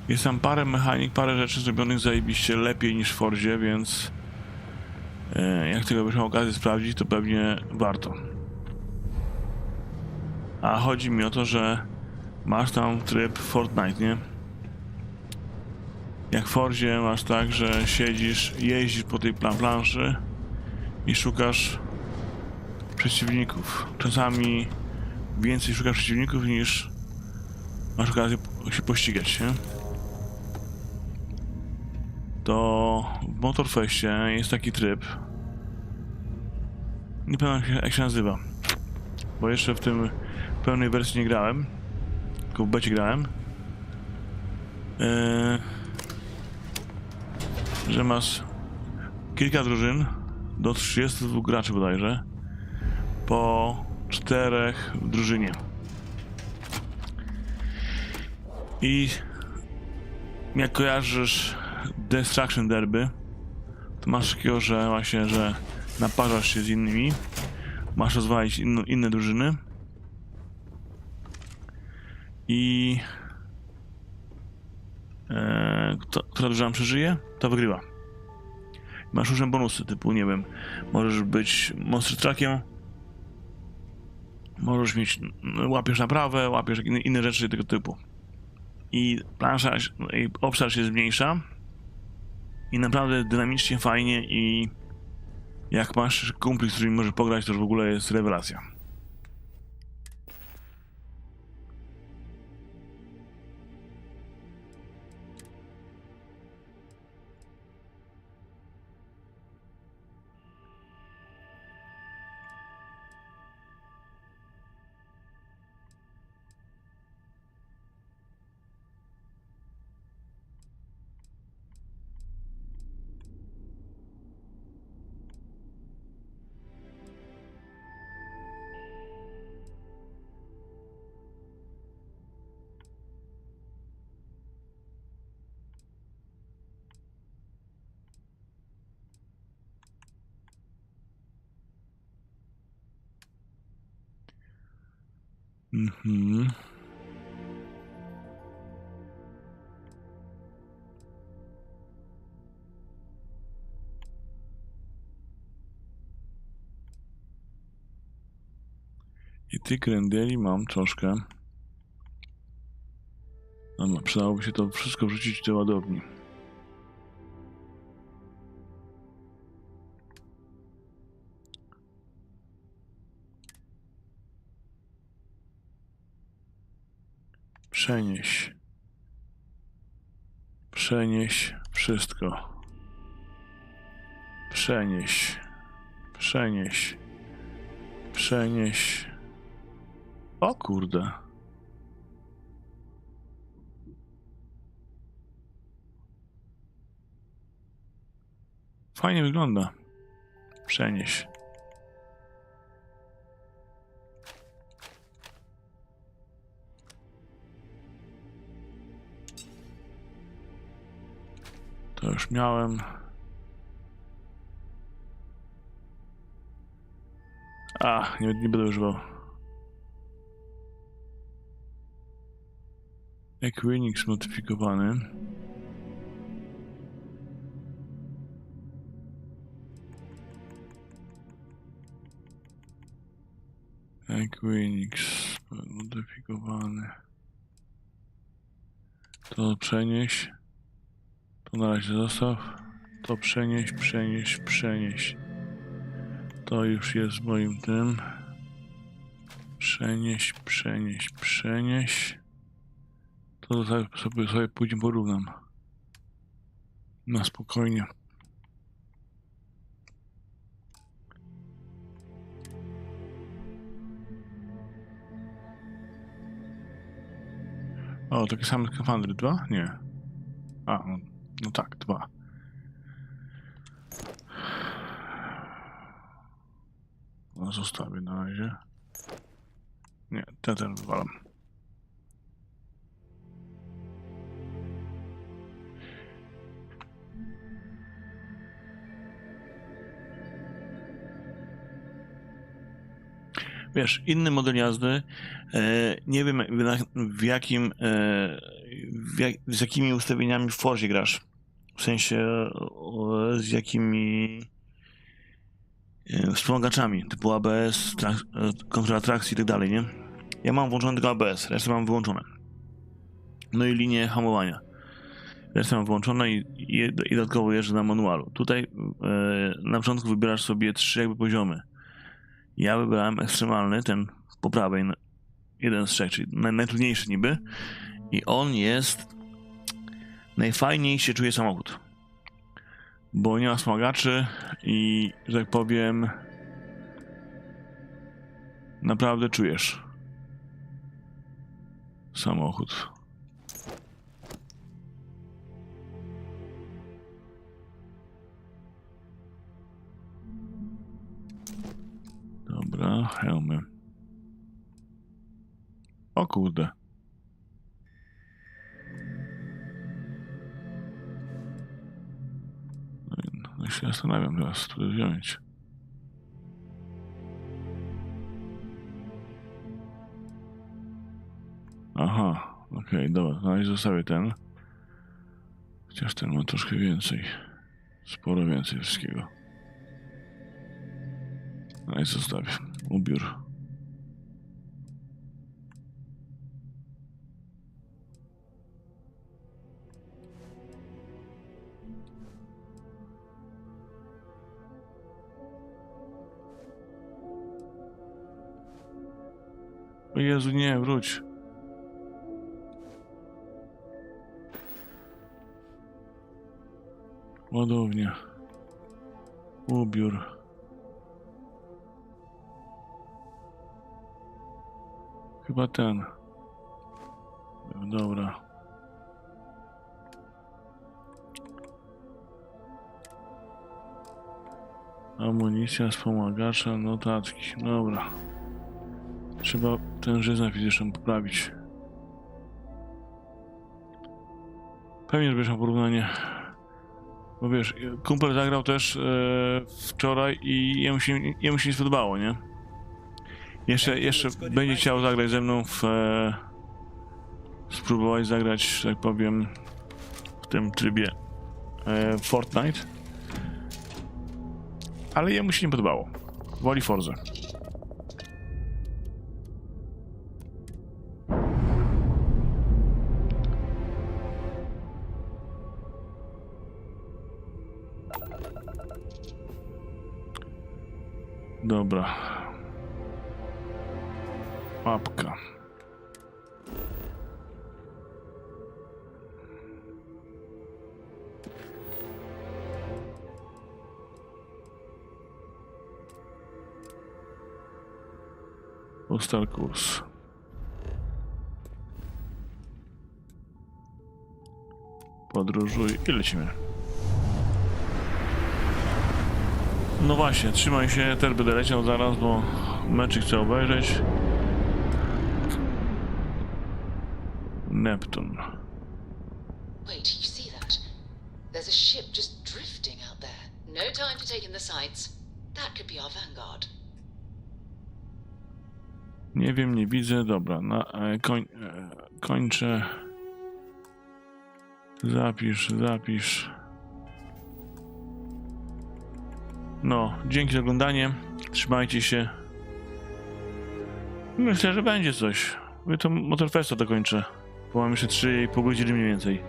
jest tam parę mechanik, parę rzeczy zrobionych zajebiście lepiej niż w Forzie, więc jak tego byś miał okazję sprawdzić, to pewnie warto. A chodzi mi o to, że masz tam tryb Fortnite, nie? Jak w Forzie masz tak, że siedzisz, jeździsz po tej planszy i szukasz przeciwników. Czasami więcej szukasz przeciwników niż masz okazję się pościgać, nie? To w Motorfestie jest taki tryb. Nie pamiętam jak się nazywa, bo jeszcze w tym pełnej wersji nie grałem, tylko w becie grałem. Że masz kilka drużyn do 32 graczy bodajże, po 4 w drużynie. I jak kojarzysz Destruction Derby, to masz takiego, że właśnie, że naparzasz się z innymi, masz rozwalić inne drużyny i która drużyna przeżyje, to wygrywa. Masz różne bonusy, typu, nie wiem, możesz być monster truckiem, możesz mieć, łapiesz naprawę, łapiesz inne rzeczy tego typu. I plansza, i obszar się zmniejsza i naprawdę dynamicznie, fajnie, i jak masz kumpli, z którymi możesz pograć, to już w ogóle jest rewelacja. Mhm. I tych grendeli mam troszkę. No, przydałoby się to wszystko wrzucić do ładowni. Przenieś. Przenieś wszystko. Przenieś. Przenieś. Przenieś. O kurde. Fajnie wygląda. Przenieś. To już miałem. Nie będę używał. Equinix modyfikowany. Equinix modyfikowany. To przenieś. To na razie zostaw. To przenieś, przenieś, przenieś. To już jest moim tym. Przenieś, przenieś, przenieś. To sobie później porównam. Na spokojnie. O, takie same skafandry. 2? Nie. No tak, 2. No zostawię na razie. Nie, ten wywalam. Wiesz, inny model jazdy, nie wiem z jakimi ustawieniami w Forzie grasz. W sensie z jakimi wspomagaczami, typu ABS, kontrola trakcji i tak dalej, nie? Ja mam włączony tylko ABS, resztę mam wyłączone. No i linię hamowania. Resztę mam wyłączone i dodatkowo jeżdżę na manualu. Tutaj na początku wybierasz sobie 3 jakby poziomy. Ja wybrałem ekstremalny, ten po prawej, jeden z 3, czyli najtrudniejszy niby. I on jest... Najfajniej się czuje samochód. Bo nie ma wspomagaczy i, że tak powiem, naprawdę czujesz samochód. Dobra, hełmy. O kurde. No i się zastanawiam teraz, co wziąć. Aha, okej, dobra, no i zostawię ten. Chociaż ten ma troszkę więcej. Sporo więcej wszystkiego. No i zostawię. Ubiór. O Jezu, nie, wróć. Ładownia. Ubiór. Chyba ten. Dobra. Amunicja, wspomagacza, notatki. Dobra. Trzeba tężyznę fizyczną poprawić. Pewnie zrobisz porównanie. Bo wiesz, kumpel zagrał też wczoraj i jemu się nie spodobało, nie? Jeszcze będzie chciał zagrać ze mną spróbować zagrać, że tak powiem, w tym trybie Fortnite. Ale jemu się nie podobało. Woli Forzę. Dobra. Mapka. Ustal kurs. Podróżuj i lecimy. No właśnie, trzymaj się, też będę leciał zaraz, bo meczyk chcę obejrzeć. Neptun. Wait, you see that? There's a ship just drifting out there. No time to take in the sights. That could be our vanguard. Nie wiem, nie widzę. Dobra, kończę. Zapisz. No, dzięki za oglądanie. Trzymajcie się. Myślę, że będzie coś. Ja to Motorfesta dokończę. Bo mam jeszcze 3,5 godziny mniej więcej.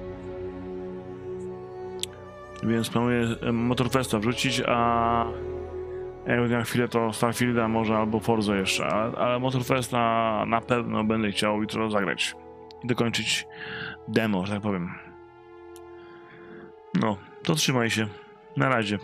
Więc planuję Motorfesta wrzucić, a jak na chwilę to Starfielda może albo Forza jeszcze, ale Motorfesta na pewno będę chciał jutro zagrać i dokończyć demo, że tak powiem. No, to trzymaj się. Na razie.